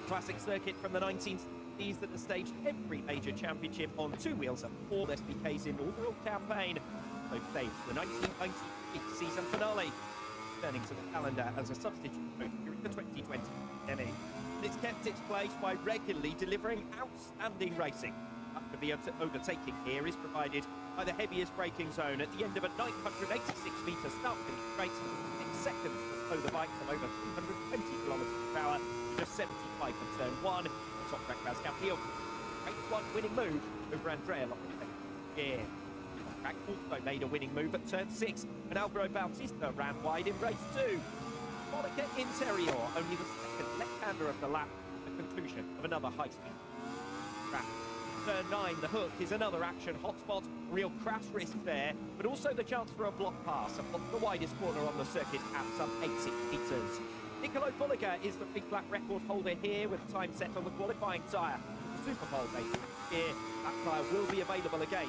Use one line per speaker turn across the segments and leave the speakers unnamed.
classic circuit from the 1960s that has staged every major championship on two wheels at WorldSBK's inaugural campaign. So staged the 1998 season finale, turning to the calendar as a substitute mode during the 2020 pandemic. And it's kept its place by regularly delivering outstanding racing. Much of the overtaking here is provided by the heaviest braking zone at the end of a 986-metre start-finish straight, 6 seconds to slow the bike from over 320 km/h to just 75 on turn 1. Toprak Razgatlioglu, great one winning move over Andrea Lopez. Toprak also made a winning move at turn 6, and Alvaro Bautista ran wide in race 2. Monica Interior, only the second left-hander of the lap, the conclusion of another high-speed track. Turn 9, the hook, is another action hotspot. Real crash risk there, but also the chance for a block pass upon the widest corner on the circuit at some 86 metres. Nicolo Bulliger is the big black record holder here with time set on the qualifying tyre. The Superpole date here, that tyre will be available again.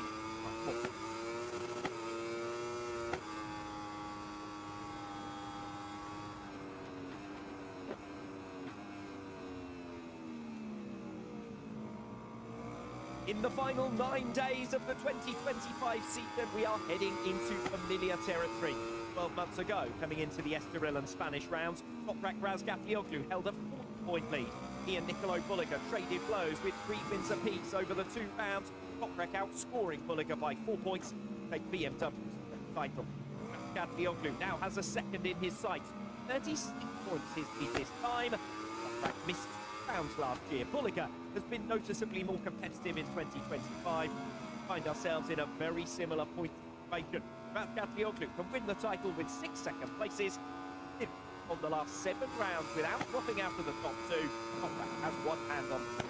In the final 9 days of the 2025 season, we are heading into familiar territory. 12 months ago, coming into the Estoril and Spanish rounds, Toprak Razgatlioglu held a 40-point lead. He and Nicolo Bulliger traded blows with 3 wins apiece over the 2 rounds. Toprak outscoring Bulliger by 4 points, take BMW title. Razgatlioglu now has a second in his sights. 36 points his lead this time. Toprak missed rounds last year. Bulliger has been noticeably more competitive in 2025. We find ourselves in a very similar point situation. Razgatlioglu can win the title with 6 second places on the last 7 rounds without dropping out of the top 2. Toprak has one hand on the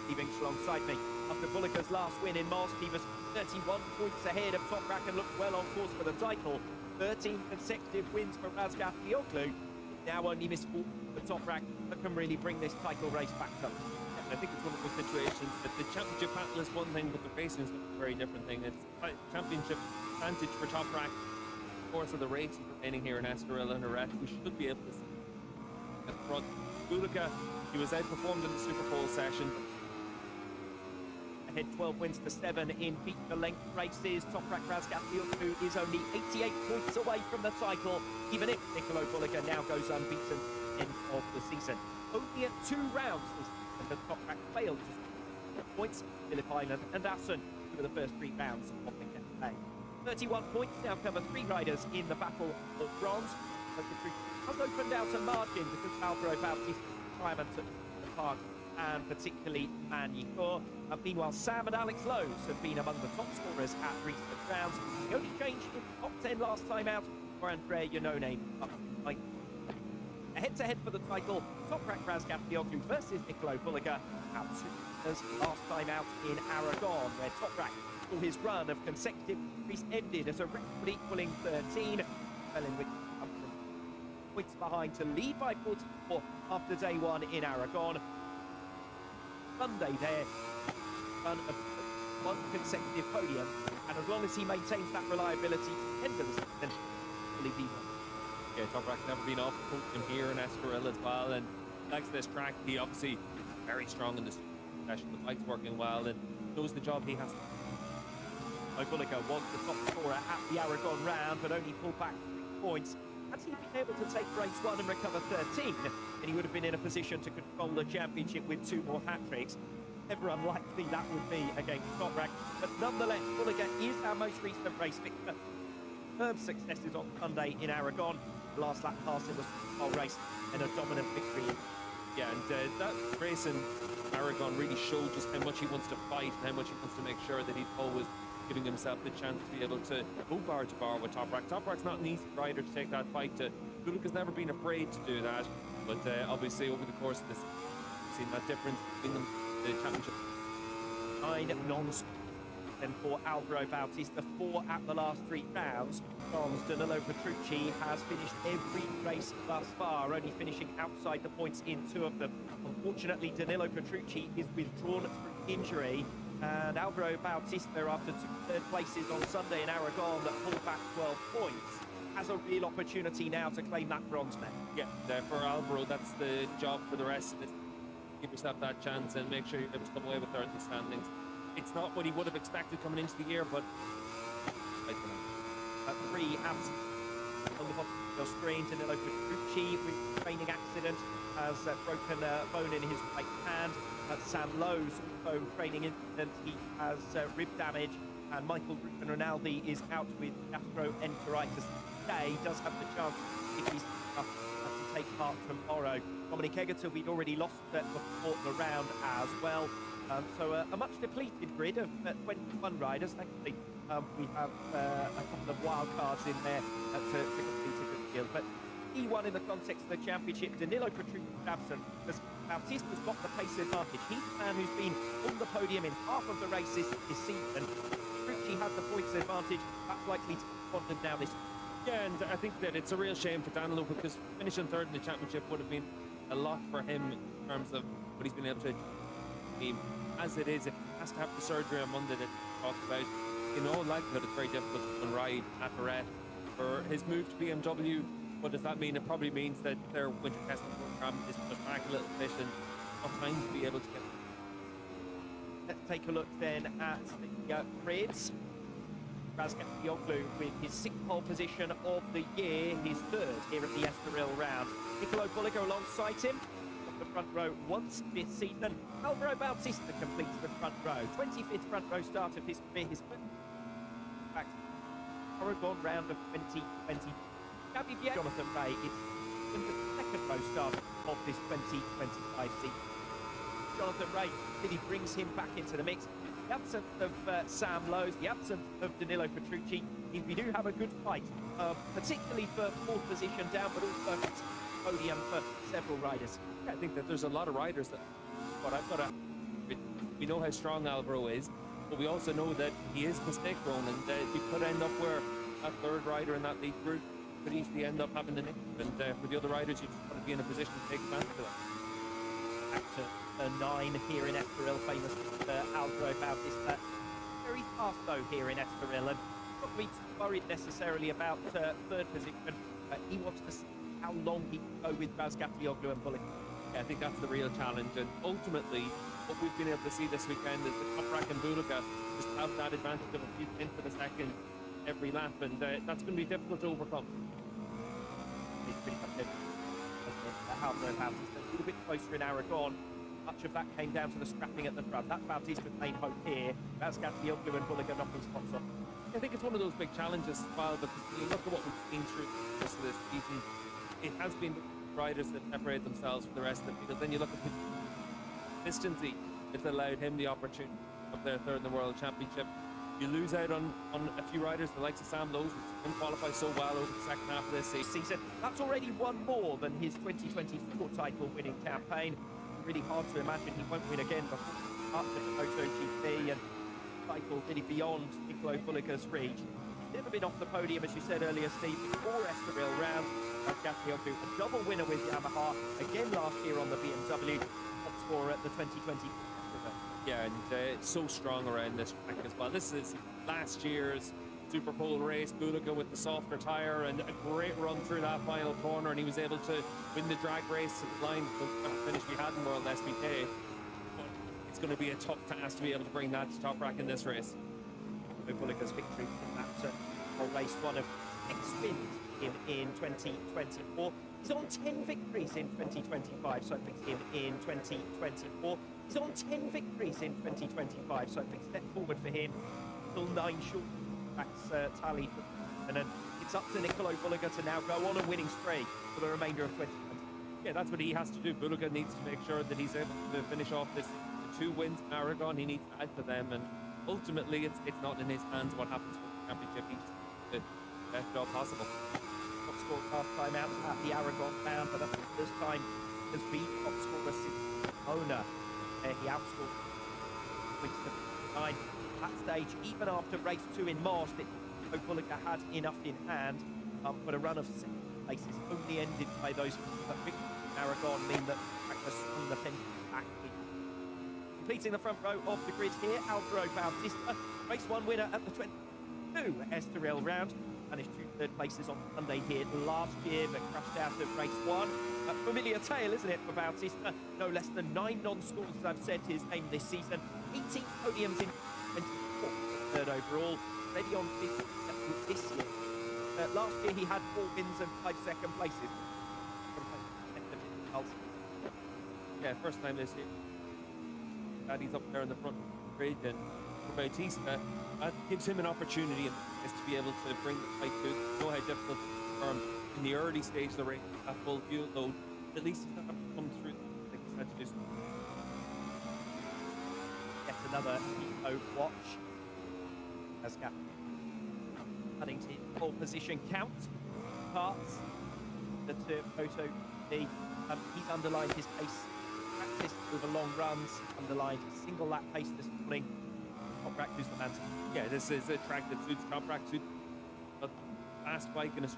leaving alongside me. After Bulliger's last win in Mosque, he was 31 points ahead of Toprak and looked well on course for the title. 13 consecutive wins for Razgatlioglu. Now only missed 4 for Toprak that can really bring this title race back up.
I think it's one of those situations that the championship battle is one thing, but the racing is a very different thing. It's championship advantage for Toprak. Of course, of the race remaining here in Estoril and Arret, we should be able to see at the front. Bulliger, he was outperformed in the Superpole session.
Ahead 12 wins to 7 in feature-length races. Toprak Razgatlioglu is only 88 points away from the title, even if Nicolo Bulliger now goes unbeaten at the end of the season. Only at 2 rounds this season has Toprak failed to score points. Phillip Island and Assen over the first 3 rounds of the campaign. 31 points now cover 3 riders in the battle of bronze. But the truth has opened out a margin because Alvaro Bautista's retirement at the park, and particularly Manico. Meanwhile, Sam and Alex Lowe's have been among the top scorers at recent rounds. The only change in the top 10 last time out for Andrea Iannone up to 9. A head-to-head for the title, Toprak Razgatlioglu versus Nicolo Bulliger. Out 2 winners last time out in Aragon, where Toprak, for his run of consecutive victories, ended as a record equaling 13. Well, in which points behind to lead by 44 after day 1 in Aragon. Monday there, run of 1 consecutive podium, and as long as he maintains that reliability to the end of the season, he'll be one.
Yeah, Toprak's never been off the podium here in Estoril as well, and likes this track. He obviously very strong in the session. The bike's working well and knows the job he has to do.
Bulliger was the top scorer at the Aragon round, but only pulled back 3 points. Had he been able to take race 1 and recover 13, then he would have been in a position to control the championship with 2 more hat-tricks. Ever unlikely that would be against Toprak, but nonetheless, Bulliger is our most recent race victor. Superb successes on Sunday in Aragon, the last lap pass in the Superpole race, and a dominant victory.
Yeah, and that race in Aragon really showed just how much he wants to fight and how much he wants to make sure that he's always giving himself the chance to be able to go bar to bar with Toprak. Toprak's not an easy rider to take that fight to. Bulliger's never been afraid to do that, but obviously over the course of this, we've seen that difference between them, the championship.
9 non-stop. Then for Alvaro Bautista, 4 at the last 3 rounds. Bronze, Danilo Petrucci has finished every race thus far, only finishing outside the points in 2 of them. Unfortunately, Danilo Petrucci is withdrawn through injury, and Alvaro Bautista, after 2 third places on Sunday in Aragon that pulled back 12 points, has a real opportunity now to claim that bronze medal.
Yeah, for Alvaro, that's the job for the rest of this. give yourself that chance and make sure you're able to come away with third in the standings. It's not what he would have expected coming into the year, but I don't know.
Three absent on the bottom of your screen. Danilo Petrucci with training accident has broken a bone in his right hand. Sam Lowe's also training incident. He has rib damage. And Michael Rinaldi is out with gastroenteritis today. He does have the chance, if he's enough, to take part tomorrow. Dominic Egerton, we'd already lost before the round as well. So a much depleted grid of 21 riders. Thankfully, we have a couple of wild cards in there to complete a good field. But E1 in the context of the championship, Danilo Petrucci absent because Bautista's got the pace advantage. He's the man who's been on the podium in half of the races this season. Petrucci has the points advantage. That's likely to be squandered now this.
Yeah, and I think that it's a real shame for Danilo because finishing third in the championship would have been a lot for him in terms of what he's been able to achieve. As it is, if he has to have the surgery on Monday that we talked about, in all likelihood it's very difficult to ride at Barrett. For his move to BMW, what does that mean? It probably means that their winter testing program is pushed back a little bit and not time to be able to get.
Let's take a look then at the grids. Razgatlioglu with his sixth pole position of the year, his third here at the Estoril round. Niccolo Bulliger alongside him, off the front row once this season. Alvaro Bautista completes the front row. 25th front row start of his career, his first Aragon round of 2020. Jonathan Ray is in the second row start of this 2025 season. Jonathan Ray really brings him back into the mix. The absence of Sam Lowe's, the absence of Danilo Petrucci, we do have a good fight, particularly for fourth position down, but also podium for several riders.
Yeah, I think that there's a lot of riders that, we know how strong Alvaro is, but we also know that he is mistake prone, and we could end up where that third rider in that lead group could easily end up having the nick, and for the other riders, you just want to be in a position to take advantage of that.
Back to 9 here in Estoril, famous Alvaro Bautista. Very fast though here in Estoril, and not really too worried necessarily about third position. He wants to see how long he can go with Razgatlioglu and Bulliger.
Yeah, I think that's the real challenge, and ultimately what we've been able to see this weekend is the Toprak and Bulliger just have that advantage of a few tenths of a second every lap, and that's going to be difficult to overcome.
It's pretty much it. Alvaro Bautista a little bit closer in Aragon. Much of that came down to the scrapping at the front. That's Bautista's main hope here. Razgatlioglu and Bulliger knocking spots off.
I think it's one of those big challenges as well, because you look at what we've seen through the rest of this season, it has been riders that separate themselves from the rest of the field. Then you look at the consistency that's allowed him the opportunity of their third in the World Championship. You lose out on a few riders, the likes of Sam Lowe's, which didn't qualify so well over the second half of this
season. That's already one more than his 2024 title-winning campaign. Really hard to imagine he won't win again before after the MotoGP, and title really beyond Niccolo Bulliger's reach. He's never been off the podium, as you said earlier, Steve, before Estoril round. Razgatlioglu, a double winner with Yamaha, again last year on the BMW, top scorer at the 2020.
Yeah, and so strong around this track as well. This is last year's Superpole race, Bulliger with the softer tyre, and a great run through that final corner, and he was able to win the drag race at the line, the finish we had in WorldSBK. But it's going to be a tough task to be able to bring that to Toprak in this race.
Bulliger's victory in that race, one of X wins in 2024. He's on 10 victories in 2025, so big him in 2024. He's on 10 victories in 2025, so big step forward for him. Still 9 short. That's tally, and then it's up to Niccolo Bulliger to now go on a winning spree for the remainder of 2020.
Yeah, that's what he has to do. Bulliger needs to make sure that he's able to finish off this 2 wins in Aragon. He needs to add to them, and ultimately it's not in his hands what happens with the championship. He just needs to do the best job possible.
Top scored last time out at the Aragon round, but that's the first time has been top scorer since owner. He outscored points to 9. At that stage, even after race 2 in March, Bulliger had enough in hand, but a run of 7 places only ended by those victories in Aragon mean that Magnus swung the pendulum back. Completing the front row of the grid here, Alvaro Bautista, race 1 winner at the 22 Estoril round. Managed 2 third places on Sunday here last year, but crashed out of race 1. A familiar tale, isn't it, for Bautista? No less than 9 non-scores, as I've said, his name this season. 18 podiums in 24, third overall. Already on 5th this year. Last year he had 4 wins and 5 second places.
Yeah, first time this year. Daddy's up there in the front grid, and for Bautista, that gives him an opportunity is to be able to bring the fight to know how difficult for him in the early stage of the race at full fuel load. At least he's not having to come through like he's had to do.
Yet another Eco watch. As Captain Huntington pole position count parts. The photo, he's underlined his pace. Practice over long runs, underlined single lap pace this morning. Toprak, who's the man?
Yeah, this is a track that suits Toprak, suits a fast bike and a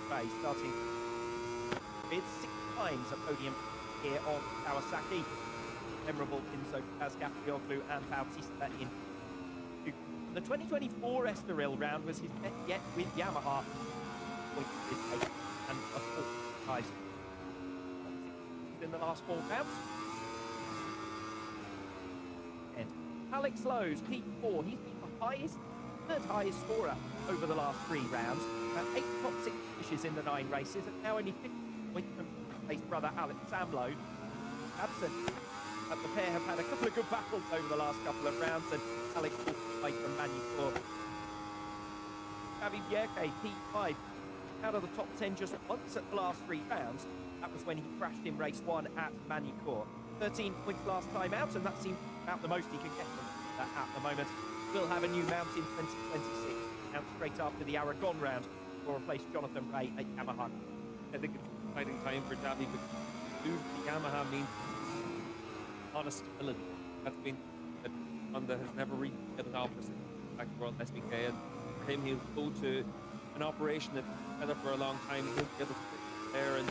race, starting with 6 times a podium here on Kawasaki. Memorable wins over Azgafioglu and Bautista in the 2024 Estoril round was his best yet with Yamaha. And a 4th prize in the last 4 rounds. And Alex Lowe's P4, he's been the third highest scorer over the last 3 rounds. 8 top 6 finishes in the 9 races, and now only 50 points from his brother Alex Samlo. Absent. The pair have had a couple of good battles over the last couple of rounds, and Alex walked away from Manucourt. Xavi Bierke, P5, out of the top 10 just once at the last 3 rounds. That was when he crashed in race 1 at Manucourt. 13 points last time out, and that seemed about the most he could get from that at the moment. Will have a new mount in 2026, out straight after the Aragon round, will replace Jonathan Ray at Yamaha.
I think it's an exciting time for Xavi, because the Yamaha means honest stability. That's been one that has never really given off back to WorldSBK, and for him, he'll go to an operation that's been together for a long time. He'll be able to sit there and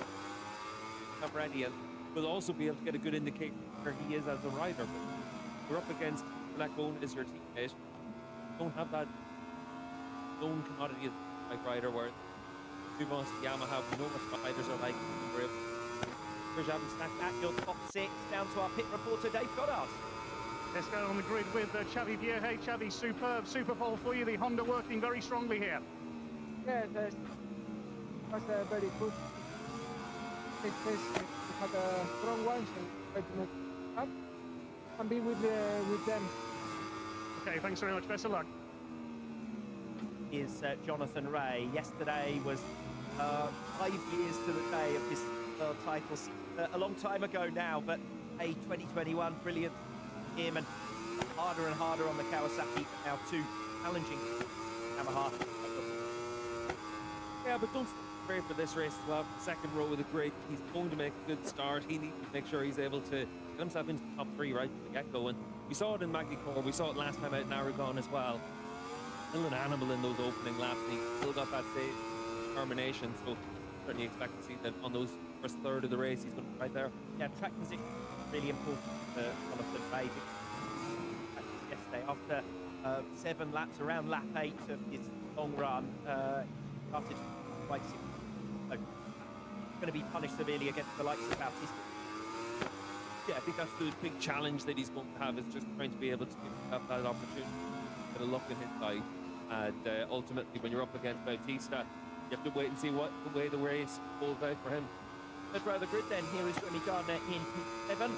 come ready, and will also be able to get a good indicator where he is as a rider. But you're up against Blackbone as your teammate. You don't have that known commodity like rider where move on to Yamaha. We know what riders are like. We're able to stack
at your top 6, down to our pit reporter Dave Goddard.
Let's go on the grid with Xavi Bierke. Xavi, superb Superpole for you. The Honda working very strongly here.
Yeah, that's very good. We had a strong one, so try to make up and be with them.
Okay, thanks very much. Best of luck.
Is Jonathan Ray. Yesterday was 5 years to the day of his world title. A long time ago now, but a 2021 brilliant him, and harder and harder on the Kawasaki, now 2 challenging Yamaha.
Yeah, but don't pray for this race as well. Second row of the grid, he's going to make a good start. He needs to make sure he's able to get himself into the top 3 right from the get-go. And we saw it in Magny-Cours, we saw it last time out in Aragon as well. Still an animal in those opening laps, and he's still got that same determination. So certainly expect to see that on those first third of the race, he's going to be right there.
Yeah, track position really important for Jonathan Ray. Yesterday, after 7 laps, around lap 8 of his long run, started quite so going to be punished severely against the likes of Bautista.
Yeah, I think that's the big challenge that he's going to have, is just trying to be able to give himself that opportunity, get a look in his side. And ultimately, when you're up against Bautista, you have to wait and see what the way the race falls out for him.
Third row of the grid then, here is Johnny Gardner in P7.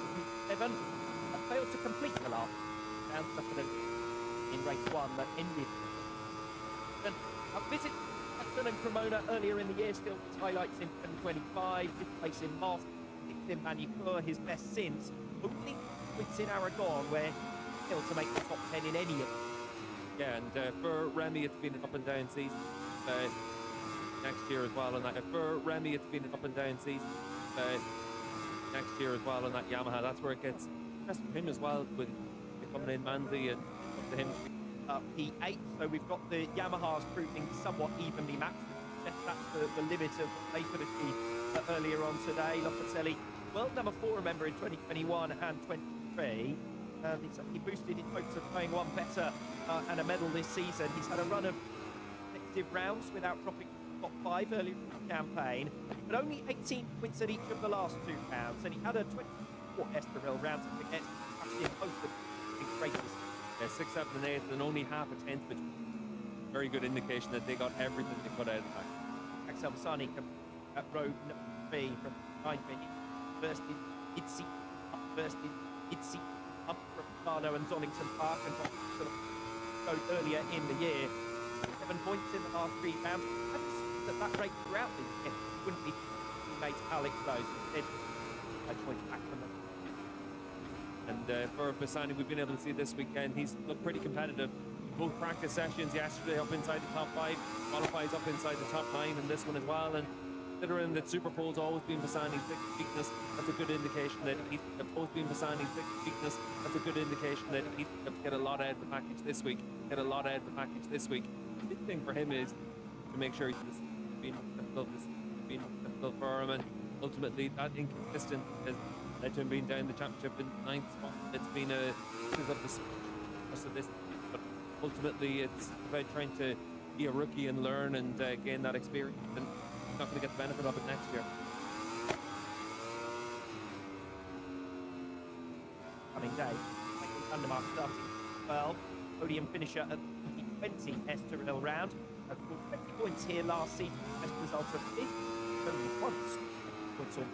Failed to complete the lap. And suffered in race 1 that ended. And a visit Aston and Cremona earlier in the year, still his highlights in 2025, 5th place in Mars, 6th in Manucourt, his best since. Only points in Aragon, where he failed to make the top 10 in any of them.
Yeah, and for Remy, it's been an up and down season. Next year as well, and that for Remy, it's been an up and down season. Next year as well, and that Yamaha, that's where it gets best for him as well, with coming in Manzi, and up to him.
P8, so we've got the Yamahas proving somewhat evenly matched. That's the limit of what they could achieve earlier on today. Locatelli, world number 4, remember, in 2021 and 23. He boosted in hopes of playing one better and a medal this season. He's had a run of consecutive rounds without dropping top 5 early in the campaign, but only 18 points at each of the last 2 rounds, and he had a 24 Estoril round to forget, actually in both the big races.
Yeah, 6, 7, and 8, and only half a tenth, but very good indication that they got everything they could out of the pack.
Axel Bassani at road number 3 from behind me. First in Idsi, first in Idsi, up from Fano and Donington Park, and got sort of go earlier in the year. 7 points in the last 3 rounds. And that rate throughout the year wouldn't be teammate Alex those. Instead, 5 points back from them.
And for Bassani, we've been able to see this weekend, he's looked pretty competitive. Both practice sessions yesterday up inside the top 5, qualifies up inside the top 9 in this one as well. And considering that Superpole's always been Bassani's biggest weakness, that's a good indication that he's always been Bassani's biggest weakness. That's a good indication that he's going to get a lot out of the package this week. The big thing for him is to make sure he's been difficult for him, and ultimately that inconsistent has led to him being down the championship in 9th spot. It's been a because of the rest of this, but ultimately it's about trying to be a rookie and learn and gain that experience, and he's not going to get the benefit of it next year.
Coming day, Michael Vandermark starting well. Podium finisher at the 20 Estoril round. Scored 20 points here last season. Best result of it. Only once. Points on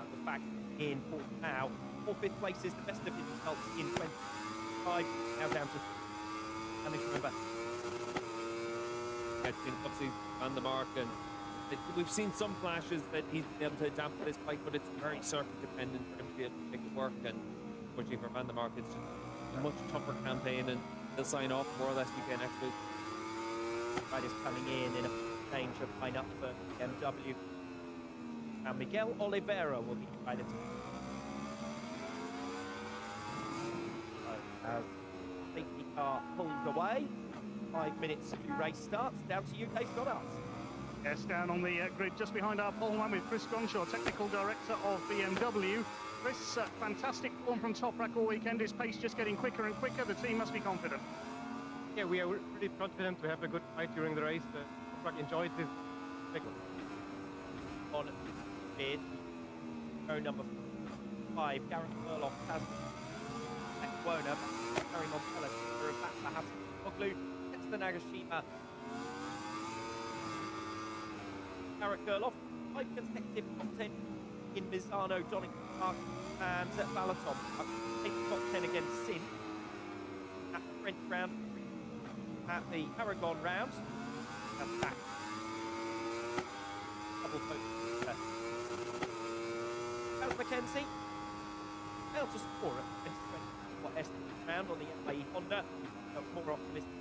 at the back in fourth now. 4th place is the best of his results in 25. Now down to and remember.
It's been obviously Vandermark, and we've seen some flashes that he's been able to adapt to this bike, but it's very circuit dependent for him to be able to make it work. And unfortunately for Vandermark, it's just a much tougher campaign, and he'll sign off for WorldSBK next week.
Riders coming in a change of lineup for BMW. And Miguel Oliveira will be rider to as safety car pulled away. 5 minutes to race starts. Down to you, Dave Goddard.
Yes, down on the grid just behind our pole man with Chris Gonshaw, technical director of BMW. Chris, fantastic form from Toprak all weekend. His pace just getting quicker and quicker. The team must be confident.
Yeah, we are really confident to have a good fight during the race. Toprak enjoyed this.
On mid, row number 5, Gareth Burloff has Wona, Harry Montella, back perhaps Oglu, gets the Nagashima. Gareth Burloff, 5 consecutive top 10 in Misano, Donington Park, and Balaton. Taken top 10 again since at the French round, at the Aragon round, and back. Double focus. How's Mackenzie? Failed to score at 2020 what Estoril round on the FAE Honda. More optimistic.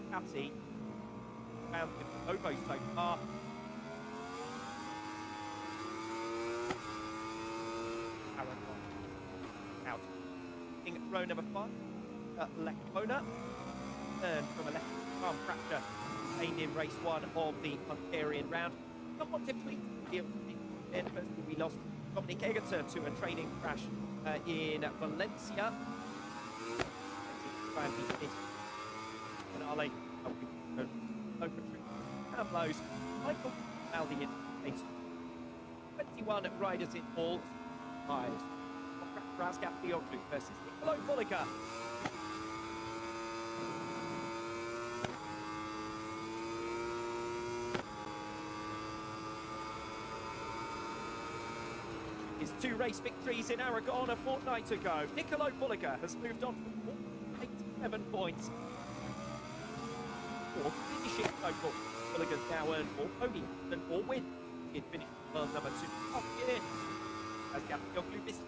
Catty found with the Novo so far. Out. In row number 5, Lecona. Turned from a left arm fracture gained in race 1 of the Hungarian round. Somewhat depleted here. Firstly, we lost Dominic Egerton to a training crash in Valencia. Finale. Blows. Michael Aldi in 21 riders in all. Riders. Razgat Dioglu versus Niccolo Bolliger. His 2 race victories in Aragon a fortnight ago. Niccolo Bolliger has moved on to 87 points. 4th finishing total. Bolliger's now earned 4 podiums and 4 wins. He finished world number 2 last year. As Gabriel missed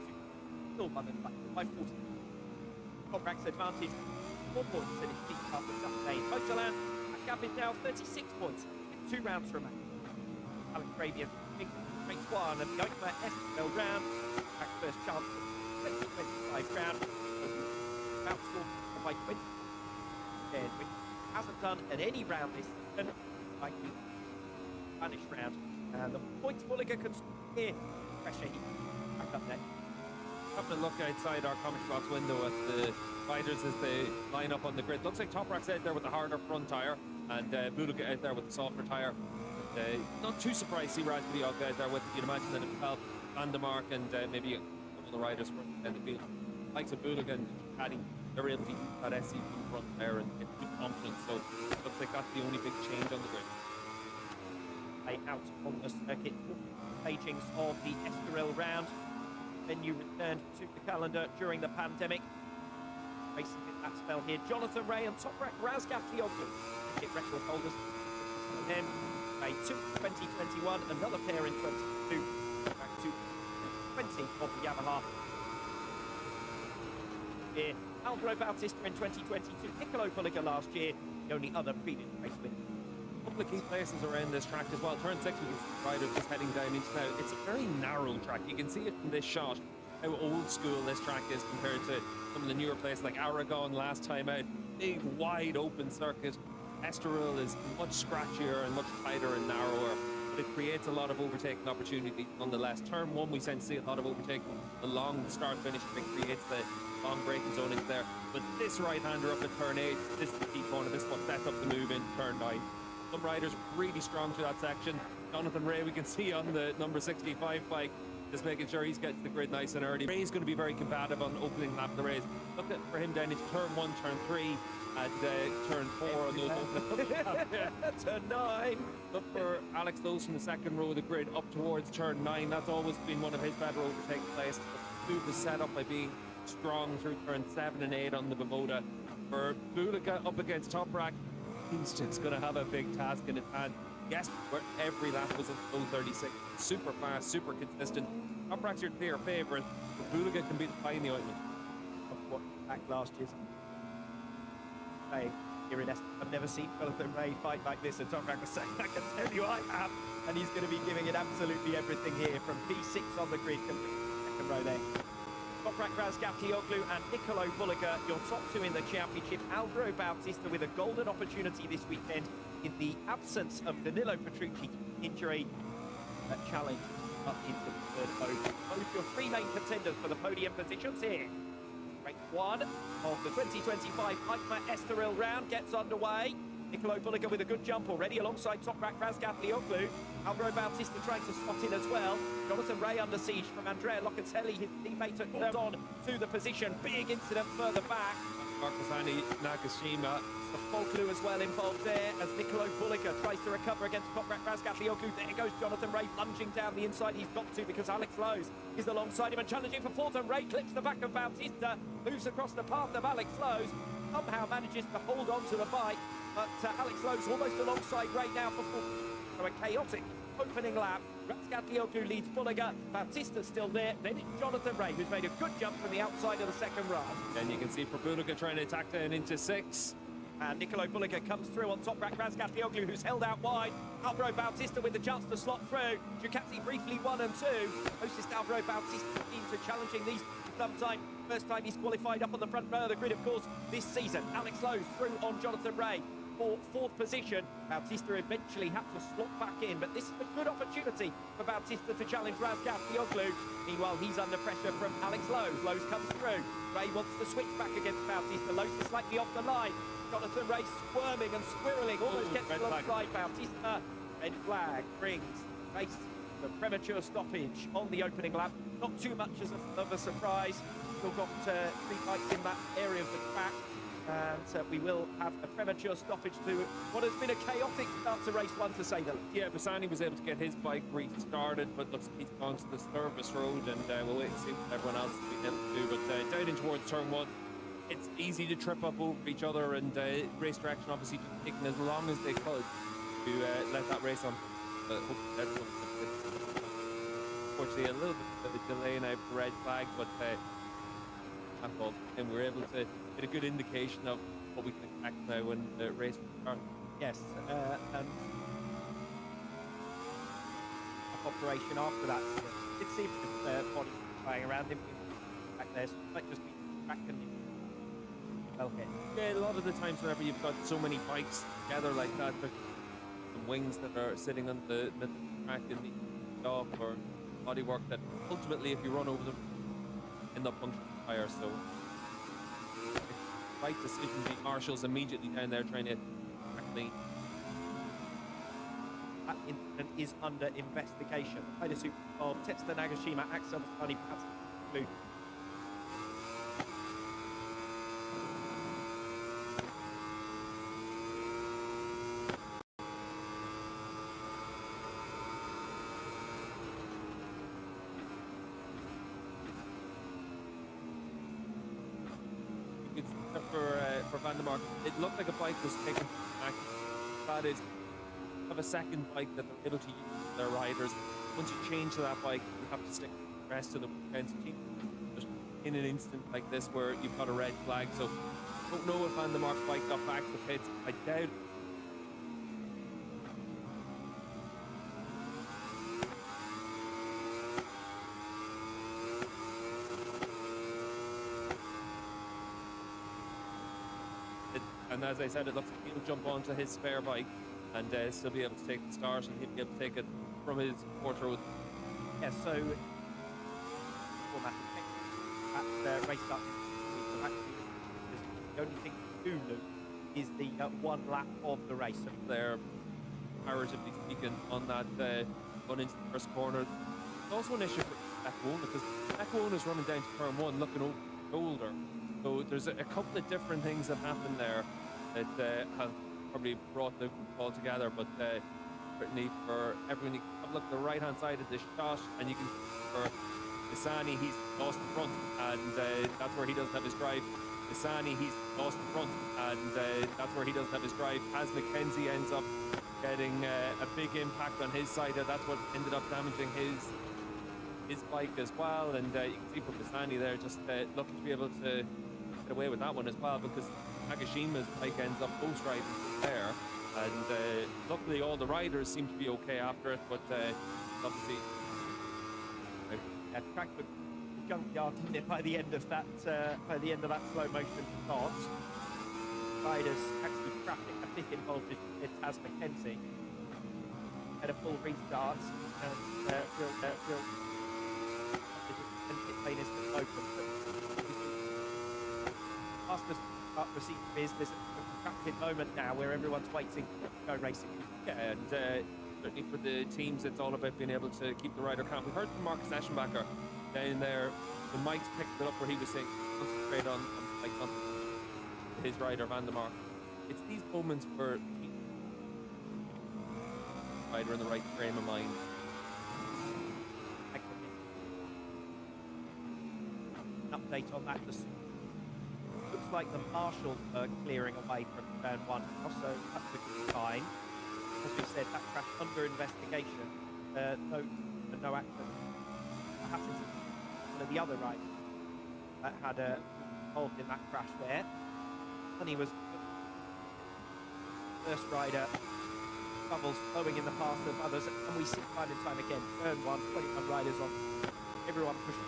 still by 40. Toprak's advantage 4 points in his peak after Saturday. Motorland, that gap is now 36 points with 2 rounds remaining. Alex Arabian race 1 of the Oakmont Estoril round. Back first chance for the 2025 round. About scored by 20. Which hasn't done at any round this season, like the Spanish round. And the points Bolliger can score here. Pressure he back up next.
Having a look outside our comment box window at the riders as they line up on the grid. Looks like Toprak said there with the harder front tyre. And Bulaga out there with the softer tyre. Not too surprised to see Raspberry out there with it. You'd imagine that himself, Vandermark, and maybe a couple of the riders from the field. Likes of Bulaga and Caddy, they're able to use that SCP front there and get good confidence. So it looks like that's the only big change on the grid.
Out on the circuit, stagings of the Estoril round. Venue returned to the calendar during the pandemic. Racing in that spell here, Jonathan Ray and Toprak Razgatlioglu, kit record holders. Then a 2021, another pair in 22, back to 20 of the Yamaha. Here, Alvaro Bautista in 2022, Niccolo Bulliga last year, the only other previous race winner.
Couple of key places around this track as well. Turn 6, we can see the rider just heading down into now. It's a very narrow track. You can see it from this shot, how old school this track is compared to some of the newer places like Aragon last time out. Big, wide open circuit. Estoril is much scratchier and much tighter and narrower, but it creates a lot of overtaking opportunity nonetheless. Turn 1, we tend to see a lot of overtaking. The long start-finish that creates the long braking zonings there. But this right-hander up at turn 8, this is the key corner. This is what sets up the move in turn 9. Some riders really strong through that section. Jonathan Ray, we can see on the number 65 bike, just making sure he's getting to the grid nice and early. Ray's going to be very combative on opening lap of the race. Look at for him down into turn 1, turn 3, and turn 4 on those
Turn 9.
Look for Alex Lowe's from the second row of the grid up towards turn 9. That's always been one of his better overtaking places. The move is set up by being strong through turn 7 and 8 on the Bimoda. For Bulaga up against Toprak, he's just going to have a big task in his hand. Yes, where every lap was a low 36. Super fast, super consistent. Toprak's your clear favourite, but Bulaga can be the fly in the ointment.
Of what back last year's here in Estoril. I've never seen Jonathan Ray fight like this, and Toprak was saying, I can tell you I have. And he's going to be giving it absolutely everything here from P6 on the grid, second row there. Toprak Razgatlioglu and Niccolo Bulliga, your top two in the championship. Alvaro Bautista with a golden opportunity this weekend in the absence of Danilo Petrucci injury. Challenge up into the third podium. Both your three main contenders for the podium positions here. Race 1 of the 2025 EICMA Estoril round gets underway. Niccolo Bulliga with a good jump already alongside Toprak Razgatlioglu. Alvaro Bautista trying to slot in as well. Jonathan Ray under siege from Andrea Locatelli, his teammate at on to the position. Big incident further back.
Marcosani Nakashima.
The Folkloo as well involved there as Niccolo Bulliga tries to recover against Toprak Razgatlioglu. There goes Jonathan Ray plunging down the inside. He's got to because Alex Lowe's is alongside him and challenging for fourth, and Ray clips the back of Bautista, moves across the path of Alex Lowe's, somehow manages to hold on to the bike, but Alex Lowe's almost alongside Ray now for fourth. So a chaotic opening lap. Razgatlioglu leads Bulliga. Bautista's still there. Then it's Jonathan Ray, who's made a good jump from the outside of the second run.
And you can see for Bulliga trying to attack down into 6.
And Niccolo Bulliga comes through on Toprak Razgatlioglu, who's held out wide. Alvaro Bautista with the chance to slot through. Ducati briefly 1 and 2. Closest Alvaro Bautista team to challenging these sometime. First time he's qualified up on the front row of the grid, of course, this season. Alex Lowe's through on Jonathan Ray for fourth position. Bautista eventually had to slot back in, but this is a good opportunity for Bautista to challenge Razgatlioglu. Meanwhile, he's under pressure from Alex Lowe's. Lowe's comes through. Ray wants to switch back against Bautista. Lowe's is slightly off the line. Jonathan Ray squirming and squirreling, almost gets alongside Bautista. Red flag brings race the premature stoppage on the opening lap. Not too much of a surprise. Still got 3 bikes in that area of the track. And we will have a premature stoppage to what has been a chaotic start to race 1, to say the least.
Yeah, Bassani was able to get his bike restarted, but looks like he's gone to the service road, and we'll wait and see what everyone else has been able to do. But down in towards turn 1, it's easy to trip up over each other, and race direction obviously just taking as long as they could to let that race on. Unfortunately, a little bit of a delay now for red flag, but and we're able to get a good indication of what we can expect now when the race starts.
Yes, and operation after that. It seems the body flying around him back there, so it might just be tracking him. Okay.
Yeah, a lot of the times whenever you've got so many bikes together like that, there's some wings that are sitting on the middle of the track and the off or bodywork that ultimately, if you run over them, end up puncturing the tire. So, right decision. The marshals immediately down there trying to actually
that incident is under investigation. The pilot suit of Tetsuya Nagashima, Axel Masani, perhaps blue.
For Van der Mark, it looked like a bike was taken back. That is, have a second bike that they're able to use their riders. Once you change to that bike, you have to stick the rest of the weekends in an instant like this where you've got a red flag. So I don't know if Van der Mark's bike got back to the pits. I doubt. And as I said, it looks like he'll jump onto his spare bike and still be able to take the start, and he'll be able to take it from his fourth road.
Yeah, so that race up. The only thing to do, Luke, is the one lap of the race.
So they're comparatively speaking on that run into the first corner. It's also an issue for F1 because F1 is running down to turn one, looking over the shoulder. So there's a couple of different things that happened there that have probably brought the all together, but certainly for everyone, you can have a look at the right hand side of the shot and you can see for Isani, he's lost the front, and that's where he doesn't have his drive. Isani, he's lost the front, and that's where he doesn't have his drive. As McKenzie ends up getting a big impact on his side, that's what ended up damaging his bike as well. And you can see for Pisani there just looking to be able to get away with that one as well, because Nagashima's bike ends up ghost riding there, and luckily all the riders seem to be okay after it, but obviously
track the junkyard by the end of that slow motion start. Riders actually traffic a bit involved with Taz McKenzie at a full restart, and real pit lane is open. Fastest start proceeding is this protracted moment now where everyone's waiting to go racing.
Yeah, and certainly for the teams, it's all about being able to keep the rider calm. We heard from Marcus Eschenbacher down there when Mike's picked it up, where he was saying concentrate on his rider Van der Mark. It's these moments where the rider in the right frame of mind.
An update on that. Looks like the marshals are clearing away from turn one now, so that's a good sign. As we said, that crash under investigation. No accident. Perhaps it's one of the other riders that had involved in that crash there. And he was first rider, bubbles flowing in the path of others, and we see time and time again, turn one, 21 riders on, everyone pushing.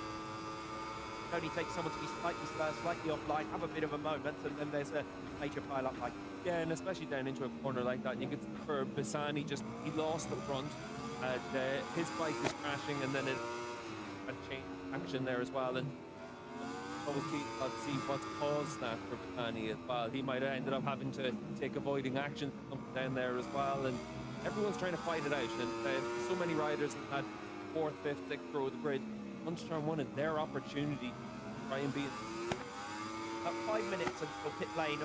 It only takes someone to be slightly slow, slightly offline, have a bit of a moment, and then there's a major pile-up like.
Yeah, and especially down into a corner like that, you could see for Bisani, he lost the front, and his bike is crashing, and then a change action there as well, and obviously I'll see what's caused that for Bisani as well. He might have ended up having to take avoiding action down there as well, and everyone's trying to fight it out, and so many riders in that 4th, 5th, 6th row of the grid. Once turn one is their opportunity to try and be.
About 5 minutes until pit lane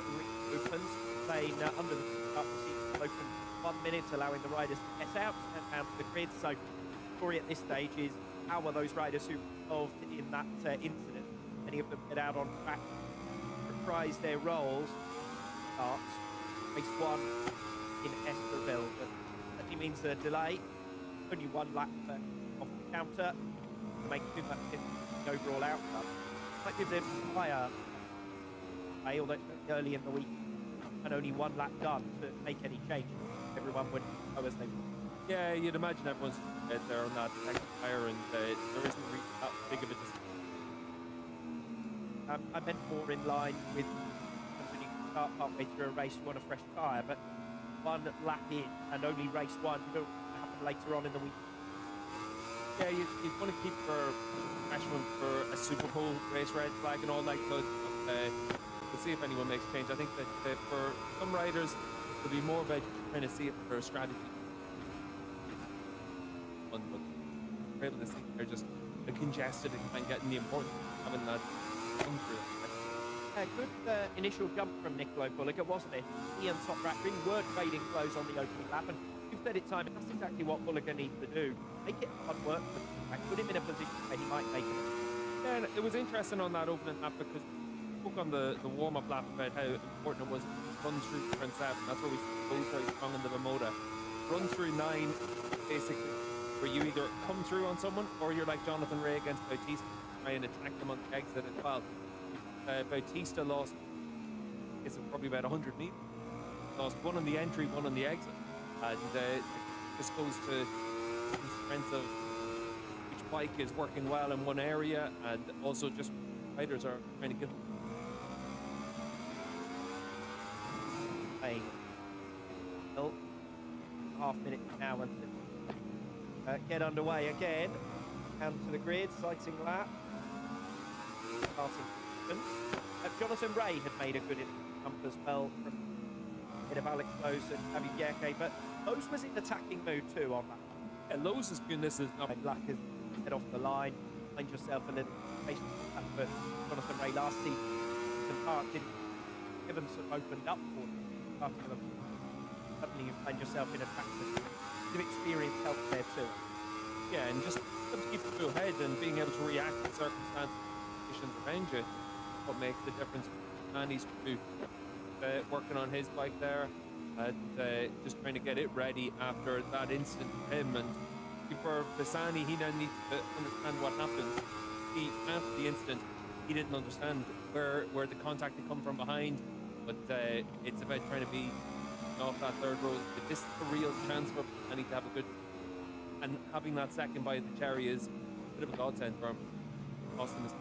reopens. Lane under the start proceeds open 1 minute, allowing the riders to get out and down to the grid. So, the story at this stage is how are those riders who were involved in that incident? Many of them get out on track, reprise their roles. Starts race one in Estoril, but that means a delay. Only one lap off the counter. Make too much difference in the overall outcome. Might give them higher although it's early in the week and only one lap done to make any change. Everyone would go as they would.
Yeah, you'd imagine everyone's there on that second tyre, and there isn't really that big of a distance.
I meant more in line with when you start partway through a race, you want a fresh tyre, but one lap in and only race one, you don't happen later on in the week.
Yeah, you want to keep for professional for a Superpole race red flag and all that good. We'll see if anyone makes a change. I think that for some riders, it'll be more about trying to see it for a strategy. fun, but we're able to see they're just congested and getting the importance of having that come through.
Good initial jump from Niccolo Bulliger, wasn't it? He and Toprak really were trading blows on the opening lap, and you've said it, Simon, that's exactly what Bulliger needs to do. Make it hard work for Toprak, put him in a position where he might make it.
Yeah, and it was interesting on that opening lap because we spoke on the warm-up lap about how important it was to run through turn 7. That's where we both very strong in the Bimota. Run through 9, basically, where you either come through on someone or you're like Jonathan Ray against Bautista, try and attack them on the exit as well. Bautista lost, it's probably about 100 meters. Lost one on the entry, one on the exit. And it just goes to the strength of which bike is working well in one area, and also just riders are trying to get them.
Well, half minute now until get underway again. Down to the grid, sighting lap. Starting. Jonathan Ray had made a good jump as well from bit of Alex Lowe's and Javi Bierke, but Lowe's was in attacking mood too on that.
Yeah, Lowe's has been this is not
luck is head off the line, find yourself a little patience for Jonathan Ray last season. The park didn't give them sort of opened up for them. Suddenly you find yourself in a track that experience helps there too.
Yeah, and just keep a cool head and being able to react to circumstances, conditions around you. What makes the difference. Andy's working on his bike there and just trying to get it ready after that incident for him. And for Bassani, he now needs to understand what happened. After the incident, he didn't understand where the contact had come from behind, but it's about trying to be off that third row. But this is a real chance for Bassani to have a good, and having that second bite of the cherry is a bit of a godsend for him. Austin is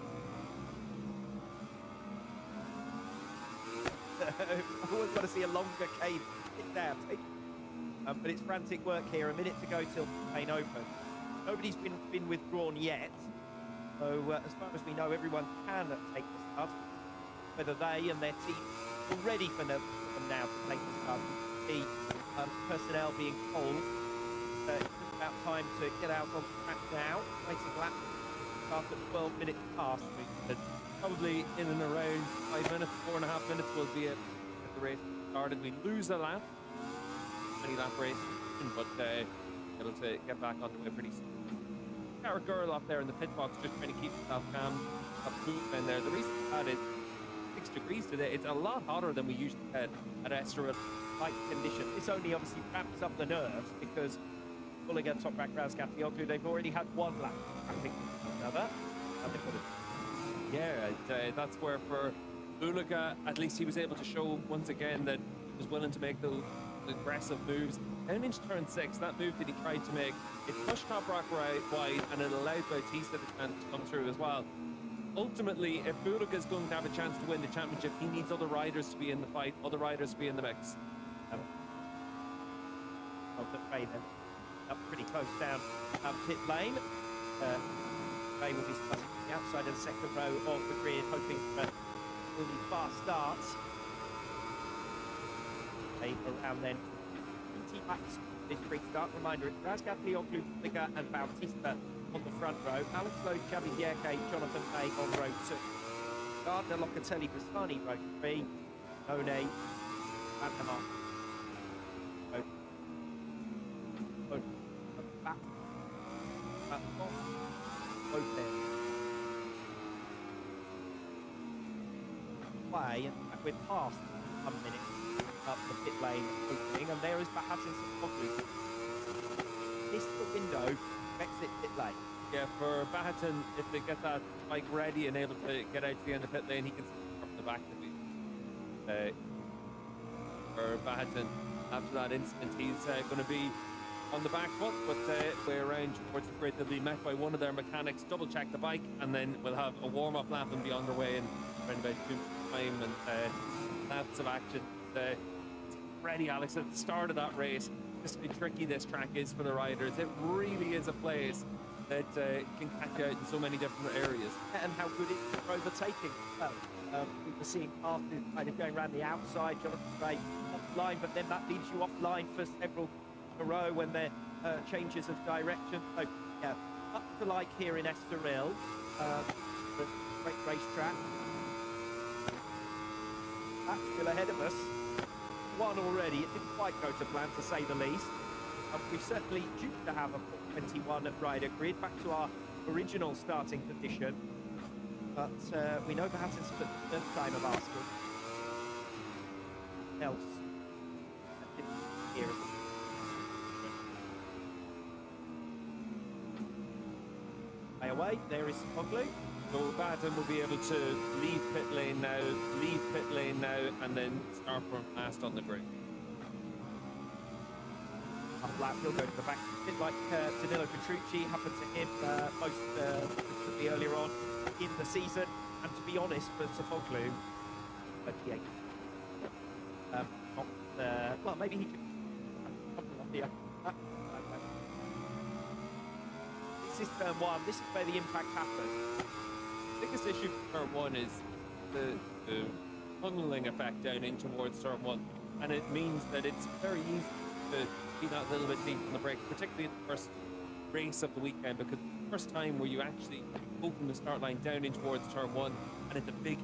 I always want to see a longer cave down. But it's frantic work here. A minute to go till the main open. Nobody's been withdrawn yet. So as far as we know, everyone can take the start. Whether they and their team are ready for them now to take the start. The personnel being told it's about time to get out on the track now. Waiting lap start at 12 minutes past.
probably in and around 5 minutes, 4.5 minutes will be at the race started. We lose a lap, 20 lap race, but able to get back on the way pretty soon. Our girl up there in the pit box just trying to keep herself calm, up cool in there. The reason for that is 6 degrees today. It's a lot hotter than we usually had at Estoril.
Light condition. This only obviously ramps up the nerves because pulling at Top Rack Raskatlioglu, they've already had one lap. I think another.
Yeah, that's where for Uliga, at least he was able to show once again that he was willing to make those aggressive moves. Down into turn 6, that move that he tried to make, it pushed Top Rock right wide and it allowed Bautista the chance to come through as well. Ultimately, if Uliga is going to have a chance to win the championship, he needs other riders to be in the fight, other riders to be in the mix.
Ray then up pretty close down pit lane. Ray will be starting the outside of the second row of the grid, hoping for really fast starts. Around then 20 laps this restart. Reminder, it's Raskatlioglu, Uliga and Bautista on the front row. Alex Lowe, Javi Bierke, Jonathan May on row 2. Gardner, Locatelli, Bassani, row 3. None, Vandermark. Play, and we're past 1 minute up the pit lane opening, and there is Bahattin Sopoglu. This is the window to exit pit lane.
Yeah, for Bahattin, if they get that bike ready and able to get out to the end of the pit lane, he can see from the back to be. For Bahattin, after that incident, he's going to be on the back foot, but way around towards the grid, they'll be met by one of their mechanics, double check the bike, and then we'll have a warm-up lap and be underway in around about 2 minutes time, and laps of action. Ready, Alex, at the start of that race, just how tricky this track is for the riders. It really is a place that can catch you out in so many different areas.
And how good it is for overtaking. Well, we were seeing passes kind of going around the outside, Jonathan Ray offline, but then that leaves you offline for several in a row when they're changes of direction. So, yeah, up to like here in Estoril, the great racetrack. That's still ahead of us. One already. It didn't quite go to plan, to say the least. We've certainly due to have a 21 rider grid back to our original starting position. But we know perhaps it's the third time of asking. Else. Here. Away, there is Oglu.
So Baden will be able to leave pit lane now, and then start from last on the grid.
Up lap, he'll go to the back. A bit like Danilo Petrucci happened to him most recently earlier on in the season. And to be honest, for Sofoglu, 38. Well, maybe he could. Here. This is turn one. This is where the impact happens.
The biggest issue for turn one is the tunneling effect down in towards turn one, and it means that it's very easy to be that little bit deep on the brake, particularly in the first race of the weekend, because the first time where you actually open the start line down in towards turn one, and it's a big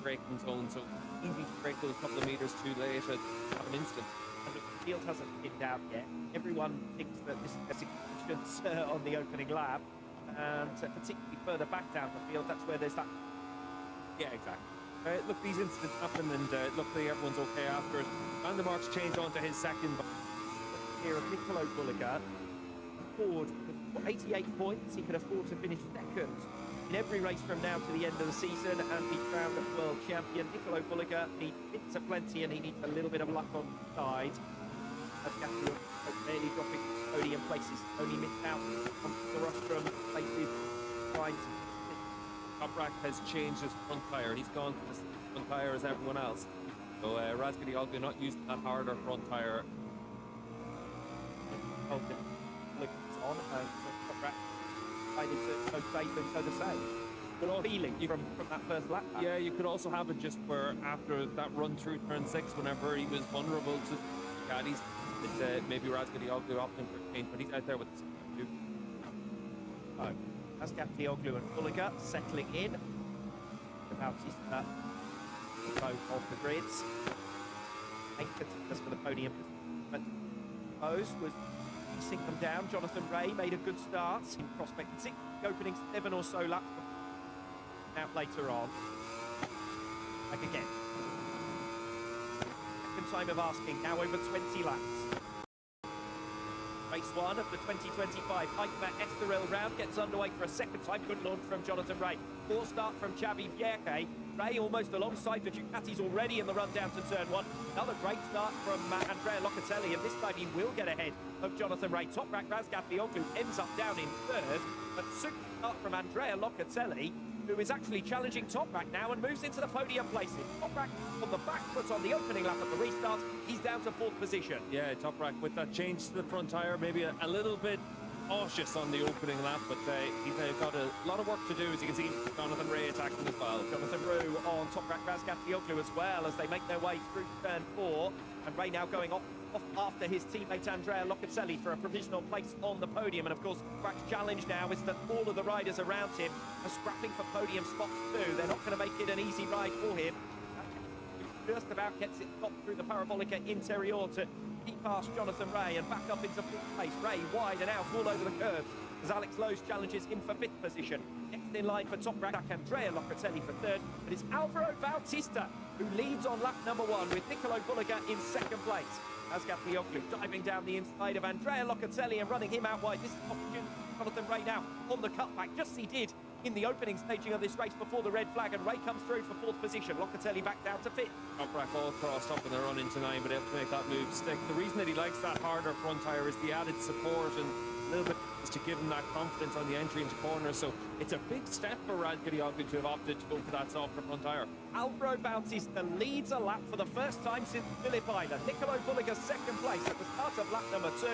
braking zone, so it's easy to brake those couple of meters too late and have an instant.
And the field hasn't thinned out yet. Everyone thinks that this is a significance on the opening lap, and particularly further back down the field, that's where there's that.
Yeah, exactly. Look, these incidents happen, and luckily everyone's okay after it. Van der Mark's changed on to his second.
Here of Niccolo Bulliger, Ford, 88 points. He could afford to finish second in every race from now to the end of the season and be crowned world champion. Niccolo Bulliger needs bits aplenty, and he needs a little bit of luck on the side. As Gabriel barely dropping podium places, only missed out on the rostrum places.
Toprak has changed his front tyre. He's gone to the same front tyre as everyone else. So Razgadi Olga not using that harder front tyre.
On and Toprak decided to go safe and so to say. Good feeling from that first lap.
Yeah, you could also have it just where after that run through turn 6, whenever he was vulnerable to caddies, maybe Razgadi Olga opting for a change, but he's out there with the 2.
Oh, Razgadi Olga and Bulliger settling in. Bautista both off the grids. Just for the podium. Bose was chasing them down. Jonathan Ray made a good start in prospect 6, opening 7 or so laps out later on. Back again. Second time of asking, now over 20 laps. Race 1 of the 2025 EICMA Estoril round gets underway for a second time. Good launch from Jonathan Ray. Poor start from Xavi Vierque. Ray almost alongside the Ducatis already in the run down to turn 1. Another great start from Andrea Locatelli, and this time he will get ahead of Jonathan Ray. Toprak Razgatlioglu ends up down in 3rd. A super start from Andrea Locatelli, who is actually challenging Toprak now and moves into the podium places. Toprak on the back foot on the opening lap of the restart. He's down to 4th position.
Yeah, Toprak with that change to the front tyre, maybe a little bit cautious on the opening lap, but he's got a lot of work to do, as you can see. Jonathan Ray attacking as well.
Jonathan Roux on Toprak Razgatlioglu as well as they make their way through turn 4. And Ray now going off after his teammate Andrea Locatelli for a provisional place on the podium. And of course, Toprak's challenge now is that all of the riders around him are scrapping for podium spots too. They're not going to make it an easy ride for him. Just about gets it stopped through the Parabolica Interior to keep past Jonathan Ray and back up into 5th place. Ray wide and out all over the curves as Alex Lowe's challenges him for 5th position. Next in line for Toprak, Andrea Locatelli for 3rd, but it's Alvaro Bautista who leads on lap number 1 with Niccolo Bulliger in 2nd place. Razgatlioglu diving down the inside of Andrea Locatelli and running him out wide. This is opportunity for Jonathan Ray now on the cutback, just as he did in the opening staging of this race before the red flag, and Ray comes through for 4th position. Locatelli back down to 5th.
Toprak all crossed up and they're running to 9, but able to make that move stick. The reason that he likes that harder front tyre is the added support and a little bit to give him that confidence on the entry into corners. So it's a big step for Razgatlioglu to have opted to go for that softer front tyre.
Alvaro Bautista leads a lap for the first time since Phillip Island. Niccolo Bulliger 2nd place at the start of lap number 2.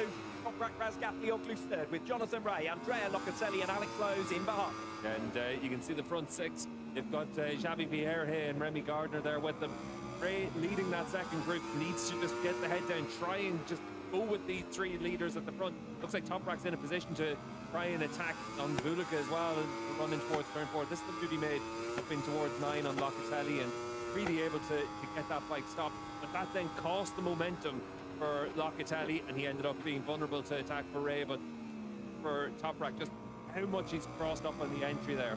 Toprak Razgatlioglu 3rd with Jonathan Ray, Andrea Locatelli and Alex Lowe's in behind.
And you can see the front 6. They've got Xavi Vierge and Remy Gardner there with them. Ray leading that second group needs to just get the head down, try and just go with these three leaders at the front. Looks like Toprak's in a position to try and attack on Bullock as well and running towards turn 4. This is the duty made up in towards 9 on Locatelli and really able to get that bike stopped. But that then cost the momentum for Locatelli, and he ended up being vulnerable to attack for Ray. But for Toprak, just how much he's crossed up on the entry there.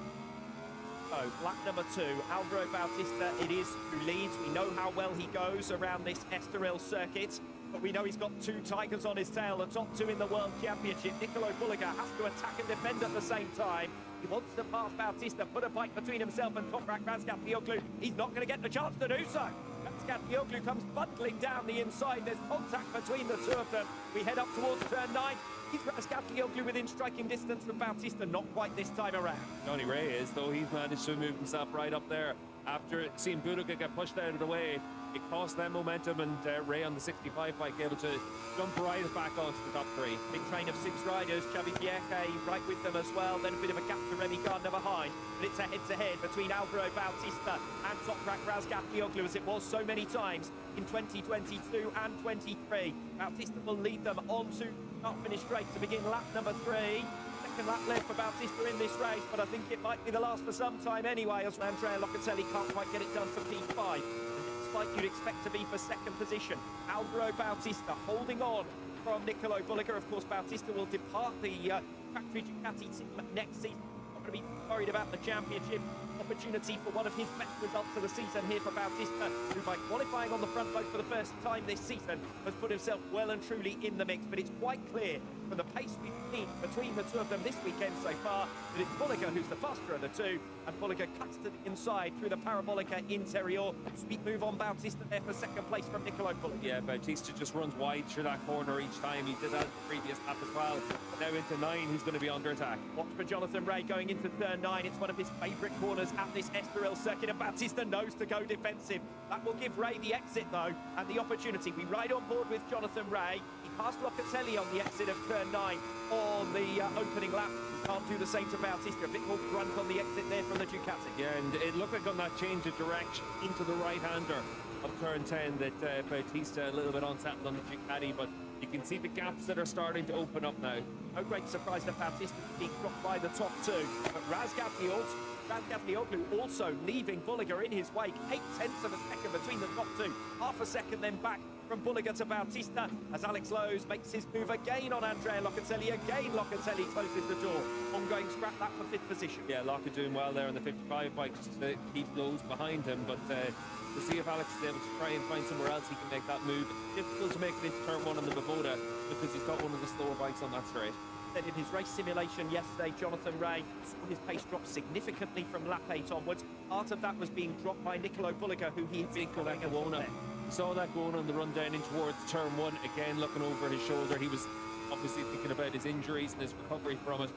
So, lap number 2, Alvaro Bautista, it is who leads. We know how well he goes around this Estoril circuit, but we know he's got 2 tigers on his tail, the top 2 in the World Championship. Nicolo Bulliger has to attack and defend at the same time. He wants to pass Bautista, put a bike between himself and Toprak Razgatlioglu. He's not going to get the chance to do so. Razgatlioglu comes bundling down the inside. There's contact between the 2 of them. We head up towards turn 9. He's Razgatlioglu within striking distance of Bautista, not quite this time around.
Johnny Ray is, though. He's managed to move himself right up there. After seeing Bullock get pushed out of the way, it cost them momentum, and Ray on the 65 bike able to jump right back onto the top 3.
Big train of 6 riders, Xavi Vierque right with them as well, then a bit of a gap to Remy Gardner behind, but it's a head-to-head between Alvaro Bautista and Toprak Razgatlioglu, as it was so many times in 2022 and 23. Bautista will lead them on to start-finish straight to begin lap number 3. Second lap left for Bautista in this race, but I think it might be the last for some time anyway, as Andrea Locatelli can't quite get it done for P5. Like you'd expect to be for second position. Alvaro Bautista holding on from Nicolo Bulliger. Of course, Bautista will depart the factory Ducati team next season. Not going to be worried about the championship. Opportunity for one of his best results of the season here for Bautista, who by qualifying on the front row for the first time this season has put himself well and truly in the mix. But it's quite clear from the pace we've seen between the 2 of them this weekend so far that it's Bulliger who's the faster of the 2, and Bulliger cuts to the inside through the Parabolica Interior. Sweet move on Bautista there for second place from Nicolo Bulliger.
Yeah, Bautista just runs wide through that corner each time. He did that in the previous lap as well. Now into 9, who's going to be under attack.
Watch for Jonathan Ray going into turn 9. It's one of his favourite corners at this Estoril circuit, and Bautista knows to go defensive. That will give Ray the exit though, and the opportunity. We ride on board with Jonathan Ray. He passed Locatelli on the exit of turn 9 on the opening lap. Can't do the same to Bautista. A bit more grunt on the exit there from the Ducati.
Yeah, and it looked like on that change of direction into the right-hander of turn 10 that Bautista a little bit unsettled on the Ducati, but you can see the gaps that are starting to open up now.
No great surprise that Bautista being dropped by the top 2, but Razgatlioglu also leaving Bulliger in his wake. 0.8 of a second between the top 2. Half a second then back from Bulliger to Bautista as Alex Lowe's makes his move again on Andrea Locatelli. Again, Locatelli closes the door. Ongoing scrap lap for 5th position.
Yeah, Locke doing well there on the 55 bike just to keep Lowe's behind him, but to see if Alex is able to try and find somewhere else he can make that move. It's difficult to make it into turn 1 on the Bavoda because he's got one of the slower bikes on that straight.
In his race simulation yesterday, Jonathan Ray saw his pace drop significantly from lap 8 onwards. Part of that was being dropped by Nicolo Bulliger, who he had been calling a Warner.
We saw that going on the run down in towards turn 1, again looking over his shoulder. He was obviously thinking about his injuries and his recovery from it.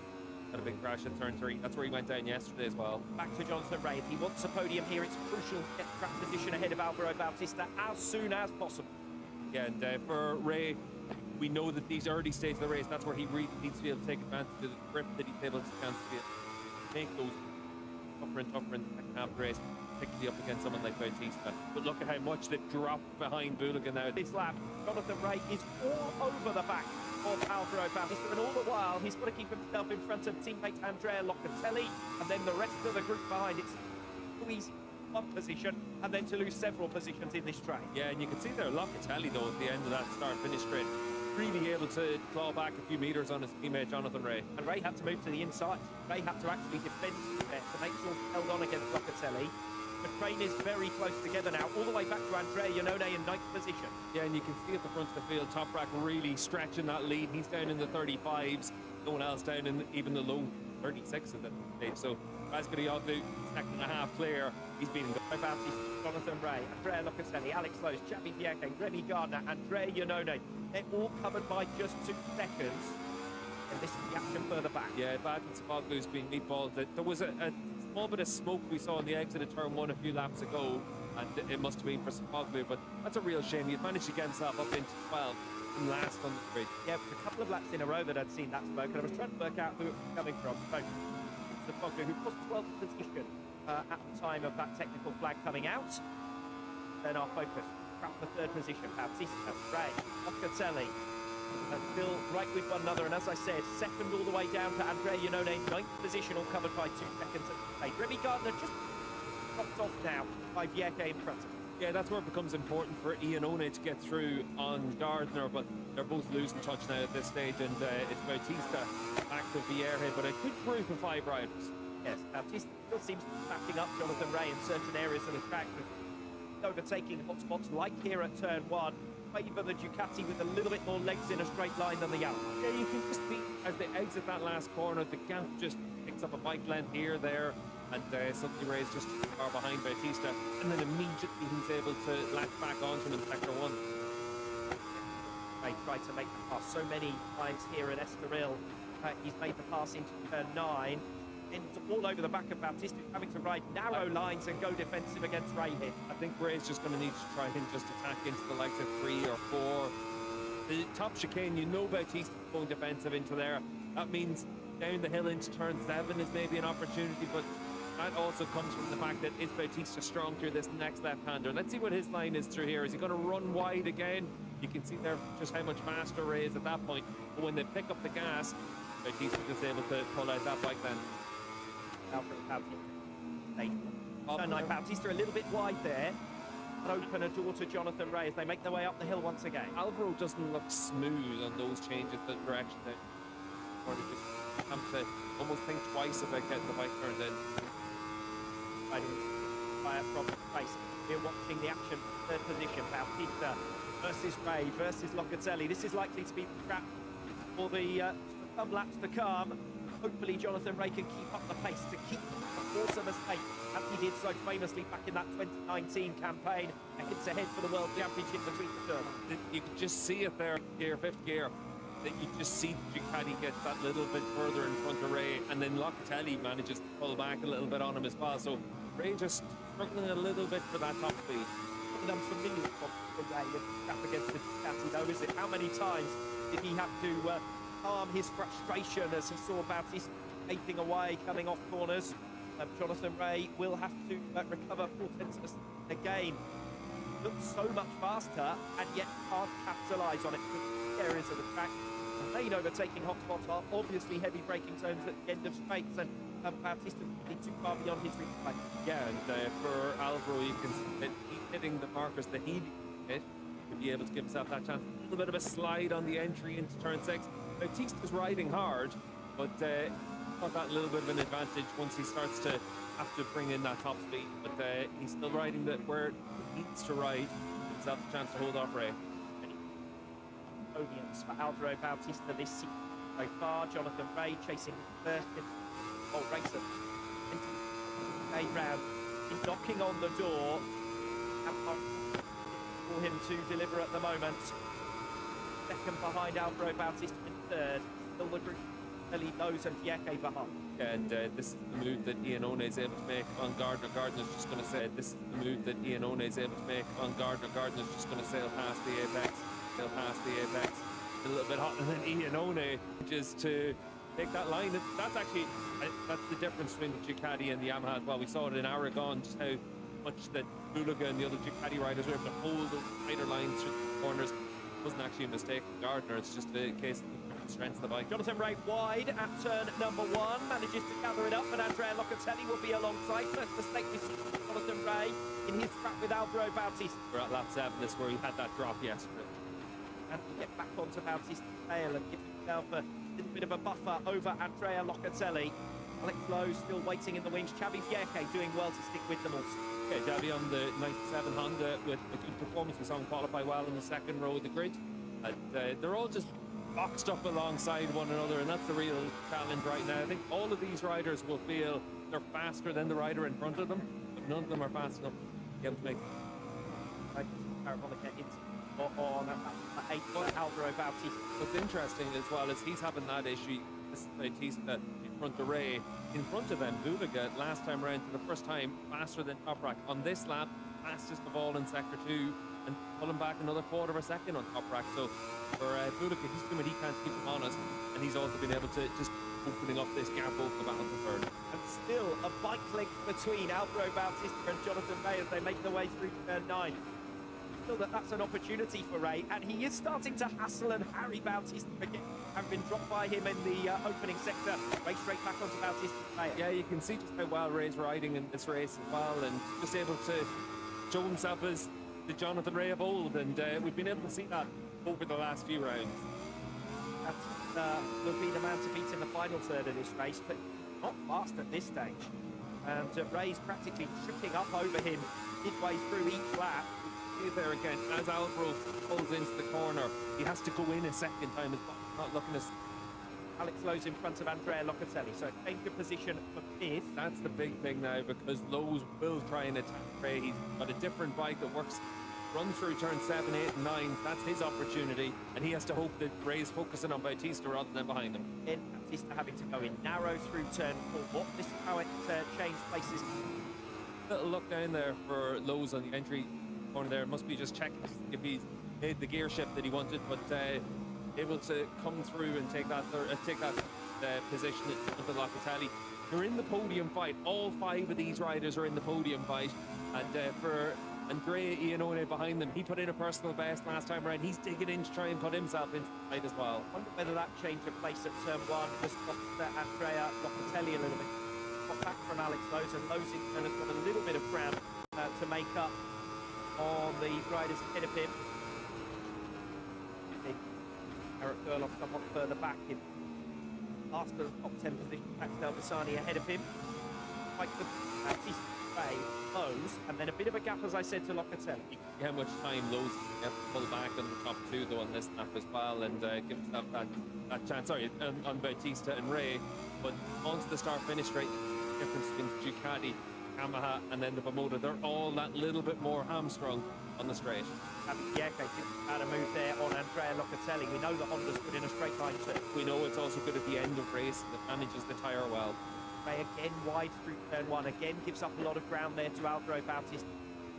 Had a big crash at turn 3. That's where he went down yesterday as well.
Back to Jonathan Ray. If he wants a podium here, it's crucial to get track position ahead of Alvaro Bautista as soon as possible.
Yeah, and for Ray, we know that these early stages of the race, that's where he really needs to be able to take advantage of the grip that he's able to make those tougher and tougher in the second half of the race, particularly up against someone like Bautista. But look at how much they've dropped behind Bulliger now.
This lap, Jonathan Ray is all over the back of Alvaro Bautista, and all the while he's got to keep himself in front of teammate Andrea Locatelli, and then the rest of the group behind. It's too easy. One position and then to lose several positions in this train.
Yeah, and you can see there Locatelli though at the end of that start-finish straight, really able to claw back a few metres on his teammate Jonathan Ray.
And Ray had to move to the inside. Ray had to actually defend there to make sure he held on against Locatelli. The train is very close together now, all the way back to Andrea Iannone in 9th position.
Yeah, and you can see at the front of the field, Toprak really stretching that lead. He's down in the 35s, no one else down in even the low 36 at that stage. So Razgatlioglu, second and a half clear. He's beating
Bautista, Jonathan Ray, Andrea Locatelli, Alex Lowe's, Xavi Vierque, Remy Gardner, Andrea Iannone. They're all covered by just 2 seconds. And this is the action further back.
Yeah, Baton Sabaglu's being meatballed. There was a small bit of smoke we saw on the exit of turn 1 a few laps ago, and it must have been for Sabaglu, but that's a real shame. He's managed to get himself up into 12 and last on the grid.
Yeah, it was a couple of laps in a row that I'd seen that smoke, and I was trying to work out who it was coming from. So, Sabaglu, who was 12th position at the time of that technical flag coming out. Then our focus, perhaps the 3rd position, Bautista, Ray, Locatelli, Still right with one another, and as I said, second all the way down to Andrea Iannone, 9th position, all covered by 2 seconds at the plate. Remy Gardner just dropped off now by Vieque in front of him.
Yeah, that's where it becomes important for Iannone to get through on Gardner, but they're both losing touch now at this stage, and it's Bautista back to Vieque, but a good group of 5 riders.
Yes, Bautista still seems to be backing up Jonathan Rea in certain areas of the track, overtaking hotspots like here at turn 1. Favour the Ducati with a little bit more legs in a straight line than the Yamaha.
Yeah, you can just see as they exit that last corner, the gap just picks up a bike length here, there, and suddenly Rea's just too far behind Bautista, and then immediately he's able to latch back onto him in sector 1.
They tried to make the pass so many times here at Estoril. He's made the pass into turn 9. And all over the back of Bautista, having to ride narrow lines and go defensive against Rea here.
I think Rea's just going to need to try and just attack into the likes of 3 or 4. The top chicane, you know Bautista's going defensive into there. That means down the hill into turn 7 is maybe an opportunity, but that also comes from the fact that is Bautista strong through this next left-hander. Let's see what his line is through here. Is he going to run wide again? You can see there just how much faster Rea is at that point. But when they pick up the gas, Bautista is able to pull out that bike then.
Bautista a little bit wide there, and open a door to Jonathan Rea as they make their way up the hill once again.
Alvaro doesn't look smooth on those changes, the direction that or they just have to almost think twice about getting the bike turned in.
Fire from the race. We're watching the action from third position. Bautista versus Rea versus Locatelli. This is likely to be the trap for the some laps to come. Hopefully Jonathan Rea can keep up the pace to keep a force of mistake, as he did so famously back in that 2019 campaign, heads ahead for the World Championship between the two.
You can just see it there, fifth gear, that you just see Ducati get that little bit further in front of Rea, and then Locatelli manages to pull back a little bit on him as well. So Rea just struggling a little bit for that top speed.
An unfamiliar for Rea up against the Ducati, though, is it? How many times did he have to calm his frustration as he saw Bautista aping away, coming off corners? Jonathan Rea will have to recover 4/10 of a second again. Looks so much faster, and yet can't capitalise on it for areas of the track. The main overtaking hotspots are obviously heavy braking zones at the end of straights, and Bautista is too far beyond his reach.
Yeah, and for Alvaro, you can see that he's hitting the markers that he hit to be able to give himself that chance. A little bit of a slide on the entry into turn 6. Bautista's riding hard, but got that little bit of an advantage once he starts to have to bring in that top speed. But he's still riding where he needs to ride. Gives himself a chance to hold off Rea.
Podiums for Alvaro Bautista this season so far. Jonathan Rea chasing first in the racer. A round, knocking on the door. For him to deliver at the moment. Second behind Alvaro Bautista in third. Still the group fairly lows and Vieque behind.
And this is the move that Iannone is able to make on Gardner. Gardner's just going to say, this is the move that Iannone is able to make on Gardner. Gardner's just going to sail past the apex. Sail past the apex. A little bit hot, and then Iannone just to take that line. That's actually, that's the difference between the Ducati and the Yamaha as well. We saw it in Aragon, just how much that Bulaga and the other Ducati riders were able to hold those tighter lines through the corners. It wasn't actually a mistake from Gardner, it's just a case of the strength of the bike.
Jonathan Rea wide at turn number 1, manages to gather it up, and Andrea Locatelli will be alongside. First mistake we see from Jonathan Rea in his track with Alvaro Bautista.
We're at lap 7, this where he had that drop yesterday.
And to get back onto Bautista's tail and give himself a little bit of a buffer over Andrea Locatelli. Alex Lowe still waiting in the wings. Xavi Vieque doing well to stick with them also.
Yeah, Xavi on the 97 Honda with a good performance. We saw him qualify well in the second row of the grid. And they're all just boxed up alongside one another, and that's the real challenge right now. I think all of these riders will feel they're faster than the rider in front of them, but none of them are fast enough to be able to make it.
Parabolica into on at 8 for Alvaro Bautista.
What's interesting as well is he's having that issue. This is Bautista in front of Rea. In front of him, Bulaga last time around for the first time faster than Toprak. On this lap, fastest of all in sector 2, and pulling back another quarter of a second on Toprak. So for Bulaga, he's doing what he can to keep him honest, and he's also been able to just opening up this gap over the battle for third.
And still a bike length between Alvaro Bautista and Jonathan Rea as they make their way through turn 9. feel that that's an opportunity for Ray, and he is starting to hassle and harry Bautista again. Have been dropped by him in the opening sector. Ray straight back onto Bautista.
Yeah, you can see just how well Ray's riding in this race as well, and just able to show himself as the Jonathan Ray of old, and we've been able to see that over the last few rounds.
That will be the man to beat in the final third of this race, but not fast at this stage. And Ray's practically tripping up over him midway through each lap.
See there again, as Alvaro pulls into the corner, he has to go in a second time. His body's not looking as...
Alex Lowe's in front of Andrea Locatelli, so change of position for fifth.
That's the big thing now, because Lowe's will try and attack Ray. He's got a different bike that works, run through turn 7, 8, and 9. That's his opportunity, and he has to hope that Ray's focusing on Bautista rather than behind him.
In Bautista having to go in narrow through turn 4. This is how it changed places.
Little look down there for Lowe's on the entry corner there. Must be just checking if he's made the gear shift that he wanted, but able to come through and take that position into Locatelli. They're in the podium fight. All 5 of these riders are in the podium fight, and for Andrea Iannone behind them, he put in a personal best last time around. He's digging in to try and put himself into the fight as well.
I wonder whether that change of place at turn 1 just stopped Andrea Locatelli a little bit. Got back from Alex Lowe's, and Lowe's in turn has got a little bit of ground to make up on the riders ahead of him. Eric Gerloff somewhat further back in after the top 10 position. Pascal Bassani ahead of him. Like the Ray, Lowe's, and then a bit of a gap, as I said, to Locatelli.
How much time Lowe's have to pull back on the top 2 though on this lap as well, and give himself that chance. Sorry, on Bautista and Ray, but onto the start-finish straight, the difference between Ducati, Yamaha, and then the Bimota, they're all that little bit more hamstrung on the straight.
Yeah, okay, had a move there on Andrea Locatelli. We know the Honda's good in a straight line too.
We know it's also good at the end of race, that manages the tyre well.
Ray again wide through turn 1, again gives up a lot of ground there to Alvaro Bautista.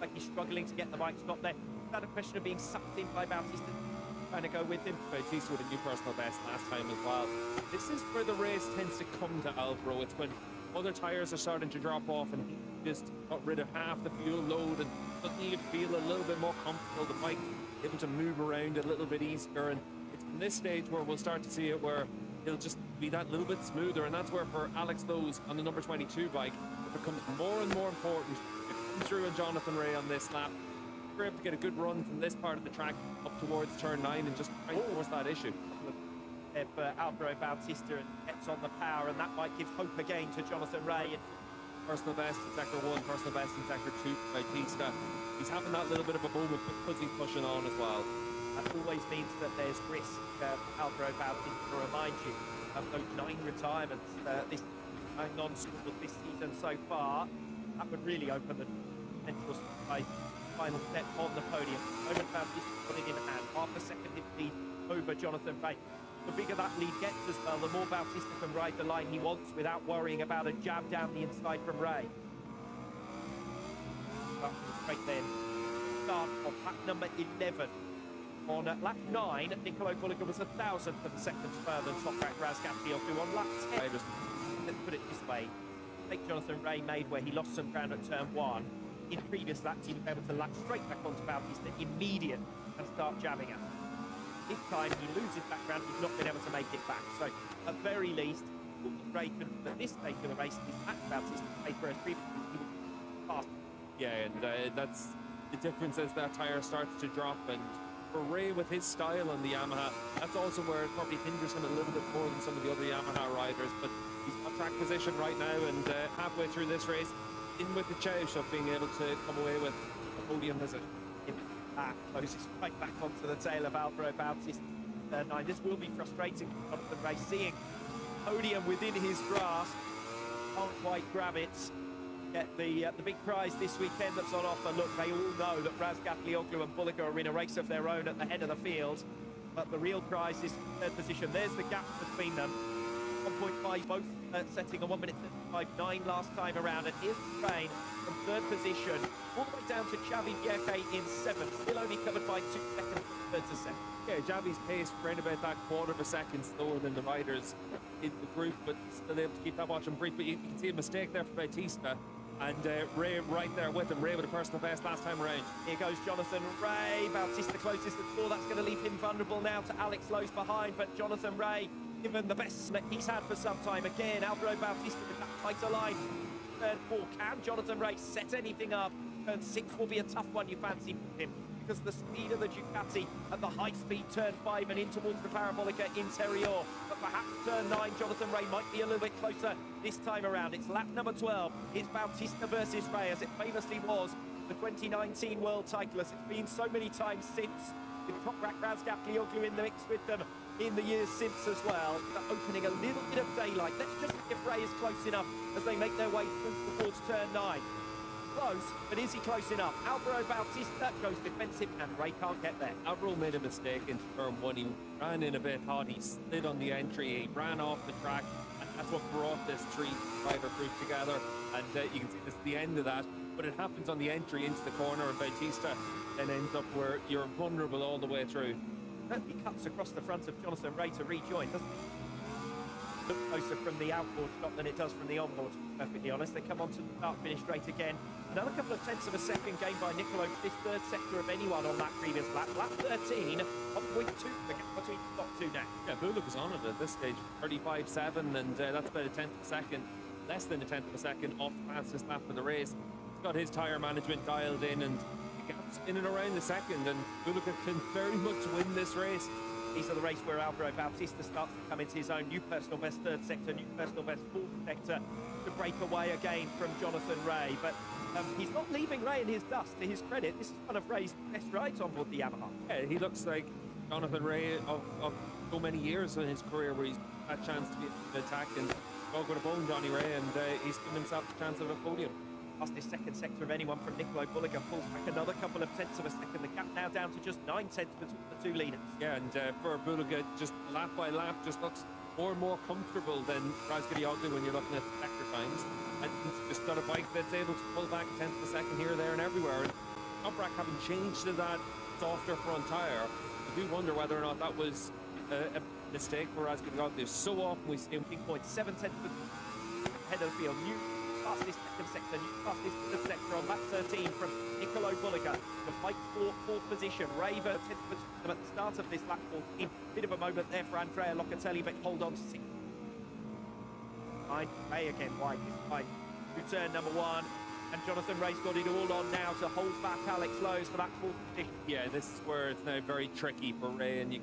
Like he's struggling to get the bike stop there. Is that a question of being sucked in by Bautista? Trying to go with him.
Bautista with a new personal best last time as well. This is where the race tends to come to Alvaro. It's when other tyres are starting to drop off and he just got rid of half the fuel load, and suddenly you feel a little bit more comfortable. The bike able to move around a little bit easier, and it's from this stage where we'll start to see it where he'll just be that little bit smoother, and that's where for Alex Lowe's on the number 22 bike it becomes more and more important to come through and Jonathan Ray on this lap. We're able to get a good run from this part of the track up towards turn 9 and just try and force that issue.
For Alvaro Bautista, and gets on the power, and that might give hope again to Jonathan Ray.
Personal best in sector 1, personal best in sector 2 for Bautista. He's having that little bit of a moment because he's pushing on as well.
That always means that there's risk. Alvaro Bautista, to remind you of those 9 retirements this non-scoreless this season so far. That would really open the potential final step on the podium. The moment Bautista got it in hand, half a second lead over Jonathan Ray. The bigger that lead gets as well, the more Bautista can ride the line he wants without worrying about a jab down the inside from Ray. Straight then, start of lap number 11. On lap 9, Niccolo Bulliger was 1,000th of a second further than Toprak Razgatlioglu, who on lap 10, let's put it this way, like Jonathan Ray made where he lost some ground at turn 1. In previous laps, he was able to lap straight back onto Bautista immediate and start jabbing at him. This time he loses that ground, he's not been able to make it back. So at very least, Ray can, at this stage of the race, he's at Bautista, whereas previously he was fast.
Yeah, and that's the difference as that tyre starts to drop, and for Ray with his style on the Yamaha, that's also where it probably hinders him a little bit more than some of the other Yamaha riders, but he's got track position right now, and halfway through this race, in with the choice of being able to come away with a podium visit.
Closes right back onto the tail of Alvaro Bautista. This will be frustrating for Jonathan Ray, seeing podium within his grasp. Can't quite grab it. Get the big prize this weekend that's on offer. Look, they all know that Razgatlioglu and Bulliger are in a race of their own at the head of the field, but the real prize is third position. There's the gap between them. 1.5 both setting a 1 minute 35.9 last time around, and here's the train from third position all the way down to Xavi Vierque in 7th, still only covered by 2 seconds from third to second.
Yeah, Xavi's pace around about that quarter of a second slower than the riders in the group, but still able to keep that watch on brief. But you can see a mistake there for Bautista And Ray right there with him. Ray with a personal best last time around.
Here goes Jonathan Ray. Bautista closest at 4. That's going to leave him vulnerable now to Alex Lowe's behind. But Jonathan Ray, given the best that he's had for some time. Again, Alvaro Bautista with that tighter line. Turn 4. Can Jonathan Ray set anything up? Turn 6 will be a tough one, you fancy him, because the speed of the Ducati at the high speed turn 5 and in towards the Parabolica Interior. But perhaps turn 9, Jonathan Ray might be a little bit closer this time around. It's lap number 12. It's Bautista versus Ray, as it famously was the 2019 world titleist. It's been so many times since, with Toprak Razgatlioglu in the mix with them in the years since as well. They're opening a little bit of daylight. Let's just see if Ray is close enough as they make their way through towards turn 9. Close, but is he close enough? Alvaro Bautista goes defensive and Ray can't get there.
Alvaro made a mistake in turn 1. He ran in a bit hot. He slid on the entry. He ran off the track, and that's what brought this 3-driver group together. And you can see this is the end of that. But it happens on the entry into the corner, and Bautista then ends up where you're vulnerable all the way through.
He cuts across the front of Jonathan Ray to rejoin, doesn't he? Look closer from the outboard shot than it does from the onboard, to be perfectly honest. They come onto the start-finish straight again. Another couple of tenths of a second gained by Nicolo, this third sector of anyone on that previous lap. Lap 13, 1.2, the gap between the top 2 now.
Yeah, Bullock was on it at this stage, 35.7, and that's about a tenth of a second, less than a tenth of a second off the fastest lap of the race. He's got his tyre management dialed in, and the gap's in and around the second, and Bullock can very much win this race.
These are the race where Alvaro Bautista starts to come into his own. New personal best third sector, new personal best fourth sector to break away again from Jonathan Ray. But he's not leaving Ray in his dust. To his credit, this is one of Ray's best rides on board the Yamaha.
Yeah, he looks like Jonathan Ray of so many years in his career where he's had a chance to be an attack and go with a bone, Johnny Ray, and he's given himself the chance of a podium.
Fastest second sector of anyone from Nicolo Bulliga pulls back another couple of tenths of a second. The gap now down to just 9 tenths between the 2 leaders.
Yeah, and for Bulliga, just lap by lap, just looks more and more comfortable than Razgatlioglu when you're looking at the sector times. And he's just got a bike that's able to pull back a tenth of a second here, there, and everywhere. And Toprak having changed to that softer front tyre, I do wonder whether or not that was a mistake for Razgatlioglu. So often we see him
0.7 tenths ahead of the field. New fastest second sector, new fastest third sector on lap 13 from Nicolo Bulliga to fight for fourth position. Raver 10th position at the start of this lap 14. Bit of a moment there for Andrea Locatelli, but hold on to 6. Ray again wide this time to turn number 1. And Jonathan Ray's got it all on now to hold back Alex Lowe's for that fourth position.
Yeah, this is where it's now very tricky for Ray, and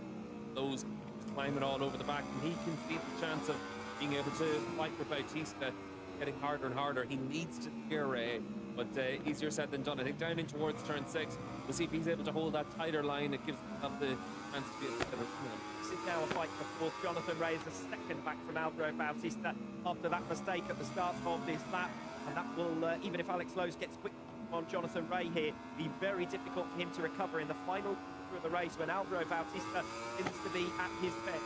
Lowe's climbing all over the back, and he can see the chance of being able to fight with Bautista getting harder and harder. He needs to clear Ray, but easier said than done. I think down in towards turn 6, we'll see if he's able to hold that tighter line. It gives himself the chance to be able to
This is now a fight for fourth. Jonathan Ray is a second back from Alvaro Bautista after that mistake at the start of this lap, and that will, even if Alex Lowe's gets quick on Jonathan Ray here, be very difficult for him to recover in the final of the race when Alvaro Bautista seems to be at his best.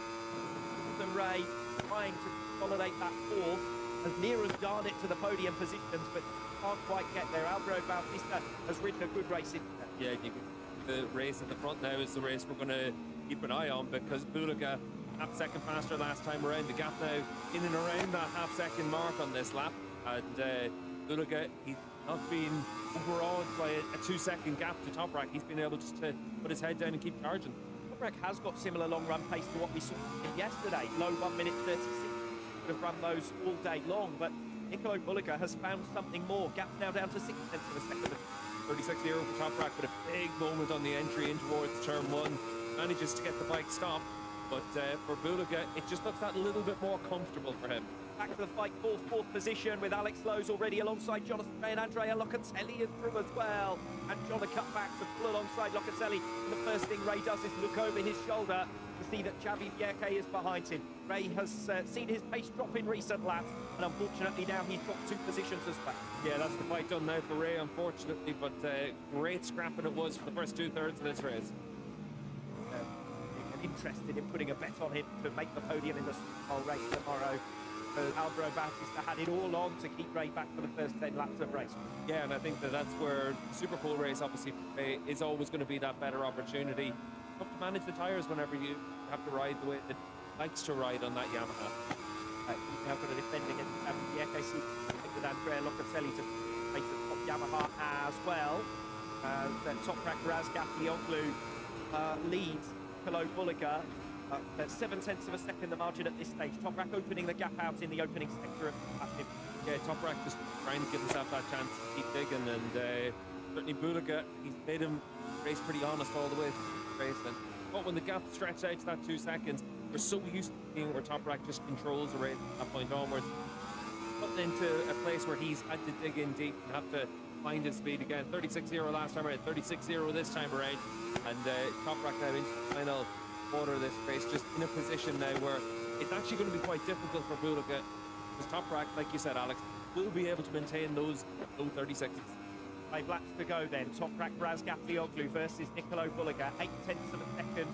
Jonathan Ray trying to consolidate that fourth, as near as darn it to the podium positions, but can't quite get there. Alvaro Bautista has ridden a good race in there.
Yeah, the race at the front now is the race we're going to keep an eye on, because Bulliga half second faster last time around. The gap now in and around that half-second mark on this lap, and Bulliga, he's not been overawed by a 2-second gap to Toprak. He's been able just to put his head down and keep charging.
Toprak has got similar long-run pace to what we saw yesterday. Low 1 minute 36. Have run those all day long, but Nicolo Bulliga has found something more. Gap now down to 6 tenths of a second.
36 euro for Toprak, with a big moment on the entry in towards turn 1. Manages to get the bike stopped, but for Bulliga, it just looks that little bit more comfortable for him.
Back to the fight for fourth position with Alex Lowe's already alongside Jonathan Ray, and Andrea Locatelli is through as well. And John a cut back to pull alongside Locatelli. And the first thing Ray does is look over his shoulder to see that Xavi Vierque is behind him. Ray has seen his pace drop in recent laps, and unfortunately now he's dropped 2 positions as well.
Yeah, that's the fight done now for Ray, unfortunately, but great scrapping it was for the first 2/3 of this race.
Interested in putting a bet on him to make the podium in the Superpole race tomorrow. Alvaro Bautista had it all on to keep Ray back for the first 10 laps of race.
Yeah, and I think that's where the Superpole race obviously is always going to be that better opportunity. You have to manage the tyres whenever you have to ride the way it likes to ride on that Yamaha.
He's now got to defend against the EKC with Andrea Locatelli to race at Top Yamaha as well. Then Toprak Razgatlioglu leads Niccolo Bulliger. 7/10 of a second the margin at this stage. Toprak opening the gap out in the opening sector of the lap.
Yeah, Toprak just trying to give himself that chance to keep digging, and certainly Bulliger, he's made him race pretty honest all the way through the race. But when the gap stretched out to that 2 seconds, we're so used to seeing where Toprak just controls the race from that point onwards. Putting into a place where he's had to dig in deep and have to find his speed again. 36.0 last time around, 36.0 this time around, and Toprak now into the final quarter of this race, just in a position now where it's actually going to be quite difficult for Bulliger, because Toprak, like you said, Alex, will be able to maintain those low 36s.
5 laps to go then. Toprak Razgatlioglu versus Niccolo Bulliger. 8/10 of a second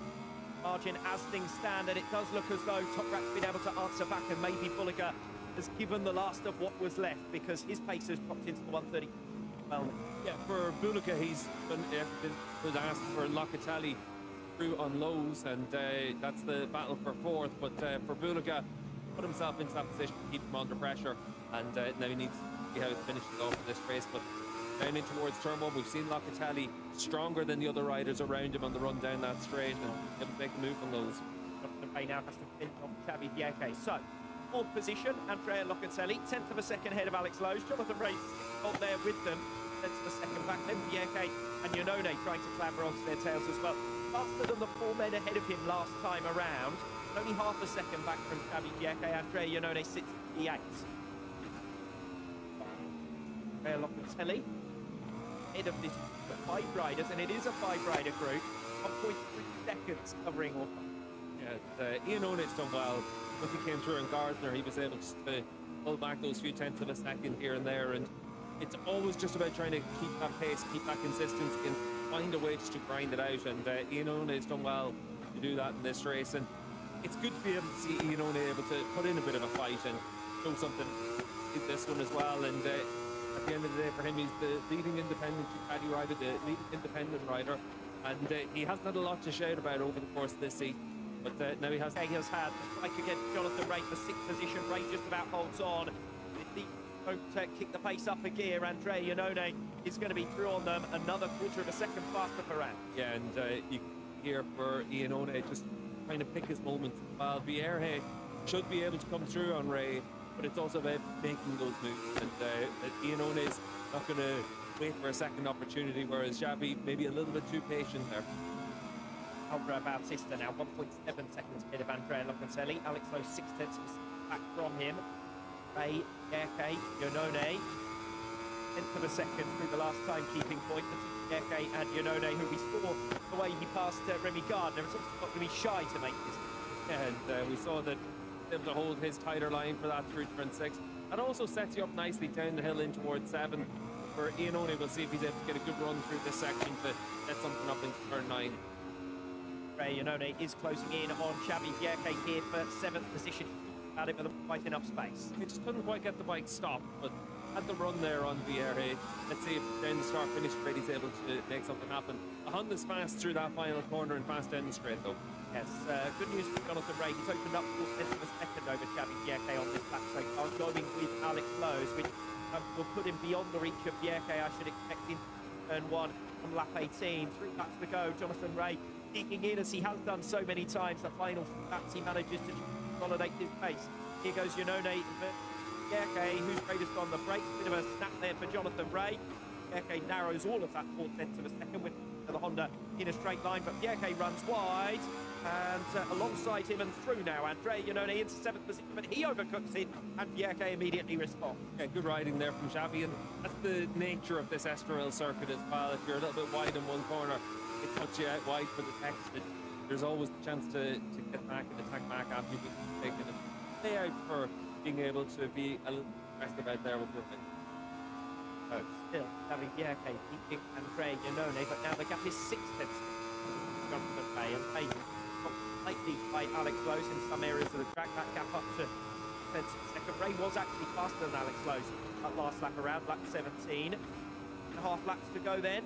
margin as things stand, and it does look as though Toprak's been able to answer back, and maybe Bulliger has given the last of what was left, because his pace has dropped into the 130. Well,
yeah, for Bulliger, he's been asked for Locatelli through on lows, and that's the battle for 4th. But for Bulliger, put himself into that position to keep him under pressure, and now he needs to see how he finishes off this race. But down in towards turn 1, we've seen Locatelli stronger than the other riders around him on the run down that straight, and able to make a move on those.
Ray now has to finish on Xavi Vieque. So, 4th position, Andrea Locatelli, 10th of a second ahead of Alex Lowe's. Jonathan Ray on there with them, 10th of a second back. Then Vieque and Iannone trying to clamber onto their tails as well. Faster than the 4 men ahead of him last time around. Only half a second back from Xavi Vieque. Andrea Iannone sits at the 8th. Andrea Locatelli ahead of this 5 riders, and it is a 5-rider group. 1.3 seconds covering all.
Yeah, Iannone's done well. Once he came through in Gardner, he was able to pull back those few tenths of a second here and there, and it's always just about trying to keep that pace, keep that consistency, and find a way just to grind it out. And Iannone has done well to do that in this race, and it's good to be able to see Iannone able to put in a bit of a fight and show something in this one as well. And at the end of the day, for him, he's the leading independent Ducati rider, the leading independent rider, and he hasn't had a lot to shout about over the course of this season. But now he has.
He has had the strike against Jonathan Ray for 6th position. Ray just about holds on. If he don't kick the pace up a gear, Andrea Iannone is going to be through on them. Another quarter of a second faster per round.
Yeah, and you can hear for Iannone just trying to pick his moments. While Vierge should be able to come through on Ray, but it's also about making those moves. And Iannone is not going to wait for a second opportunity, whereas Xavi maybe a little bit too patient there.
Alvaro Bautista now 1.7 seconds ahead of Andrea Locatelli. Alex Lowe 6/10 back from him. Ray, Vieque, Iannone, 10th of a second through the last timekeeping point. Vieque and Iannone, who we saw the way he passed Remy Gardner, is also not going to be shy to make this.
Yeah, and we saw that he was able to hold his tighter line for that through turn 6. That also sets you up nicely down the hill in towards 7. For Iannone, we'll see if he's able to get a good run through this section to set something up into turn 9.
Ray Iannone is closing in on Xavi Vieque here for 7th position. Had it with quite enough space.
He just couldn't quite get the bike stopped, but had the run there on Vierge. Let's see if down the start finish straight he's able to make something happen. The Honda's fast through that final corner and fast down the straight though.
Yes, good news for Jonathan Ray. He's opened up 4/10 of a second over Xavi Vieque on this lap so far, going with Alex Lowe's, which will put him beyond the reach of Vieque. I should expect in turn 1 on lap 18. 3 laps to go. Jonathan Ray digging in as he has done so many times. The final laps he manages to consolidate his pace. Here goes Iannone, Vieque, who's greatest on the brakes. Bit of a snap there for Jonathan Ray. Vieque narrows all of that 4/10 of a second with the Honda in a straight line, but Vieque runs wide. And alongside him and through now, Andrea Iannone into 7th position, but he overcooks it, and Vieque immediately responds.
Yeah, good riding there from Xavi, and that's the nature of this Estoril circuit as well. If you're a little bit wide in one corner, it cuts you out wide for the text. There's always the chance to get back and attack back after you've been taken it. Stay out for being able to be a little aggressive out there with the thing.
Oh, still having Vieque beating Andrea Iannone, but now the gap is 6/10. Jonathan Ray and taken slightly by Alex Lowe's in some areas of the track. That gap up to 10 seconds. Ray was actually faster than Alex Lowe's that last lap around, lap 17. 1.5 laps to go then.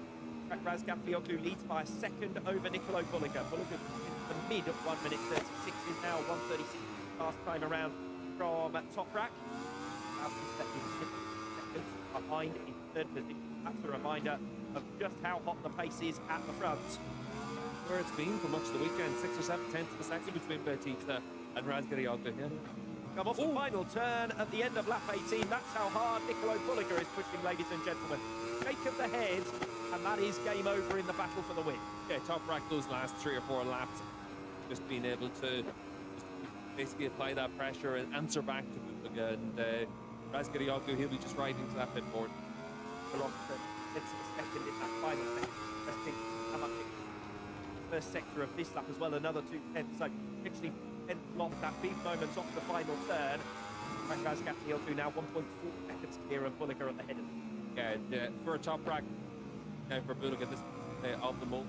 Razgatlioglu leads by a second over Niccolo Bulliger. Bulliger in the mid of 1 minute 36 is now 1:36 last time around from Toprak. Seconds. behind in third position. That's a reminder of just how hot the pace is at the front.
Where it's been for much of the weekend, 6 or 7 tenths of a second between Batista and Razgarioglu here.
Come off the final turn at the end of lap 18. That's how hard Nicolo Bulliger is pushing, ladies and gentlemen. Shake of the head, and that is game over in the battle for the win.
Yeah, Toprak those last 3 or 4 laps, just being able to just basically apply that pressure and answer back to Bulliger. And Razgarioglu, he'll be just riding to that pit board.
It's a second in that final second. I think how much first sector of this lap as well, another 2 tenths. So actually lost that big moment off the final turn. Razgarioglu now 1.4 seconds clear of Bulliger at the head of it.
Yeah, for a Toprak, for Bulliger, this of the moment.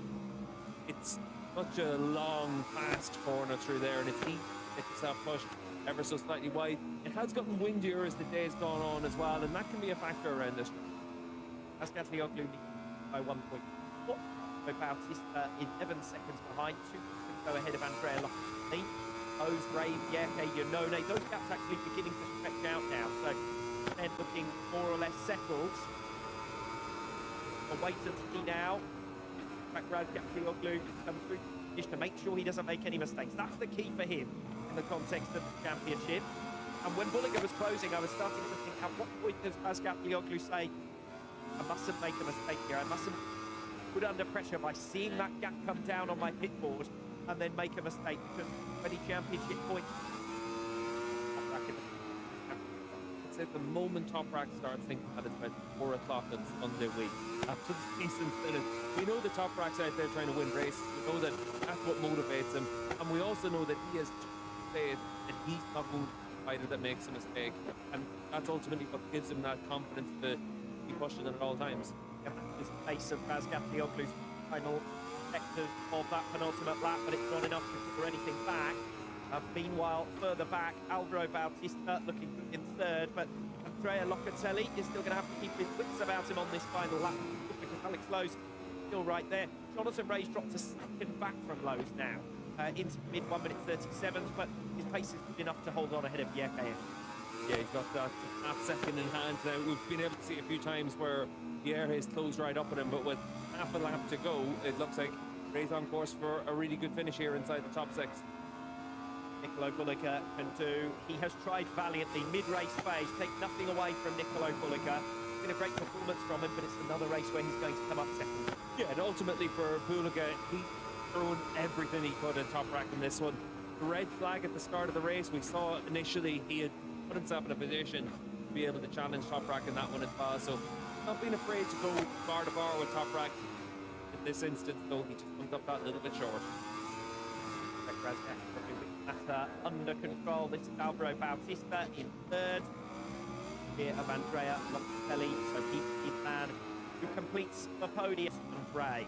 It's such a long, fast corner through there, and it's easy to get yourself pushed ever so slightly wide. It has gotten windier as the day's gone on as well, and that can be a factor around this.
Razgarioglu by 1.4. Bautista 11 seconds behind, 2 seconds go ahead of Andrea Locatelli. O's, Brave, Yerke, Yonone, those gaps actually beginning to stretch out now, so they're looking more or less settled. We'll wait and see now. Razgarioglu comes through just to make sure he doesn't make any mistakes. That's the key for him in the context of the championship. And when Bulliger was closing, I was starting to think, at what point does Razgarioglu say, I mustn't make a mistake here, I mustn't put under pressure by seeing that gap come down on my pit board and then make a mistake, because any championship points.
I'd say the moment Toprak starts thinking that it's about 4 o'clock on Sunday week after the season finished. We know the Toprak's out there trying to win races. We know that that's what motivates him, and we also know that he has faith that he's not going to be a fighter that makes a mistake, and that's ultimately what gives him that confidence to be pushing at all times.
This pace of Razgarioglu's final sectors of that penultimate lap, but it's not enough to put anything back. Meanwhile, further back, Alvaro Bautista looking good in third, but Andrea Locatelli is still going to have to keep his wits about him on this final lap, because Alex Lowe's still right there. Jonathan Ray's dropped a second back from Lowe's now, into mid 1 minute 37, but his pace is good enough to hold on ahead of Yerke.
Yeah, he's got that half second in hand now. We've been able to see a few times where the air has closed right up on him, but with half a lap to go, it looks like Ray's on course for a really good finish here inside the top 6.
Nicolo Bulliger can do. He has tried valiantly mid-race phase, take nothing away from Nicolo Bulliger. It's been a great performance from him, but it's another race where he's going to come up second.
Yeah, and ultimately for Bulliger, he's thrown everything he could at Toprak in this one. The red flag at the start of the race, we saw initially he had put himself in a position to be able to challenge Toprak in that one as well. So not being afraid to go bar to bar with Toprak. In this instance, though, he just comes up that little bit short.
That's under control. This is Alvaro Bautista in third. Here of Andrea Locatelli, so he's his man who completes the podium. Ray.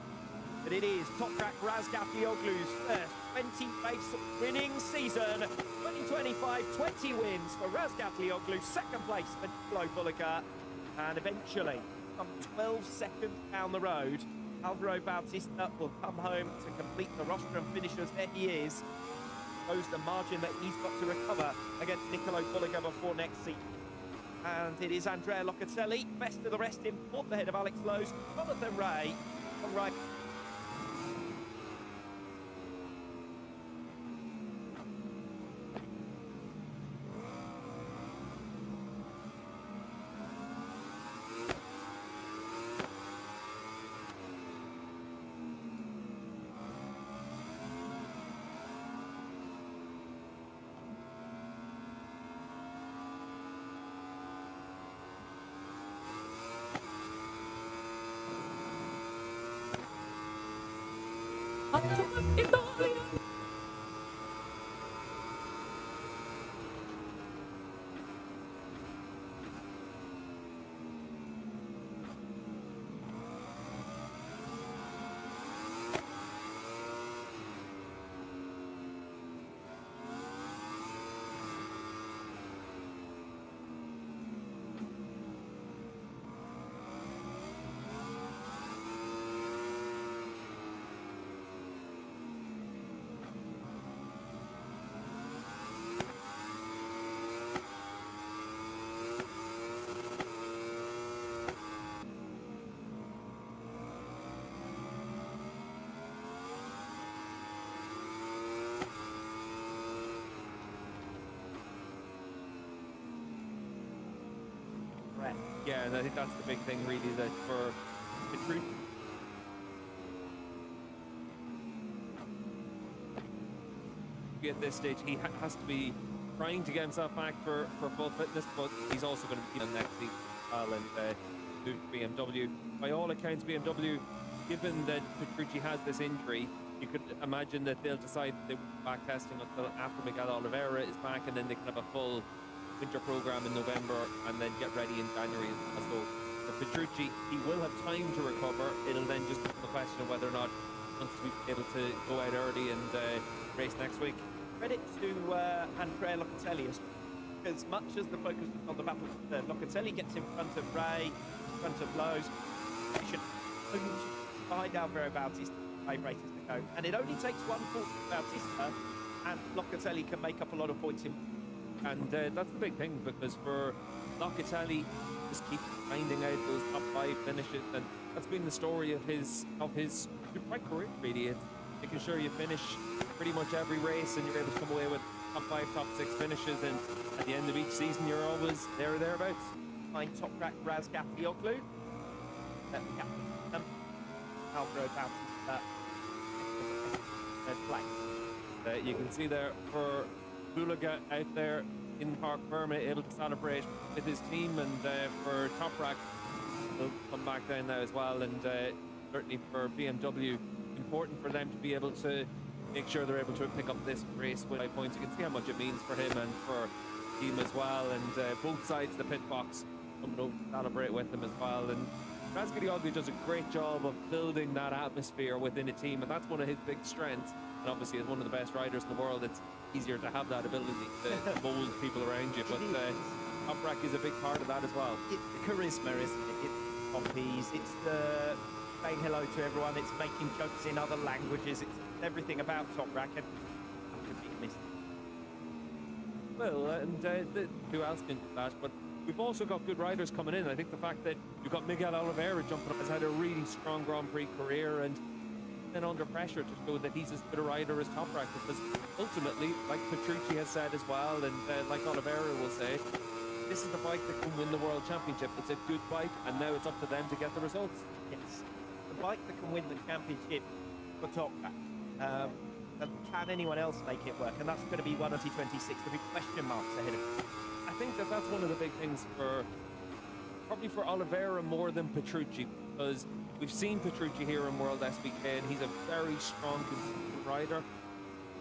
But it is Toprak Razgarioglu's first 20-race winning season. 2025, 20 wins for Razgarioglu, second place for Nicolo Bulliger, and eventually, some 12 seconds down the road, Alvaro Bautista will come home to complete the rostrum finishers. There he is. Shows the margin that he's got to recover against Nicolo Bulliger before next season. And it is Andrea Locatelli, best of the rest in fourth ahead of Alex Lowe's. Jonathan Ray on right. threat.
Yeah, and I think that's the big thing, really, that for Petrucci. At this stage, he has to be trying to get himself back for full fitness, but he's also going to be on next season as well and move to BMW. By all accounts, BMW, given that Petrucci has this injury, you could imagine that they'll decide they will be back testing until after Miguel Oliveira is back, and then they can have a full winter program in November and then get ready in January. So for Petrucci, he will have time to recover. It'll then just become a question of whether or not he wants to be able to go out early and race next week.
Credit to Andrea Locatelli, as much as the focus is on the battle, Locatelli gets in front of Ray, in front of Lowe's. We should find Alvaro Bautista 5 races to go, and it only takes one fault for Bautista, and Locatelli can make up a lot of points in.
And that's the big thing, because for Locatelli, just keep finding out those top 5 finishes, and that's been the story of his Superbike career, really. It's making sure you finish pretty much every race and you're able to come away with top 5, top 6 finishes, and at the end of each season you're always there or thereabouts.
Find Toprak Razgatlioglu, Alvaro Bautista, third place.
You can see there for Bulaga out there in Park Ferme, able to celebrate with his team, and for Toprak will come back down now as well, and certainly for BMW, important for them to be able to make sure they're able to pick up this race with 5 points. You can see how much it means for him and for the team as well, and both sides of the pit box coming over to celebrate with him as well. And Razgatlioglu does a great job of building that atmosphere within a team, and that's one of his big strengths. And obviously, as one of the best riders in the world, it's easier to have that ability to mold people around you. But Toprak is a big part of that as well.
It's the charisma, isn't it? It's poppies, it's the saying hello to everyone, it's making jokes in other languages, it's everything about Toprak, and I'm going to be missed.
Well, and who else can do that? But we've also got good riders coming in. I think the fact that you've got Miguel Oliveira jumping up has had a really strong Grand Prix career, and then under pressure to show that he's as good a rider as Toprak, because ultimately, like Petrucci has said as well, and like Oliveira will say, this is the bike that can win the World Championship. It's a good bike, and now it's up to them to get the results.
Yes, the bike that can win the championship for Toprak. Can anyone else make it work? And that's going to be 2026. There'll be question marks ahead of it.
I think that that's one of the big things probably for Oliveira more than Petrucci, because we've seen Petrucci here in WorldSBK, and he's a very strong, consistent rider.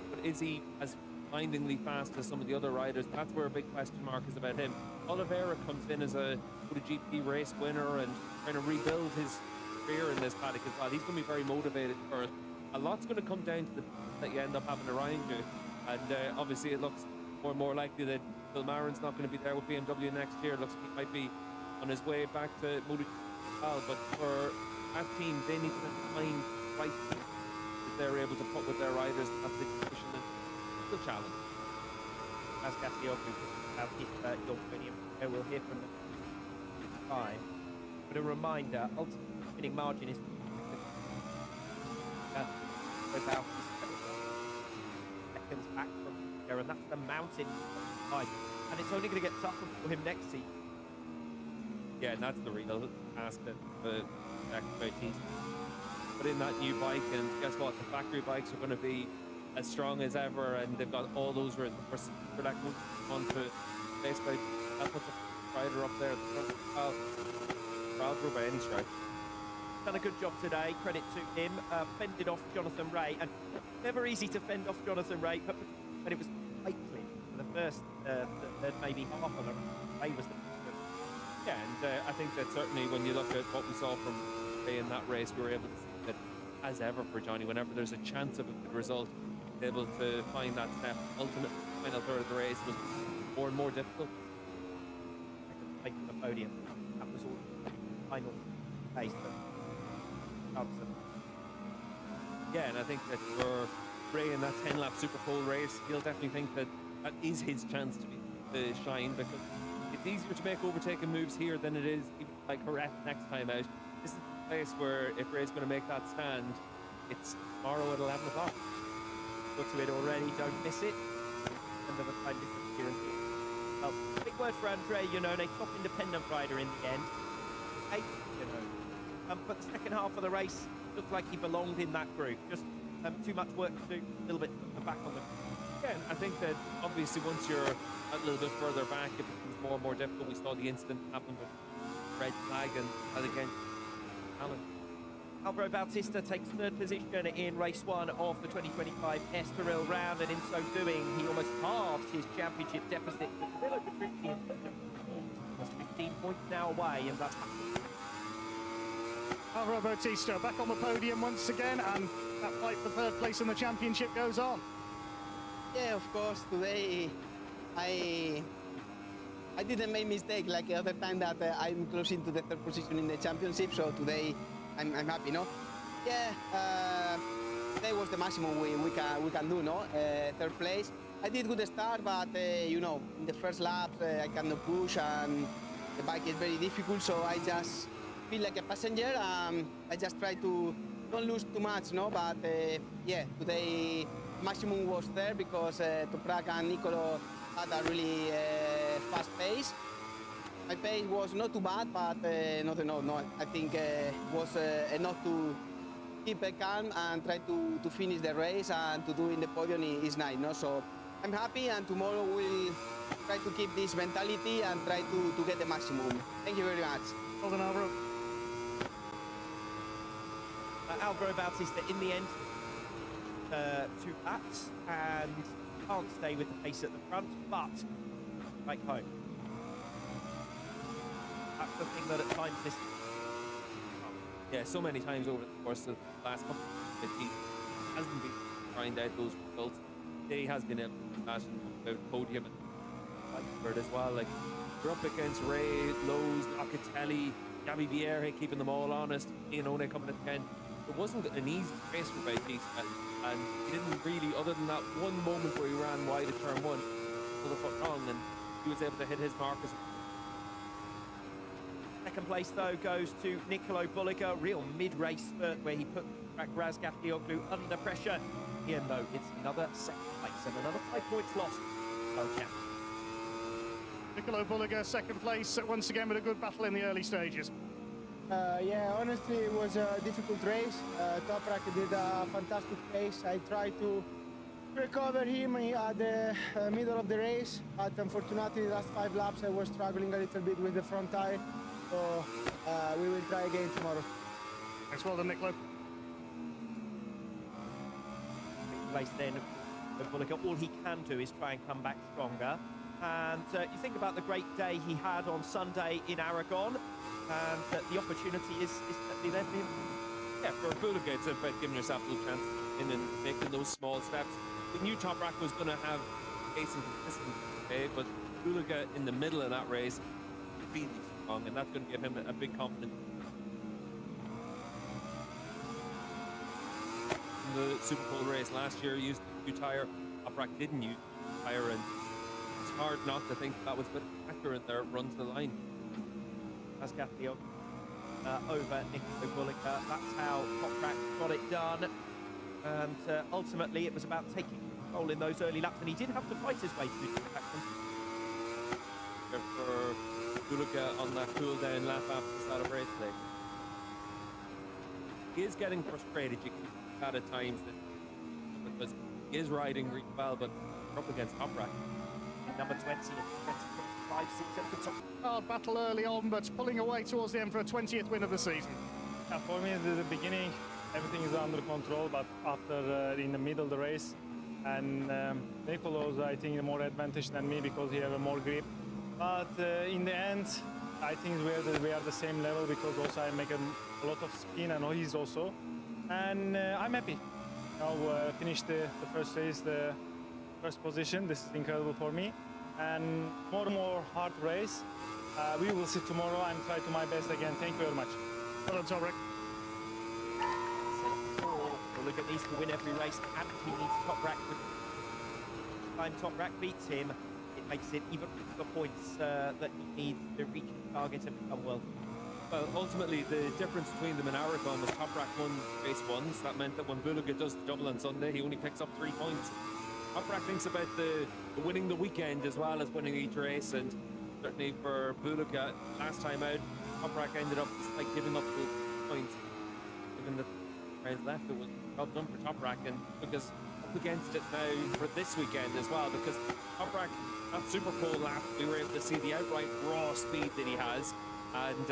But is he as blindingly fast as some of the other riders? That's where a big question mark is about him. Oliveira comes in as a GP race winner and trying to rebuild his career in this paddock as well. He's going to be very motivated for it. A lot's going to come down to the that you end up having around you, and obviously it looks more and more likely that Phil Marin's not going to be there with BMW next year. It looks like he might be on his way back to MotoGP as well, but for that team, they need to find the right people that they're able to put with their riders at the situation. It's a challenge.
Razgatlioglu about his York-Williams. We'll hear from them time. But a reminder, ultimate winning margin is about seconds back from here, and that's the mountain height. And it's only going to get tougher for him next season.
Yeah, and that's the real ask that the team put in that new bike, and guess what? The factory bikes are going to be as strong as ever, and they've got all those for that on to base bike. That puts a rider up there at the front. Proud by any stretch.
Done a good job today, credit to him. Fended off Jonathan Ray, and never easy to fend off Jonathan Ray, but it was quite clear for the first maybe half of it. Ray was the
yeah, and I think that certainly when you look at what we saw from Ray in that race, we were able to see that, as ever for Johnny, whenever there's a chance of a good result, able to find that step. Ultimate final third of the race was more and more difficult.
Making the podium, that was all final pace.
Yeah, and I think that for Ray in that 10-lap Superpole race, he'll definitely think that that is his chance to shine, because it's easier to make overtaking moves here than it is even like Correct next time out. This is the place where if Ray's going to make that stand, it's tomorrow at 11 o'clock.
Go to it already, don't miss it. End of the time difference here in Well, big word for Andre, you know, a top independent rider in the end. Eight, you know. But the second half of the race looked like he belonged in that group. Just too much work to do, a little bit back on the...
Yeah, and I think that obviously once you're a little bit further back, it becomes more and more difficult. We saw the incident happen with red flag and again, Alan.
Alvaro Bautista takes third position in race 1 of the 2025 Estoril round, and in so doing, he almost halves his championship deficit. Almost 15 points now away, and that's...
Alvaro Bautista back on the podium once again, and that fight for third place in the championship goes on.
Yeah, of course, today I didn't make mistake like the other time that I'm closing to the third position in the championship, so today I'm happy, no? Yeah, today was the maximum we can do, no? Third place. I did good start, but you know, in the first lap I cannot push and the bike is very difficult, so I just feel like a passenger. I just try to don't lose too much, no? But yeah, today maximum was there because Toprak and Nicolo had a really fast pace. My pace was not too bad, but no. I think was enough to keep calm and try to finish the race, and to do in the podium is nice, no? So I'm happy, and tomorrow we'll try to keep this mentality and try to get the maximum. Thank you very much.
Well done, Alvaro.
Alvaro Bautista in the end, 2 laps, and can't stay with the pace at the front, but right home. That's the thing that at times this...
Yeah, so many times over the course of the last couple of years, he hasn't been trying out those results. He has been able to imagine the podium and fight for it as well. Like, you're up against Ray, Lowe's, Locatelli, Gabby Vieira keeping them all honest, Ian One coming at the end. It wasn't an easy race for Bautista, and he didn't really, other than that one moment where he ran wide at turn 1, another foot wrong, and he was able to hit his markers.
Second place, though, goes to Nicolo Bulliga. Real mid-race spurt where he put Razgatlioglu under pressure. Here, though, it's another second place and another 5 points lost. World champ.
Nicolo Bulliga, second place, once again with a good battle in the early stages.
Yeah, honestly, it was a difficult race. Toprak did a fantastic pace. I tried to recover him at the middle of the race, but unfortunately, the last 5 laps I was struggling a little bit with the front tire. So we will try again tomorrow.
Thanks, well done, Nicolo.
Place then, Bulliga, all he can do is try and come back stronger. And you think about the great day he had on Sunday in Aragon, and the opportunity is certainly there for him.
Yeah, for Bulliga, it's about giving yourself a little chance in and making those small steps. We knew Toprak was going to have pace and consistency, okay, but Bulliga in the middle of that race, really strong, and that's going to give him a big confidence. In the Superpole race last year, used the new tyre. Toprak didn't use the tyre, and it's hard not to think that was a factor in their run to the line.
Razgatlioglu over Nicolo Bulliga. That's how Toprak got it done. And ultimately, it was about taking control in those early laps, and he did have to fight his way through the action.
For Bulliga on that cool down lap after the start of race today. He is getting frustrated. You can see that at times, because he is riding really well, but we're up against Toprak.
Number 20 and 25 season for top.
Hard battle early on, but pulling away towards the end for a 20th win of the season.
Yeah, for me, at the beginning, everything is under control, but after in the middle of the race, and Nicolo's, I think, more advantage than me because he has more grip. But in the end, I think we are the same level because also I make a lot of spin, and he's also. And I'm happy. Now finished the first race, the first position. This is incredible for me. And more hard race. We will see tomorrow and try to my best again. Thank you very much.
Well done, Toprak.
Bulliga needs to win every race, and he needs Toprak. Time Toprak beats him, it makes it even the points that he needs to reach his target and become world.
Well, ultimately, the difference between them in Aragon was Toprak won race 1, so that meant that when Bulliga does the double on Sunday, he only picks up 3 points. Toprak thinks about the winning the weekend as well as winning each race, and certainly for Buluka, last time out, Toprak ended up just like giving up the points. Given the rounds left, it was well done for Toprak, and Buluka's up against it now for this weekend as well, because Toprak, that Superpole lap, we were able to see the outright raw speed that he has, and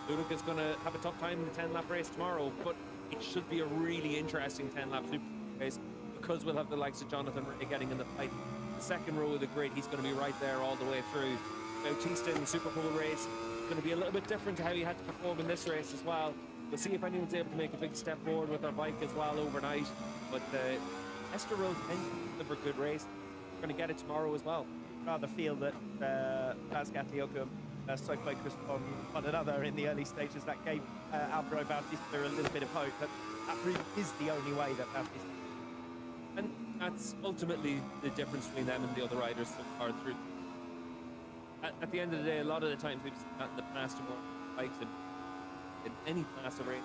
Buluka's going to have a tough time in the 10-lap race tomorrow, but it should be a really interesting 10-lap Superpole race, because we'll have the likes of Jonathan Ray getting in the fight. The second row of the grid, he's going to be right there all the way through. Bautista in the Superpole race is going to be a little bit different to how he had to perform in this race as well. We'll see if anyone's able to make a big step forward with their bike as well overnight. But Estoril tends to deliver a good race. We're going to get it tomorrow as well.
Rather feel that Razgatlioglu so focused on one another in the early stages that gave Alvaro Bautista a little bit of hope, but that really is the only way that Bautista.
And that's ultimately the difference between them and the other riders so far through. At the end of the day, a lot of the times we've seen that in the past more bikes in any class of race.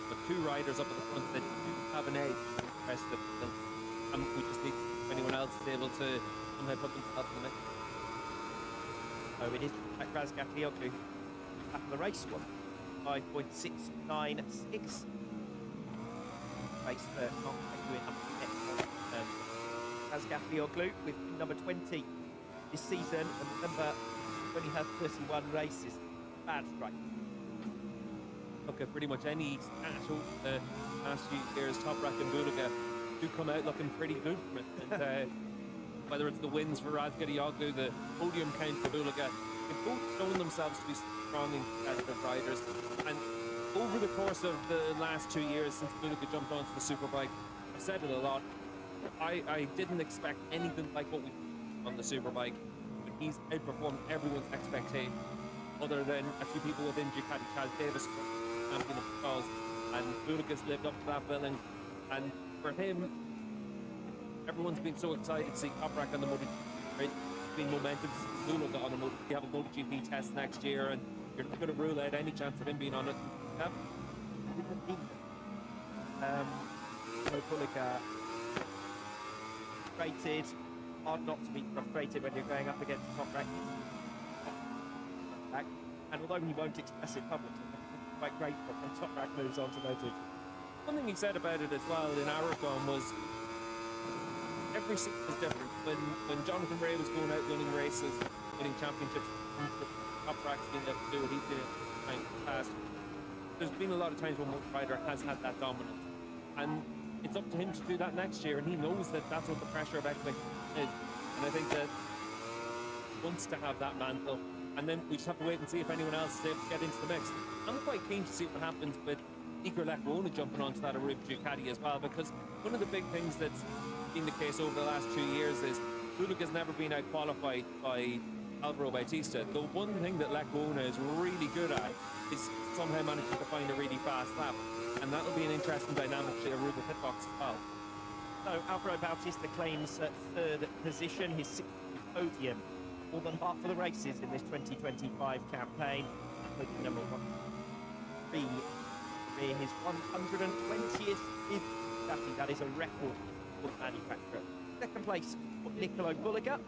But two riders up at the front that do have an edge for the rest of them. And we just need anyone else is able to somehow put themselves in the mix.
So it is Razgatlioglu at the race one. 5.696. Race for not doing Razgatlioglu with number 20 this season, and remember, only has 31 races. Bad strike.
Look at pretty much any stat over the last few years, Toprak and Buluka do come out looking pretty good from it. And whether it's the wins for Razgatlioglu, the podium count for Buluka, they've both shown themselves to be strong and competitive riders. And over the course of the last 2 years since Buluka jumped onto the Superbike, I've said it a lot, I didn't expect anything like what we on the Superbike, but he's outperformed everyone's expectation, other than a few people within Ducati. Chaz Davis, champion of the cause, and Buluka's lived up to that billing. And for him, everyone's been so excited to see Toprak on the MotoGP. Right? It's been momentum to see Buluka on a MotoGP. You have a MotoGP test next year, and you're not going to rule out any chance of him being on it. Yep.
Buluka rated. Hard not to be frustrated when you're going up against Toprak. And although he won't express it publicly, I'm quite grateful when Toprak moves on to MotoGP.
One thing he said about it as well in Aragon was every season is different. When Jonathan Ray was going out winning races, winning championships, Toprak's been able to do what he's been able to do in the past. There's been a lot of times when one rider has had that dominance, and it's up to him to do that next year, and he knows that that's what the pressure of expectation is. And I think that he wants to have that mantle, and then we just have to wait and see if anyone else is able to get into the mix. I'm quite keen to see what happens with Iker Lecuona jumping onto that Aruba Ducati as well, because one of the big things that's been the case over the last 2 years is Buluka's never been out-qualified by Alvaro Bautista. The one thing that Lecuona is really good at is somehow managing to find a really fast lap, and that'll be an interesting dynamic to the Aruba pitbox as well.
So Alvaro Bautista claims third position, his sixth podium, more than half of the races in this 2025 campaign. Podium number 1, 3, his 120th with Ducati. That is a record for the manufacturer. Second place for Nicolo Buluka.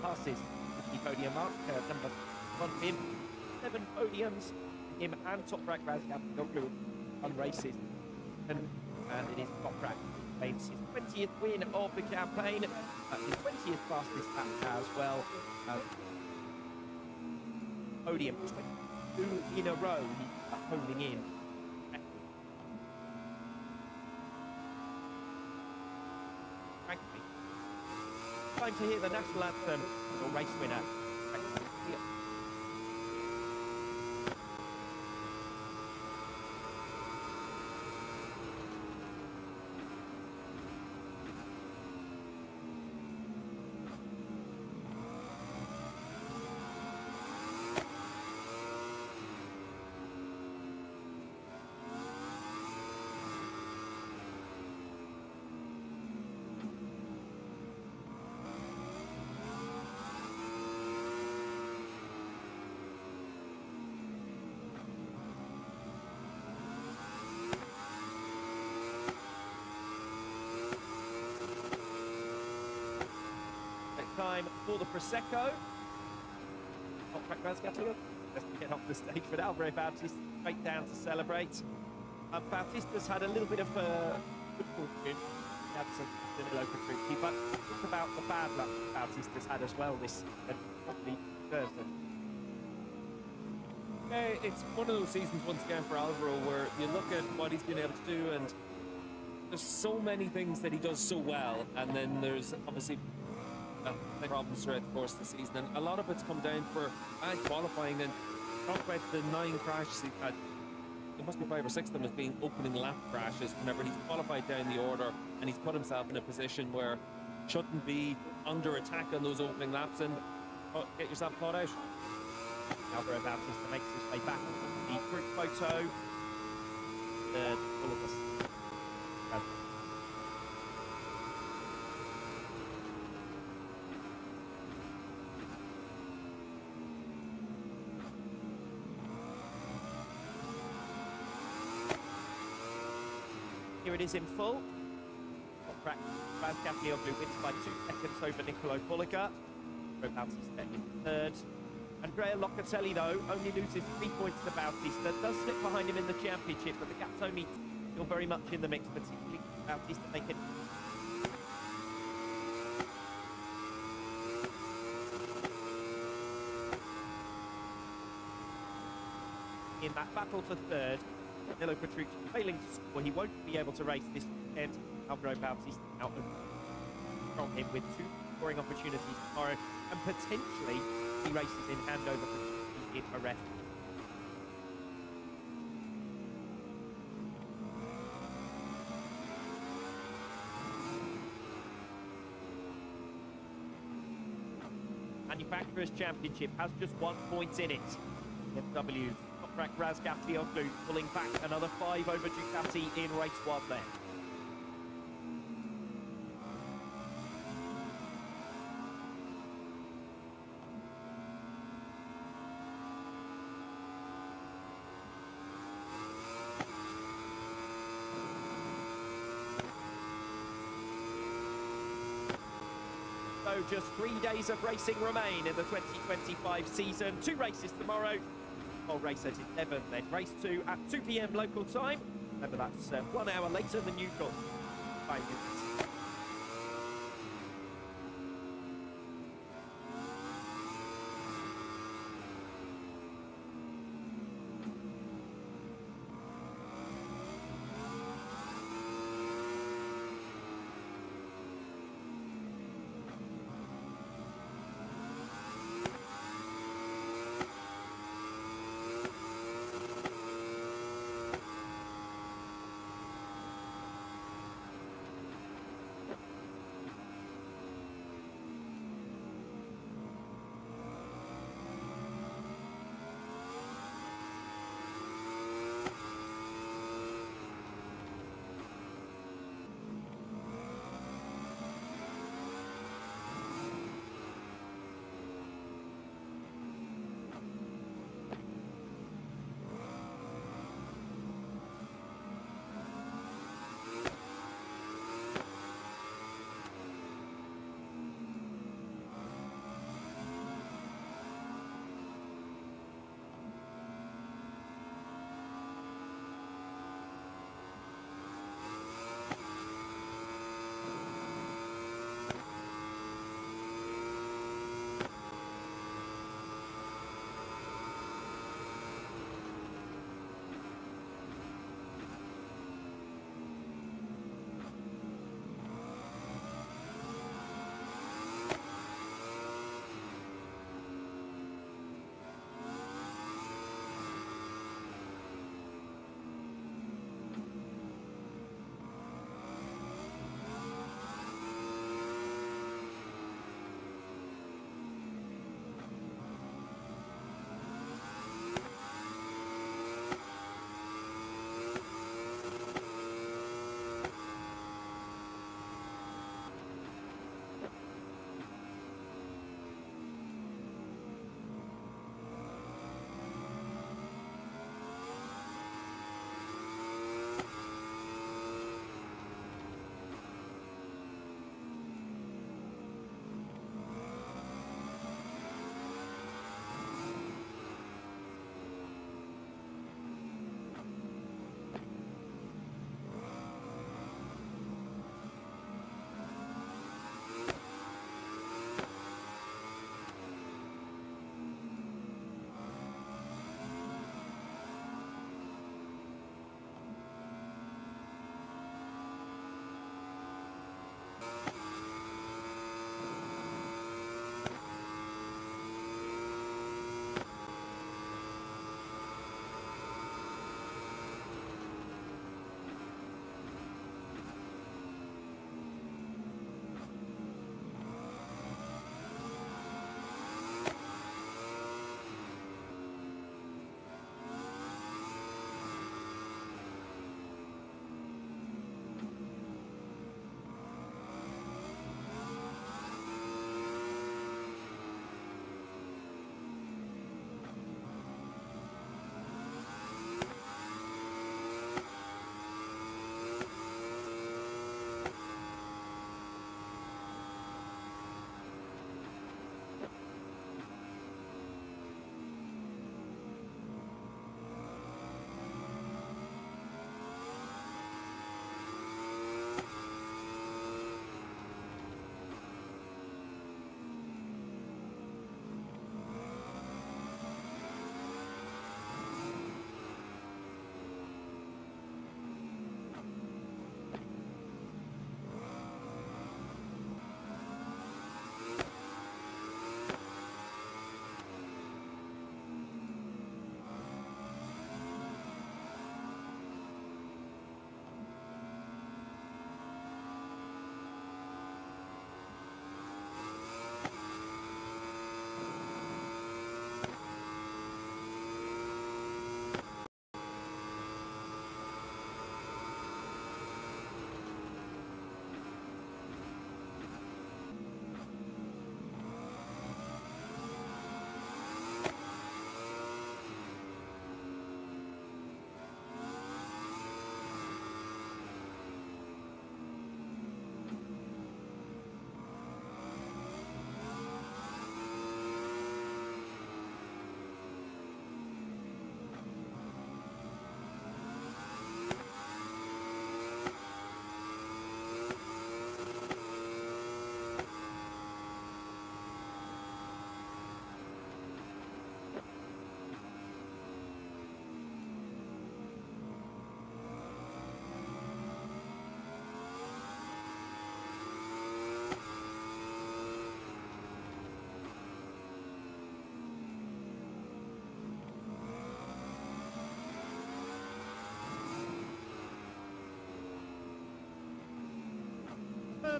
Passes the podium mark, number 1 for him. 7 podiums for him and Toprak Razgatlioglu on races. And it is Toprak who claims his 20th win of the campaign, his 20th fastest lap as well. Podium 22 in a row, holding in. Time to hear the national anthem, your race winner. time for the Prosecco. Doesn't get off the stage, but Alvaro Bautista straight down to celebrate. Bautista's had a little bit of good fortune. He had some Danilo Petrucci, but think about the bad luck Bautista's had as well this probably deserves it.
Yeah, it's one of those seasons once again for Alvaro where you look at what he's been able to do, and there's so many things that he does so well, and then there's obviously problems throughout the course of the season, and a lot of it's come down for bad qualifying. And talk about the 9 crashes he had. There must be 5 or 6 of them as being opening lap crashes whenever he's qualified down the order, and he's put himself in a position where shouldn't be under attack on those opening laps, and get yourself caught out.
Alvaro Bautista makes his way back to the group photo. All of us. Here it is in full. Toprak Razgatlioglu wins by 2 seconds over Nicolo Bolliger. Bautista in third. Andrea Locatelli, though, only loses 3 points to Bautista. Does slip behind him in the championship, but the gap's only still very much in the mix, particularly Bautista making. In that battle for third, Danilo Petrucci failing to score. He won't be able to race this weekend. Alvaro Bautista out from him with 2 scoring opportunities tomorrow, and potentially he races in handover for in a ref. Manufacturers Championship has just 1 point in it. BMW Toprak Razgatlioglu pulling back another 5 over Ducati in race 1 there. Just 3 days of racing remain in the 2025 season. 2 races tomorrow. I'll race at 11, then race 2 at 2 p.m. local time. Remember, that's 1 hour later than usual. 5 minutes.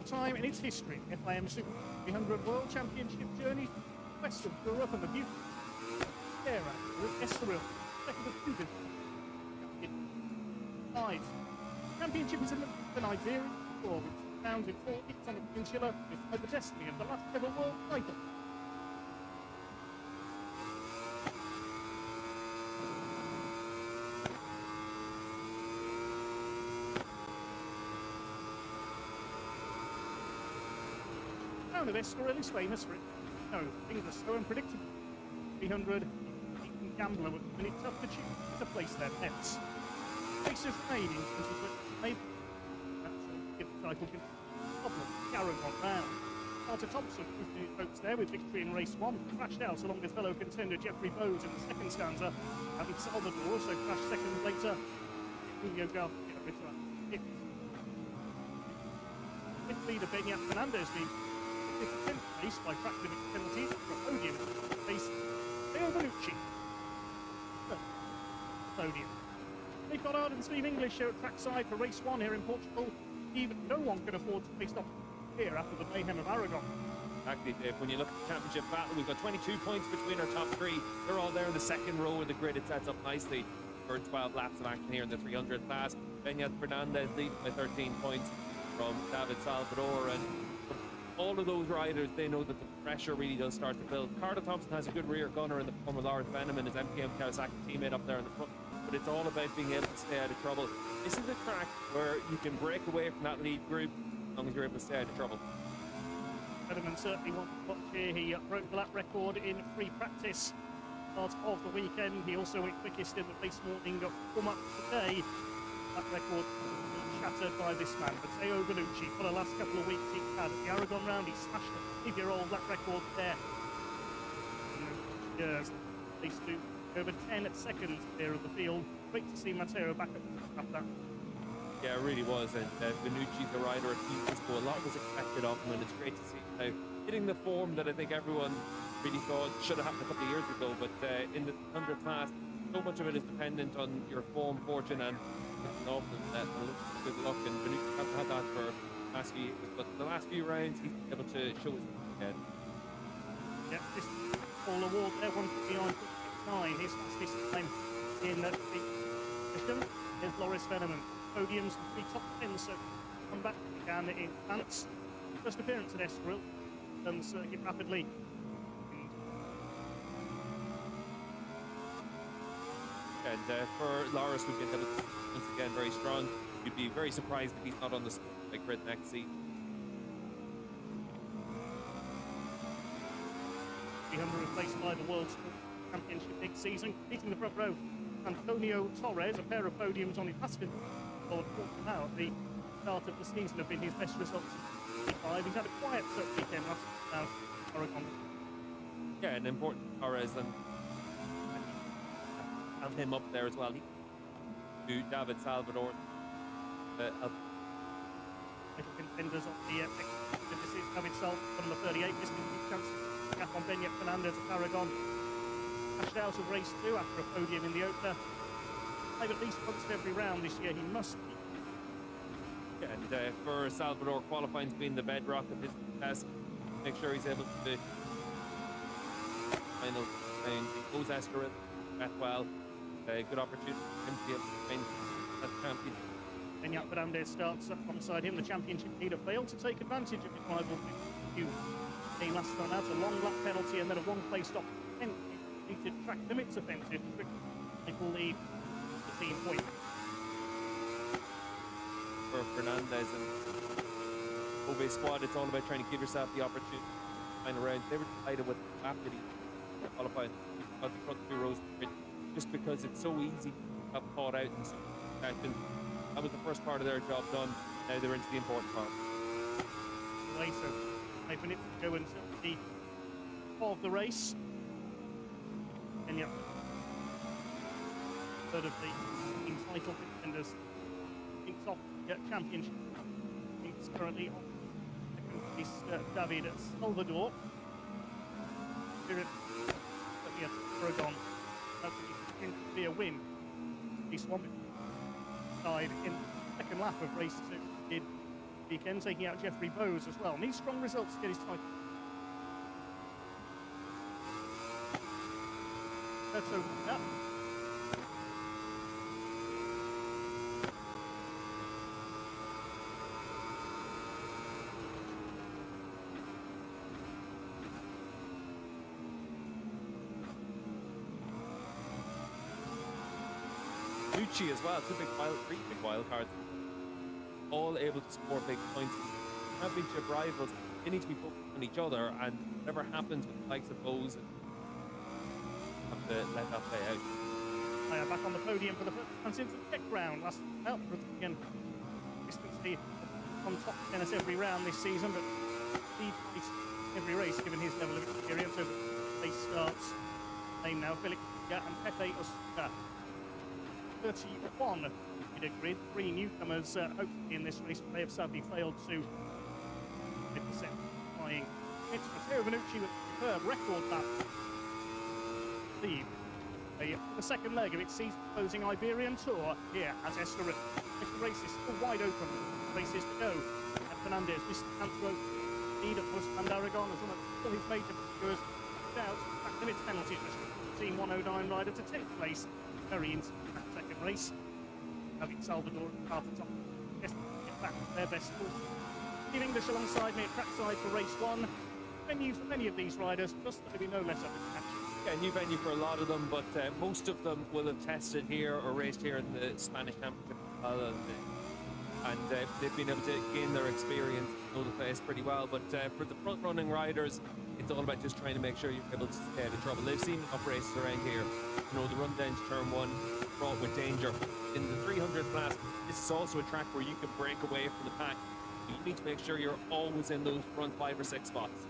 first time in its history, FIM Super 300 World Championship journey west of Europe and the beautiful area with Estoril, second of two five. Championship is in the Iberian tour, which found in 4 hits on the peninsula, with the destiny of the last ever world title. The town of Estoril is famous for it. No, things are so unpredictable. 300, Ethan Gambler would have been tough to choose to place their bets. Races made in 2020. That's a gift title problem. Aragon round. Carter Thompson proved his hopes there with victory in race 1. Crashed out along with fellow contender Jeffrey Bowes in the second stanza. David Salvador also crashed seconds later. Julio Garcia returned fifth. Fifth leader Benyat Fernandez leads 10th place by track limit penalties for a podium race. Leo Bonucci. Podium. They've got Arden Steve English here at trackside for race 1 here in Portugal. Even no one can afford to face off here after the mayhem of Aragon.
Exactly, Dave. When you look at the championship battle, we've got 22 points between our top 3. They're all there in the second row of the grid. It sets up nicely for 12 laps of action here in the 300 class. Benyat Fernandez leads by 13 points from David Salvador, and all of those riders, they know that the pressure really does start to build. Carter Thompson has a good rear gunner in the form of Lawrence Benham and his MPM Kawasaki teammate up there in the front, but it's all about being able to stay out of trouble. This is a track where you can break away from that lead group as long as you're able to stay out of trouble.
Benham certainly wants to watch here. He broke the lap record in free practice start of the weekend. He also went quickest in the race morning warm-up today. That record shattered by this man, Matteo Bellucci. For the last couple of weeks he's had at the Aragon round, he smashed the 5-year-old lap record there. Years, race 2, over 10 seconds there of the field. Great to see Matteo back up that.
Yeah, it really was, and Bellucci's a rider at Team Disco. A lot was expected of him, and it's great to see now hitting the form that I think everyone really thought should have happened a couple of years ago, but in the 100 class, so much of it is dependent on your form, fortune, and off and good luck, and Bellucci hasn't had that for the last few years, but the last few rounds he's been able to show his head.
Yeah, this all award there, 159.9, his fastest time in the position. Here's Loris Veneman. Podiums and 3 top 10s, so come back again in advance. First appearance at Estoril, and circuit rapidly.
And for Loris, we've been able to once again very strong. You'd be very surprised if he's not on the like grid next season.
300 replaced by the World Championship big season, beating the front row. Antonio Torres, a pair of podiums on his last film. Now at the start of the season have been his best results. He's had a quiet weekend last Aragon.
Yeah, an important Torres and him up there as well. To David Salvador.
Little contenders on the this is David Salvador, number 38. This is a chance to gap on Benyat Fernandez at Aragon. Cashed out of race 2 after a podium in the opener. They've at least once every round this year. He must be.
Yeah, and for Salvador, qualifying's been the bedrock of his success. Make sure he's able to final and goes Estoril well. Good opportunity for him to be able to win that champion.
Benyat Fernandez starts up alongside him. The championship leader failed to take advantage of his rival. He last time out a long lap penalty and then a one-place stop. Completed track limits offensive. Michael lead 15 points.
For Fernandez and Kobe squad, it's all about trying to give yourself the opportunity to find around. They were delighted with the lap that he qualified at the front 2 rows just because it's so easy to have caught out and action. That was the first part of their job done. Now they're into the important part.
Later, 5 minutes to go until the of the race. And yeah, third of the entitled contenders kicks off the championship. It's currently on second place, David Salvador. Spirit Aragon. That's going to be a win. This one side in the second lap of race 2 did weekend, taking out Jeffrey Bowes as well. Needs strong results to get his title. That's opened up.
Nucci as well, three big wild cards. All able to score big points. Championship rivals, they need to be focused on each other, and whatever happens with the likes of Bowes, have to let that play out.
They are back on the podium for the first time since the check round last out. Again, distance on top tennis every round this season, but leads every race given his level of experience over race starts. Name now Felix and Pepe Oscar. 31 in a grid. 3 newcomers hopefully in this race, but they have sadly failed to hit the set flying. It's Matteo Benucci with a superb record lap. The second leg of its season closing Iberian Tour here at Estoril. The race is still wide open. Races to go. And Fernandez missed the chance to lead at Bush and Aragon as one of all his major pursuers out back limits penalties. Team 109 rider to 10th place. Very instant that second race. Having Salvador at the top. Yes, get back to their best form. Team English alongside me at trackside for race 1. Venue for many of these riders, just maybe no less of a match.
Yeah, new venue for a lot of them, but most of them will have tested here or raced here in the Spanish Championship as well, and they've been able to gain their experience, know the place pretty well. But for the front-running riders, it's all about just trying to make sure you're able to stay out of trouble. They've seen enough races around here. You know, the run down to turn 1 fraught with danger. In the 300 class, this is also a track where you can break away from the pack. You need to make sure you're always in those front 5 or 6 spots.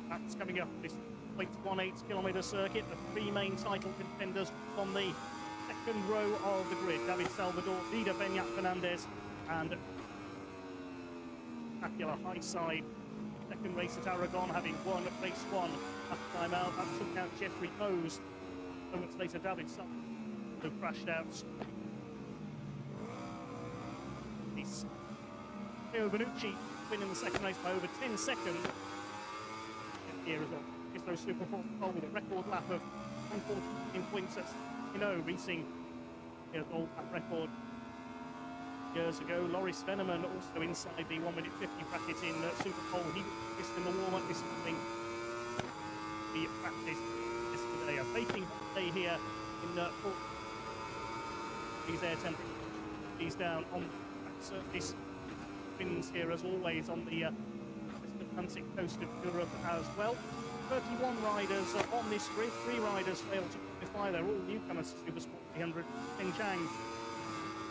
That's coming up this 0.18 kilometre circuit. The 3 main title contenders on the second row of the grid. David Salvador, leader Beñat Fernandez, and spectacular high side. Second race at Aragon, having won race 1 last time out. That took out Jeffrey Bowes. Moments later, David Salvador who crashed out. Matteo Benucci winning the second race by over 10 seconds. Here as well. Those Superpole with a record lap of 114 points. That's, reaching a gold lap record years ago. Loris Veneman also inside the 1 minute 50 bracket in Superpole. He was in the warm-up this morning. The practice yesterday. A baking day here in Port. These air temperature. He's down on the surface. Winds here as always on the West Atlantic coast of Europe as well. 31 riders on this grid. 3 riders failed to qualify. They're all newcomers to Supersport 300. Chen Zhang,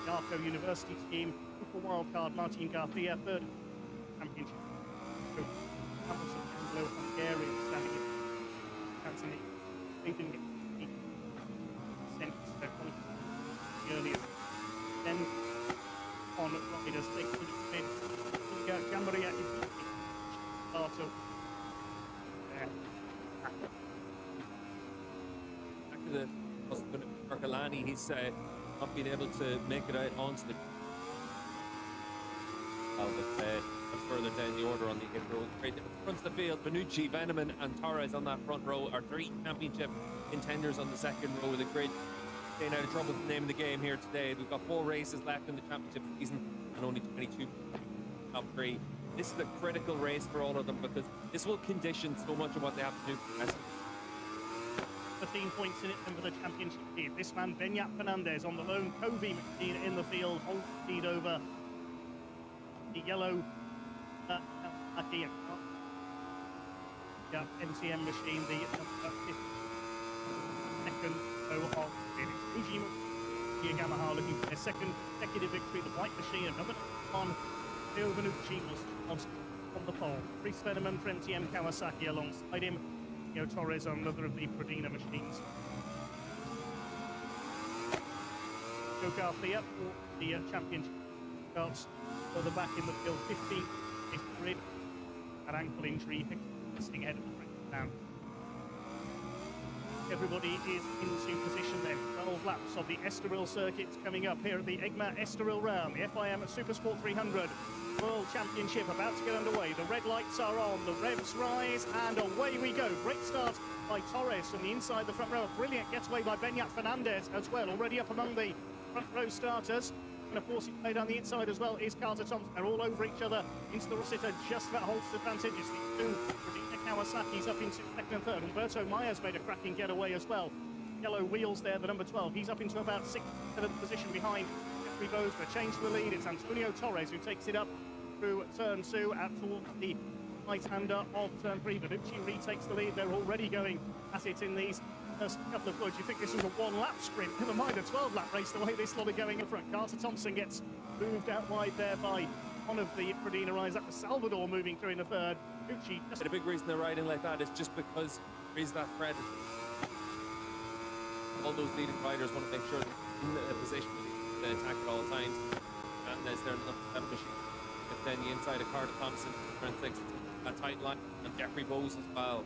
the Arco University team. Super wildcard Martin Garcia, 3rd championship. Hamilton Anglo Hungarian standing in Tanzania. They didn't get sent to the earliest. Then on riders, they could have been Gambaria is part of
Marcolani, he's not been able to make it out onto the further down the order on the hit road. Right front of the field, Benucci, Veneman and Torres on that front row are 3 championship contenders on the second row of the grid. Staying out of trouble is the name of the game here today. We've got 4 races left in the championship season and only 22 top 3. This is a critical race for all of them because this will condition so much of what they have to do for the rest.
13 points in it for the championship lead. This man, Beñat Fernandez, on the lone Covey machine in the field, holds speed over the yellow MCM machine, the second row of Ujima Yamaha looking for their second consecutive victory. The white machine, number 1, Matteo Benucci was on the pole. Chris Veneman for MTM Kawasaki alongside him. Torres on another of the Prodina machines. Joe Garcia for the championship starts further back in the field, 15th is the grid. An ankle injury, listing ahead of the breakdown. Everybody is into position then. 12 laps of the Estoril circuits coming up here at the EGMA Estoril round. The FIM at Supersport 300. World Championship about to get underway. The red lights are on, the revs rise, and away we go. Great start by Torres from the inside the front row. A brilliant getaway by Beñat Fernandez as well, already up among the front row starters. And of course, he played down the inside as well is Carter Thompson. They're all over each other into the Rossiter, just about holds advantage. It's the two Radina Kawasaki's up into second and third. Umberto Myers made a cracking getaway as well. Yellow wheels there, the number 12. He's up into about 6th, 7th position behind Jeffrey Bowes for a change to the lead. It's Antonio Torres who takes it up through turn 2 out towards the right-hander of turn 3. Benucci retakes the lead. They're already going at it in these first couple of corners. You think this was a one-lap sprint? Never mind a 12-lap race the way this lot are going in front. Carter Thompson gets moved out wide there by one of the Radina riders. That was Salvador moving through in the third. Benucci just...
The big reason they're riding like that is just because there is that threat. All those leading riders want to make sure they're in a position to attack at all times. And there's their number machine. But then the inside of Carter Thompson, turn 6, a tight line, and Jeffrey Bowes as well.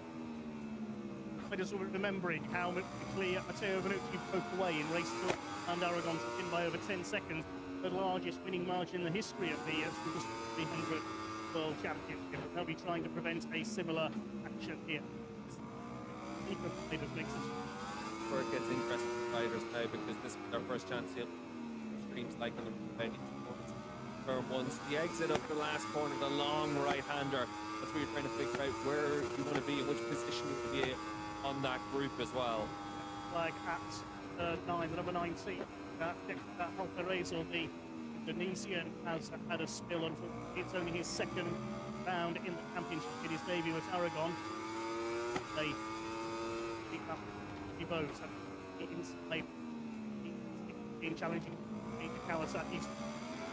I just remembering how quickly Matteo Benucci broke away in race 2 and Aragon took in by over 10 seconds, the largest winning margin in the history of the Super 300 World Championship. They'll be trying to prevent a similar action here.
Where it gets interesting for riders now, because this is their first chance to streams like on the turn 1. So the exit of the last corner, the long right-hander, that's where you're trying to figure out where you want to be and which position you want to be on that group as well.
Flag at 9, the number 19. That Alcaraz, the Indonesian, has had a spill. Unfortunately, it's only his second round in the championship. In his debut at Aragon, they pick up Bowes inside, in challenging Kawasaki's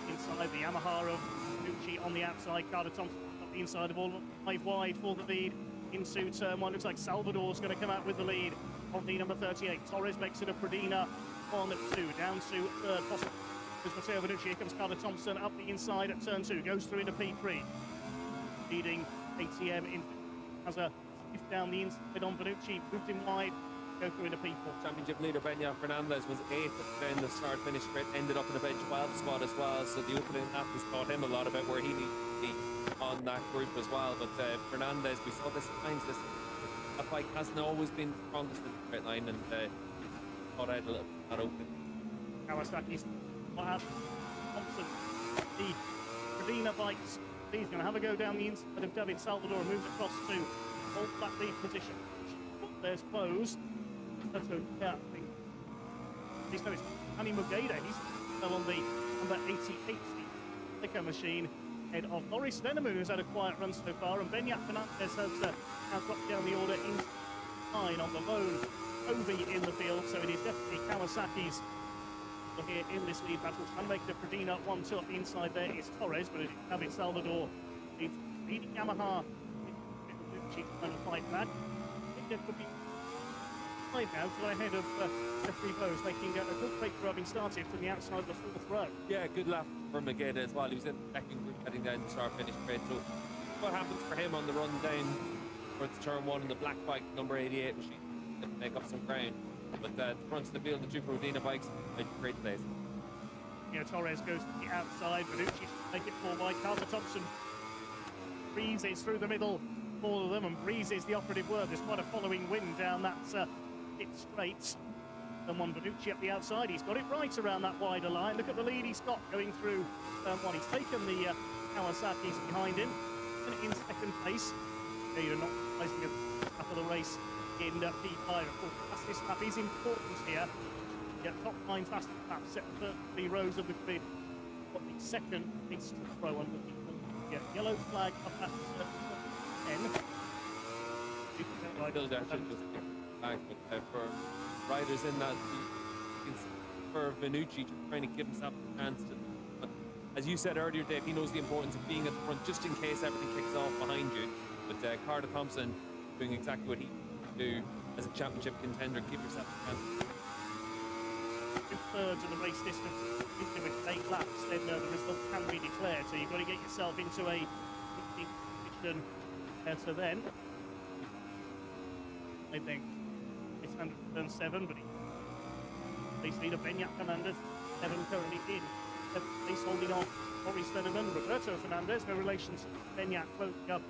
inside the Yamaha of Benucci on the outside. Carter Thompson up the inside of all 5 wide for the lead into turn 1. Looks like Salvador's going to come out with the lead on the number 38. Torres makes it a Pradina on 2, down to third possible. There's Matteo Benucci. Here comes Carter Thompson up the inside at turn 2, goes through into P3, leading ATM in has a shift down the inside on Benucci, moved him wide. Go through into people.
Championship leader Beñat Fernandez was 8th then the start-finish sprint, ended up in a bench 12 spot as well, so the opening lap has taught him a lot about where he needs to be on that group as well. But Fernandez, we saw this at times, that bike hasn't always been the strongest in the straight line, and thought I had a little bit that open.
Kawasaki's Thompson, the Radina bikes. He's going to have a go down the inside of David Salvador and moves across to hold that lead position. There's Bowes. So, yeah, I think he's no, it's Annie Mugeda. He's still on the number 88 sticker machine, head of Loris Venemun, who's had a quiet run so far, and Beñat Fernandez has now dropped down the order in 9 on the lone Ovi in the field. So it is definitely Kawasaki's here in this lead battle. Trying to make the Pradina 1-2 up the inside there is Torres, but it is David Salvador leading Yamaha. She's trying to fight that. I think there could be now to ahead of Jeffrey Bowes, making a good breakthrough having started from the outside of the 4th row.
Yeah, good lap for Mugeda as well. He was in the second group heading down the start-finish straight. So what happens for him on the run down towards turn 1 in the black bike, number 88 machine, to make up some ground. But the front of the field, the two Rodina bikes, a great place.
You know, Torres goes to the outside, Benucci make it 4 by Carter Thompson. Breezes through the middle, all of them, and breezes the operative word. There's quite a following wind down that pit straight. Someone Benucci up the outside. He's got it right around that wider line. Look at the lead he's got going through turn 1. He's taken the Kawasaki's behind him and in second place. They're not placing a lap of the race in P5. Of course, fastest lap is important here. Yeah, top 9 fastest lap set for the rows of the grid. Got the second piece to throw under the yellow flag up at 10.
Still there, should just back, but for riders in that, for Benucci just trying to give himself a chance to. But as you said earlier, Dave, he knows the importance of being at the front just in case everything kicks off behind you. But Carter Thompson doing exactly what he can do as a championship contender. Give yourself a chance.
2/3 of the race distance, with 8 laps, then the result can be declared. So you've got to get yourself into a position. So then, I think it's 107, but he's leader Beñat Fernandez, 7 currently in Place holding off Boris Veneman, Roberto Fernandez, no relation to Benyat, closing up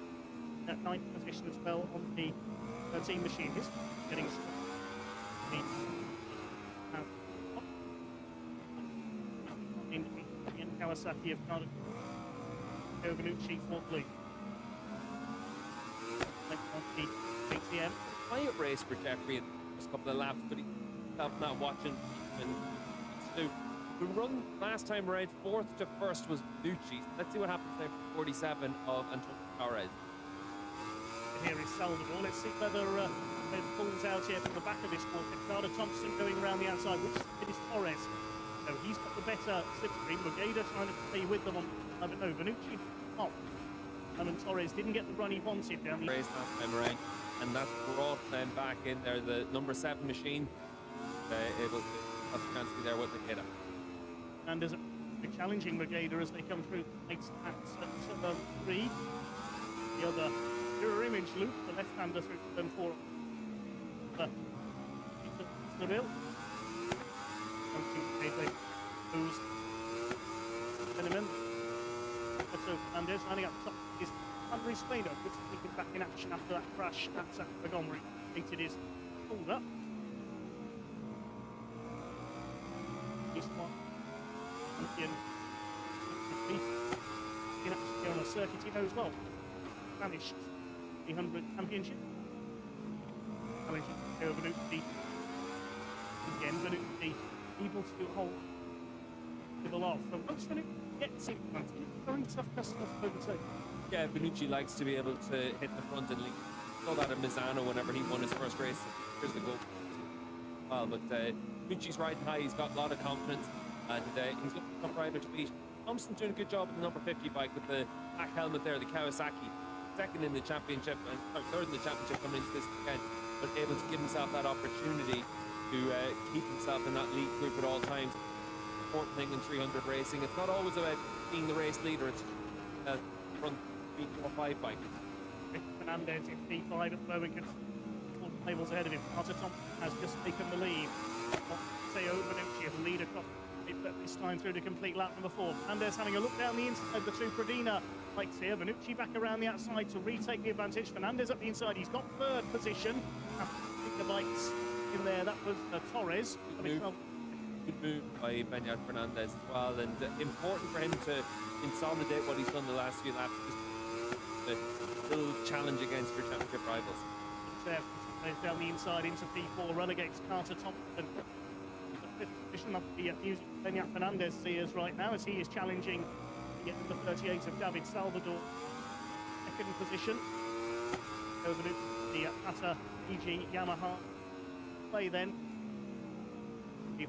at 9th position as well on the team machine. He's getting in Kawasaki of Cardiff, Overnucci for blue. On the ATM.
Quiet race for Jeffrey in the first couple of laps, but he's not watching and do. The run last time around, 4th to 1st was Nucci. Let's see what happens there for 47 of Antonio Torres.
And here is Salvador. Let's see whether it pulls out here from the back of this walk. Carter Thompson going around the outside, which is Torres. So he's got the better slipstream. Mugeda trying to stay with them on, I don't know, Vanucci off. And Torres didn't get the run he wanted down the
race last time around, and that's brought them back in there. The number 7 machine able to have a chance to be there with the kid.
And as a challenging Mugeda as they come through next at 3. The other mirror image loop, the left-hander through turn 4. Estoril. Who's Cinnamon. So Fernandez lining up top is Andres Spader, which is back in action after that crash at Montgomery. It is pulled up. East one. In action here on a circuit he knows well. Spanish 300 championship. Challenging over Vanucci. Again, Vanucci able to hold people off. And once Vanucci gets in front, he's a very tough customer to overtake.
Yeah, Vanucci likes to be able to hit the front and lead. Saw that in Misano whenever he won his first race years ago. Well, but Vanucci's riding high, he's got a lot of confidence, and he's looking for a tough rider to beat. Thompson's doing a good job with the number 50 bike with the black helmet there, the Kawasaki. 2nd in the championship, and 3rd in the championship coming into this weekend, but able to give himself that opportunity to keep himself in that lead group at all times. Important thing in 300 racing, it's not always about being the race leader, it's front 3, 4, 5 bike.
Fernandez in P5 at the moment, gets tables ahead of him. Carter Thompson has just taken the lead. Matteo Vanucci, the lead across this time through to complete lap number 4. Fernandez having a look down the inside, the two Pradina lights here. Vanucci back around the outside to retake the advantage. Fernandez up the inside, he's got 3rd position. The lights in there, that was Torres.
Good move by Benyat Fernandez as well, and important for him to consolidate what he's done the last few laps, just a little challenge against your championship rivals.
Down the inside into P4, relegates Carter Thompson. The 5th position of the music Benyat Fernandez is right now as he is challenging to get to the 38 of David Salvador. 2nd position. Over to the Tata EG Yamaha play then.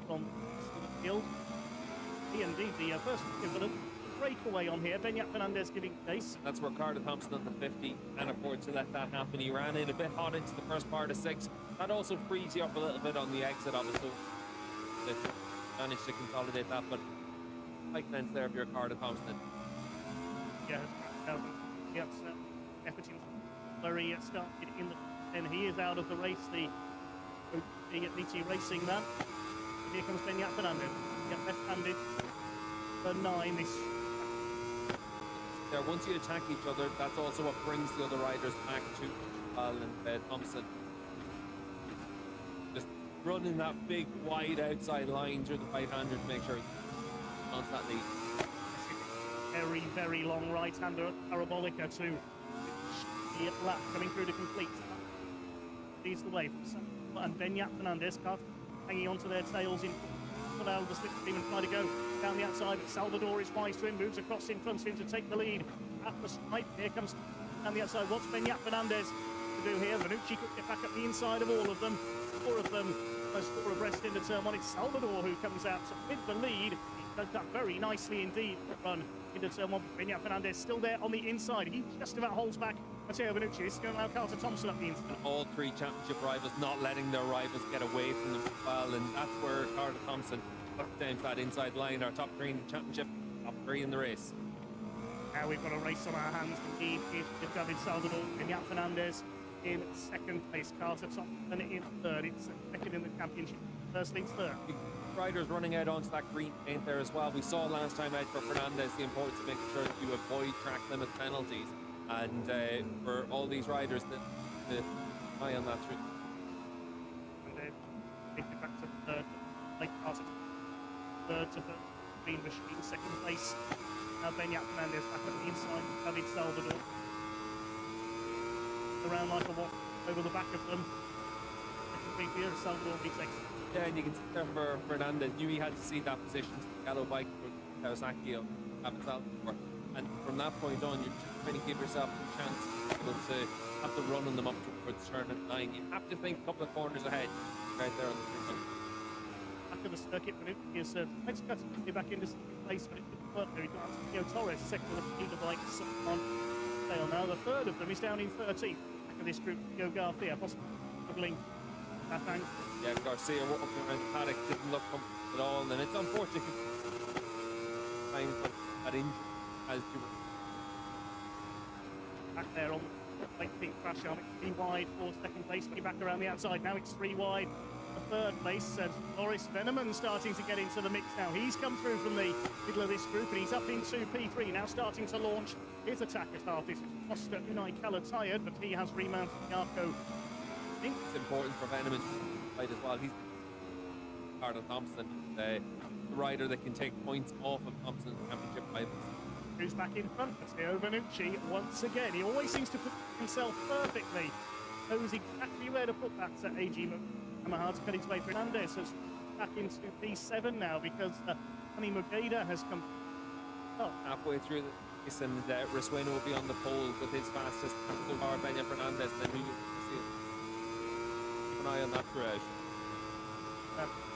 From Field. Indeed, the first equivalent breakaway on here. Benyat Fernandez giving pace.
That's where Carter Thompson on the 50 can afford to let that happen. He ran in a bit hot into the first part of 6. That also frees you up a little bit on the exit, obviously. They managed to consolidate that, but high length there if you're Carter Thompson.
Yeah, yes, efforting very started in the, and he is out of the race. The BT Racing that. Here comes Benyat Fernandez. Get left-handed for 9. This.
There, once you attack each other, that's also what brings the other riders back to and Thompson. Just running that big, wide outside line through the right-hander to make sure he wants that lead.
Very, very long right-hander parabolica to the lap coming through to complete. Leads the way from and Benyat Fernandez hanging onto their tails in the slipstream and try to go down the outside, but Salvador is wise to him, moves across in front of him to take the lead at the stripe. Here comes down the outside. What's Benyat Fernandez to do here? Vanucci could get back up the inside of all of them. 4 of them, most 4 abreast into turn 1. It's Salvador who comes out with the lead. He does that very nicely indeed. Run into turn 1. Benyat Fernandez still there on the inside. He just about holds back Matteo Vanucci. This is going to allow Carter Thompson up the inside.
And all 3 championship rivals not letting their rivals get away from them as well, and that's where Carter Thompson put down that inside line. Our top 3 in the championship, top 3 in the race.
Now we've got a race on our hands. Indeed, it's David Salvador, Benyat Fernandez in 2nd place. Carter Thompson in 3rd. It's 2nd in the championship. First leads 3rd.
riders running out onto that green paint there as well. We saw last time out for Fernandez the importance of making sure that you avoid track limit penalties, and for all these riders the eye on that through.
And take it back to third, late pass it. Third to the green machine, second place. Now Beñat Fernandez back on the inside, David Salvador. Around like a walk over the back of them. Second place here, Salvador beats X.
Yeah, and you can see there for Fernandez, knew he had to see that position to the yellow bike for Kawasaki of Salvador. And from that point on, you're just trying to give yourself a chance to have to run on them up towards turn at 9. You have to think a couple of corners ahead, right there on the front.
Back of the circuit, but it is next cut back into second place, but it didn't work there. He got Antonio Torres, second with a leader bike on sale now. The third of them is down in 13th. Back of this group, Go Garcia, possibly struggling that angle.
Yeah, Garcia walking around the paddock didn't look comfortable at all, and it's unfortunate time for that injury as you were
back there on the late pink crash on it. 3 wide for second place, but back around the outside. Now it's 3 wide for third place. And Loris Veneman starting to get into the mix now. He's come through from the middle of this group, and he's up into P3 now, starting to launch his attack at half distance. Costa Unai Kala tired, but he has remounted Yarko. I think
it's important for Veneman to fight as well. He's Carter Thompson, the rider that can take points off of Thompson's championship rivals.
Who's back in front? Matteo Vanucci once again. He always seems to put himself perfectly. Knows exactly where to put that AG Yamaha to cut his way through. Fernandez has back into P7 now because Tony Mugeda has come
halfway through the race, and Risueno will be on the pole with his fastest so far, Beñat Fernandez, and then we will see it. Keep an eye on that throughout.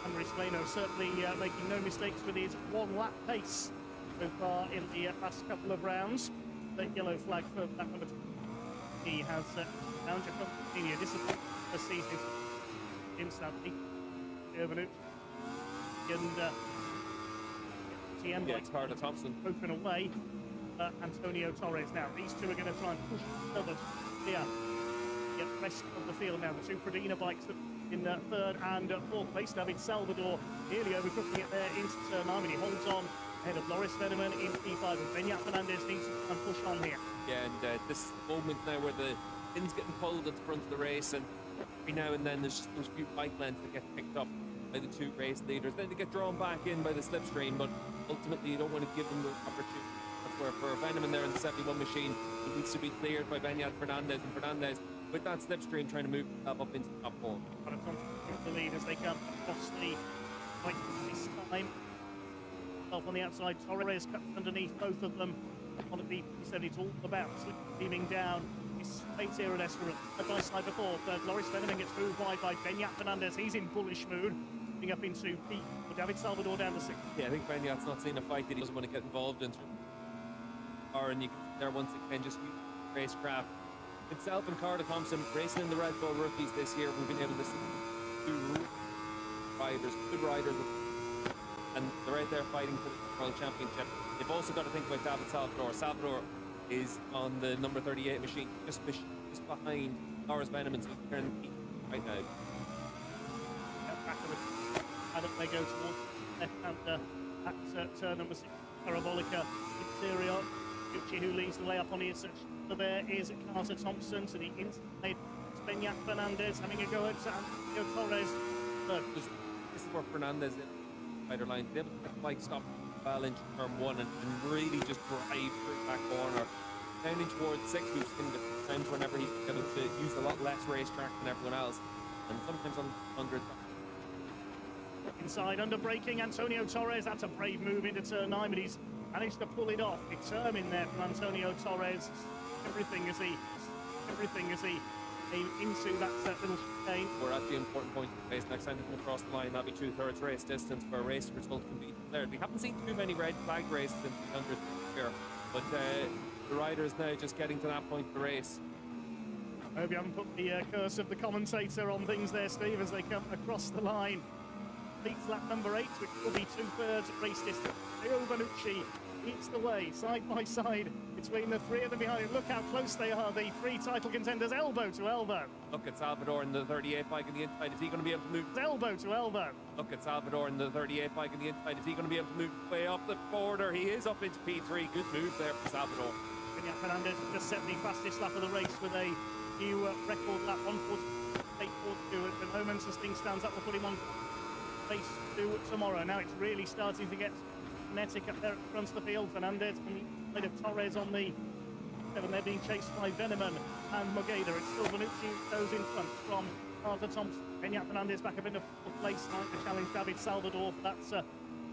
And Risueno certainly making no mistakes with his 1 lap pace so far in the last couple of rounds. The yellow flag for lap number 2. He has found Giacomo disappointed this season in sadly. And TM
yeah, it's Carter Thompson
open away. Antonio Torres now. These two are going to try and push each other here. Get the rest of the field now. The 2 Pradina bikes in third and fourth place. David Salvador nearly overcooking it there into turn 9, and he holds on ahead of Loris Veneman in P5, and Beñat Fernandez needs to try and push on here.
Yeah, and this moment now where the pin's getting pulled at the front of the race, and every now and then there's just those few bike lengths that get picked up by the 2 race leaders. Then they get drawn back in by the slipstream, but ultimately you don't want to give them the opportunity. That's where for Veneman there in the 71 machine, he needs to be cleared by Beñat Fernandez, and Fernandez with that slipstream trying to move himself up into the top 4.
The lead as they come across the bike this time. On the outside, Torres cut underneath both of them. On the P7, it's all about leaving down this space here at Estoril. By side before, Loris Veneman gets moved wide by Beñat Fernandez. He's in bullish mood. Getting up into P. David Salvador down to 6.
Yeah, I think Beñat's not seeing a fight that he doesn't want to get involved in. And you can there once again just use racecraft. Itself and Carter Thompson racing in the Red Bull rookies this year. We've been able to see 2 riders, good riders, and they're right there fighting for the World Championship. They've also got to think about David Salvador. Salvador is on the number 38 machine, just behind Loris Veneman, so they're in right now.
Back of the paddock they go towards left-hander at turn number 6, Parabolica Interior. Gucci, who leads the way up on his section. So there is Carter Thompson to the inside. Beñat Fernandez having a go at Antonio Torres.
This is where Fernandez is rider line. They able to get the bike stop well into turn 1 and really just drive through that corner. Down in towards 6, we've seen the times whenever he's able to use a lot less racetrack than everyone else. And sometimes on 100.
Inside, under braking, Antonio Torres. That's a brave move into turn 9, but he's managed to pull it off. Determined there from Antonio Torres. Everything as he came into that little chicane.
We're at the important point of the race. Next time they come across the line, that'll be 2/3 race distance for a race result can be declared. We haven't seen too many red flag races in the 100 here, but the riders now just getting to that point of the race.
I hope you haven't put the curse of the commentator on things there, Steve, as they come across the line. leads lap number 8, which will be 2/3 race distance. Leo Bonucci leads the way, side by side, between the three of them behind him. Look how close they are, the three title contenders, elbow to elbow.
Look at Salvador in the 38 bike on the inside. Is he going to be able to move?
Elbow to elbow.
Look at Salvador in the 38 bike on the inside. Is he going to be able to move way up the border? He is up into P3. Good move there for Salvador.
Beñat Fernandez just set the fastest lap of the race with a new record lap, 1:48.42 at the moment. As things stands up, we'll put him on race 2 tomorrow. Now it's really starting to get kinetic up there at the front of the field. Fernandez on the side of Torres on the 7. They're being chased by Veneman and Mogeda. It's still Bonucci who goes in front from Carter Thompson. Beñat Fernandez back up in the fourth place trying to challenge David Salvador for that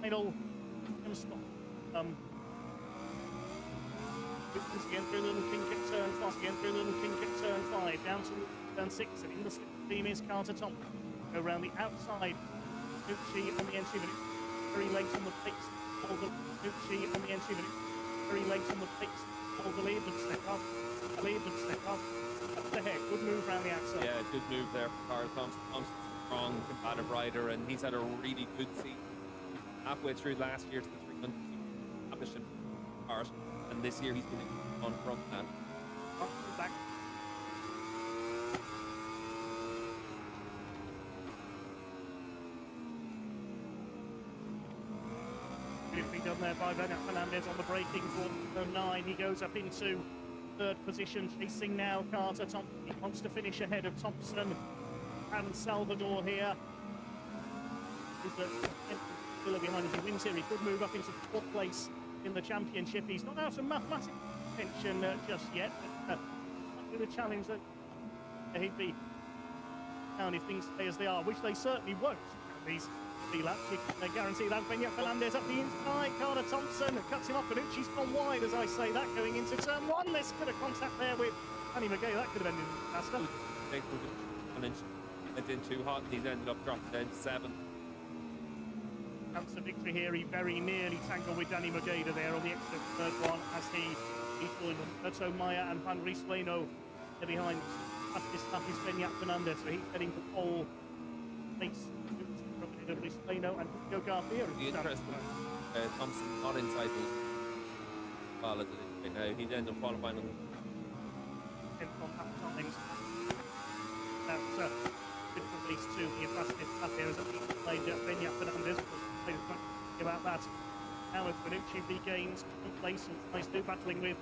final stop. Once again through the little kink at turn 5, again through the little kink at turn 5, down to turn 6, and in the team is Carter Thompson. Go around the outside, Bonucci on the entry, but it's very late on the pace. Bonucci on the entry, but it's very late on the pace. The lead would step up, the lead would step up the head. Good move around the outside.
Yeah, good move there for Carter Thompson. Thompson's a strong, combative rider, and he's had a really good season. Halfway through last year to the 300, established part, and this year he's been on from that.
Back. Beautifully done there by Beñat Fernandez on the braking for 9. He goes up into 3rd position, chasing now Carter Thompson. He wants to finish ahead of Thompson and Salvador here. Still behind as he wins here. He could move up into 4th place in the championship. He's not out of mathematical tension just yet. With a challenge that he'd be down if things stay as they are, which they certainly won't. These 3 laps, you can guarantee that. Beñat Fernandez up the inside. Carter Thompson cuts him off. Bonucci's gone wide as I say that, going into turn 1. This bit of contact there with Danny McGay. That could have ended faster.
They went in too hot, and he's ended up dropping down to 7th.
Chance of victory here. He very nearly tangled with Danny Mogeda there on the exit 3rd one as he's joined Roberto Maya and Juan Ruiz Bueno. They're behind. Fastest lap is Beñat Fernandez, so he's heading for pole. Place Ruiz Bueno and Joe Garcia.
The interesting Thompson not inside the well as it is right now. He'd end up qualifying on
from half times. That's good for race 2. The fastest lap here is at the played Beñat Fernandez. About that. Now as Bonucci regains place and tries to battling with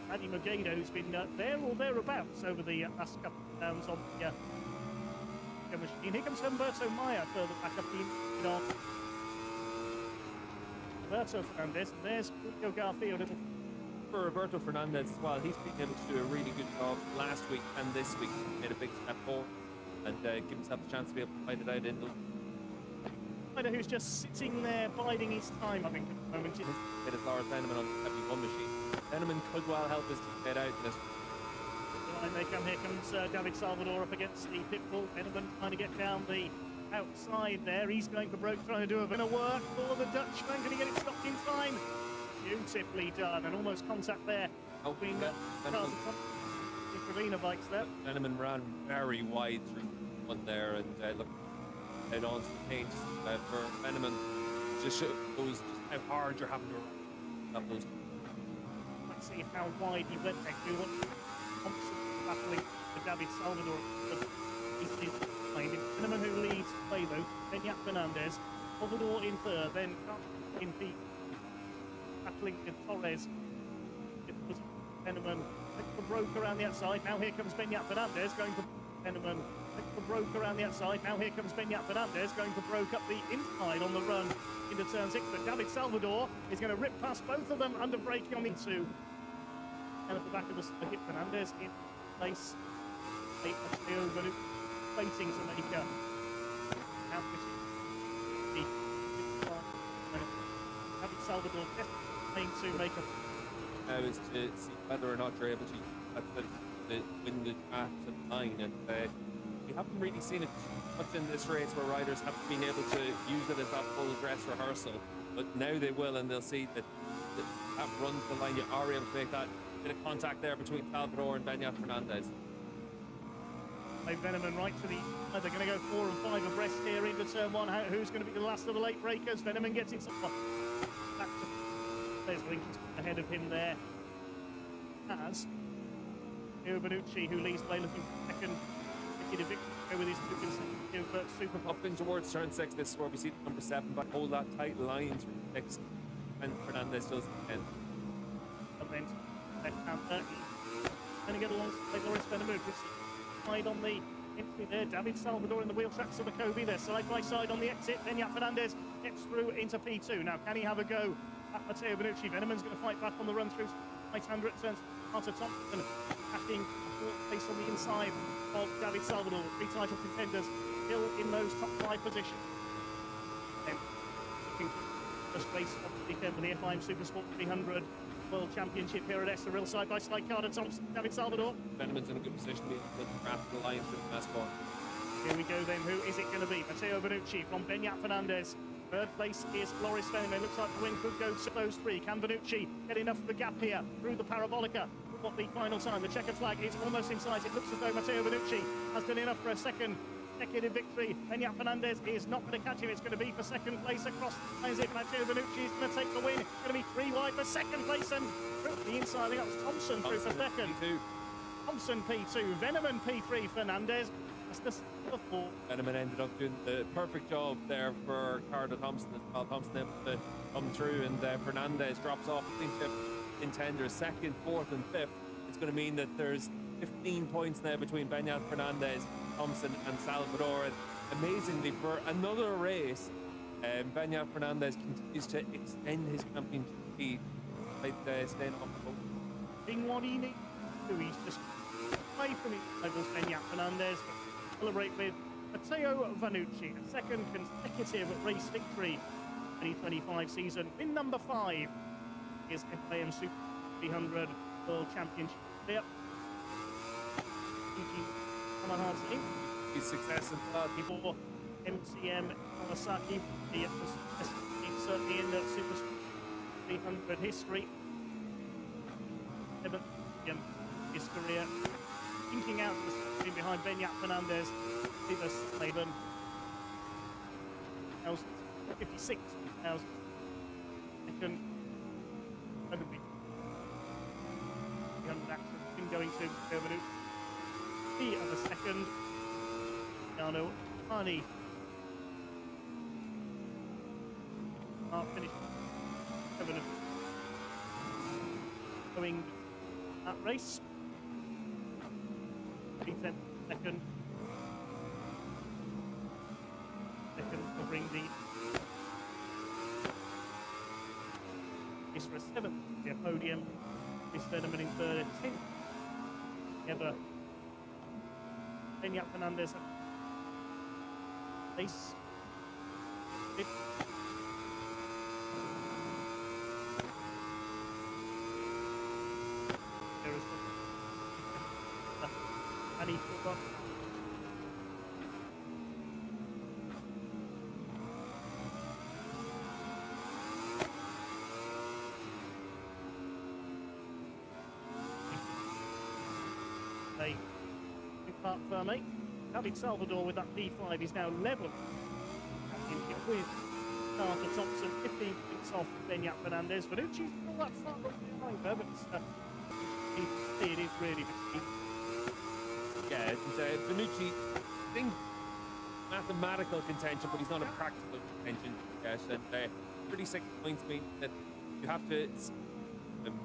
Danny Mogeda, who's been there or thereabouts over the last couple of rounds on the machine. Here comes Humberto Maya further back up the inside. Roberto Fernandez, and there's Julio Garcia a little.
For Roberto Fernandez as well, he's been able to do a really good job last week and this week. He made a big step forward and give himself a chance to be able to fight it out in the
who's just sitting there biding his time, I think, at the moment.
It is Lars Veneman on the 71 machine. Veneman could well help his team get out in this.
And they come, here comes David Salvador up against the pit bull. Veneman trying to get down the outside there. He's going for broke, trying to do a bit of work for the Dutchman. Going to get it stopped in time. Beautifully done, and almost contact there. Between the bikes there.
Veneman ran very wide through one there, and look. Head on to the paint for Veneman. Just shows just how hard you're having to have those.
Let's see how wide he went there. We want Thompson battling with David Salvador. He's behind him. Veneman who leads play though. Beñat Fernandez. Salvador in 3rd. Then in the battling with Torres. It was Veneman. Broke around the outside. Now here comes Beñat Fernandez going for Veneman. Broke around the outside. Now here comes Beñat Fernandez going to broke up the inside on the run into turn 6. But David Salvador is going to rip past both of them under braking on the 2. And at the back of the circuit, Fernandez in place. Waiting to make a David Salvador definitely to make a.
Now is to see whether or not you're able to win the path to 9, and we haven't really seen it much in this race where riders haven't been able to use it as that full dress rehearsal, but now they will, and they'll see that run to the line. You are able to make that bit of contact there between Salvador and Beñat Fernandez.
Veneman right to the... they're going to go 4 and 5 abreast here into turn 1. Who's going to be the last of the late breakers? Veneman gets it. Back to... There's Lincoln ahead of him there. As Benucci, who leads the way, looking for second consecutive victory with his two consecutive Superpole.
Up in towards turn 6, this is where we see number 7 back, hold that tight line through 6, and Fernandez does it again.
And then left-hander, going to get alongside Loris Veneman, side on the entry there. David Salvador in the wheel tracks of the Kobe. They're side by side on the exit. Benyat Fernandez gets through into P2. Now, can he have a go at Matteo Benucci? Veneman's going to fight back on the run through. Right-hander it turns Carter Thompson, attacking the place on the inside of David Salvador. 3 title contenders still in those top 5 positions. Looking for first race of the weekend for the FIM Supersport 300 World Championship here at Estoril, side by side. Carter Thompson, David Salvador.
Veneman's in a good position to be able to craft the line through the last one.
Here we go then. Who is it going to be? Matteo Benucci from Benyat Fernandez. Third place is Loris Veneman. Looks like the win could go to those 3. Can Benucci get enough of the gap here through the parabolica? What the final time? The checkered flag is almost in sight. It looks as though Matteo Benucci has done enough for a second consecutive victory. Benyat Fernandez is not going to catch him. It's going to be for second place across the line. Matteo Benucci is going to take the win. It's going to be 3 wide for second place, and the inside, I think that was Thompson through for second.
P2.
Thompson P2, Veneman P3, Fernandez. That's the 4.
Veneman ended up doing the perfect job there for Carter Thompson as well. Thompson able to come through, and Fernandez drops off between 5th contenders, 2nd, 4th, and 5th. It's going to mean that there's 15 points now between Benyat Fernandez, Thompson, and Salvador. And amazingly, for another race, Benyat Fernandez continues to extend his championship lead by staying off the boat.
Being what he needs to do, he's just away from his rivals, Benyat Fernandez. Celebrate with Matteo Benucci, a second consecutive race victory 2025 season. Win number 5 is FIM Super 300 World Championship. Yep.
His success in
before MCM Kawasaki, the certainly in the Super 300 history. 7th in his career. Thinking out to the screen behind Benyat Fernandez, Davis Maven. 56,000. Second. 300 action going to Germany. He at the second. Yano Hani. Finish. Going that race. Second. Second covering the is for a 7th podium. This Veneman in 3rd, 10th. Ever. Benyat Fernandez. Place. 5th. There is Annie Fulton. Part firmly. David Salvador with that P5 is now level with Carter Thompson, 15 points off Benyat Fernandez. Benucci's not that far behind her, but it is really between.
Yeah, Benucci, I think mathematical contention, but he's not a practical contention. Yes, and 36 points mean that you have to,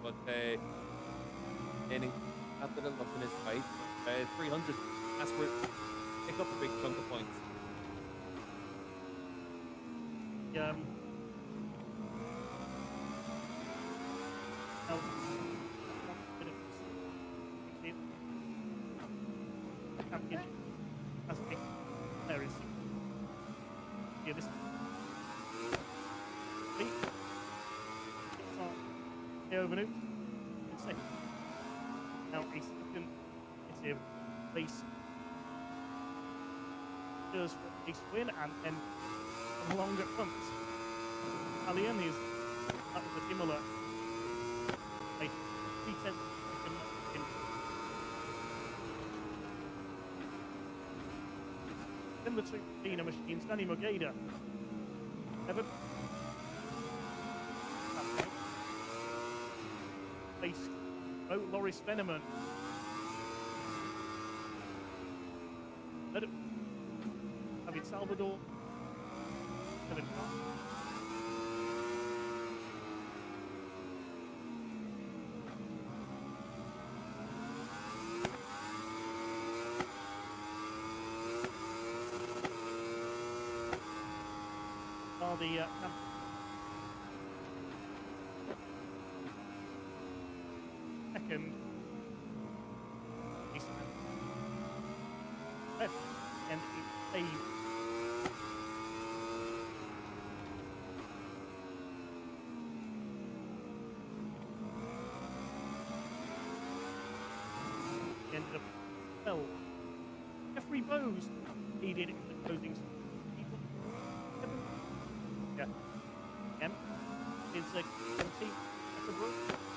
but gaining a bit of luck in his fight. 300, that's where pick up a big chunk of points.
Now, there is here this Benucci in second. Now a second is place does for a win, and then longer front. Italian is up with similar. A 3/10 in number 2 Dina Machines, Danny Mogeda. 7. Placed Loris Veneman. David Salvador. 7. Are the second and it's saved. Ended up well. Jeffrey Bowes needed in the closing. Yeah. M is a at the group.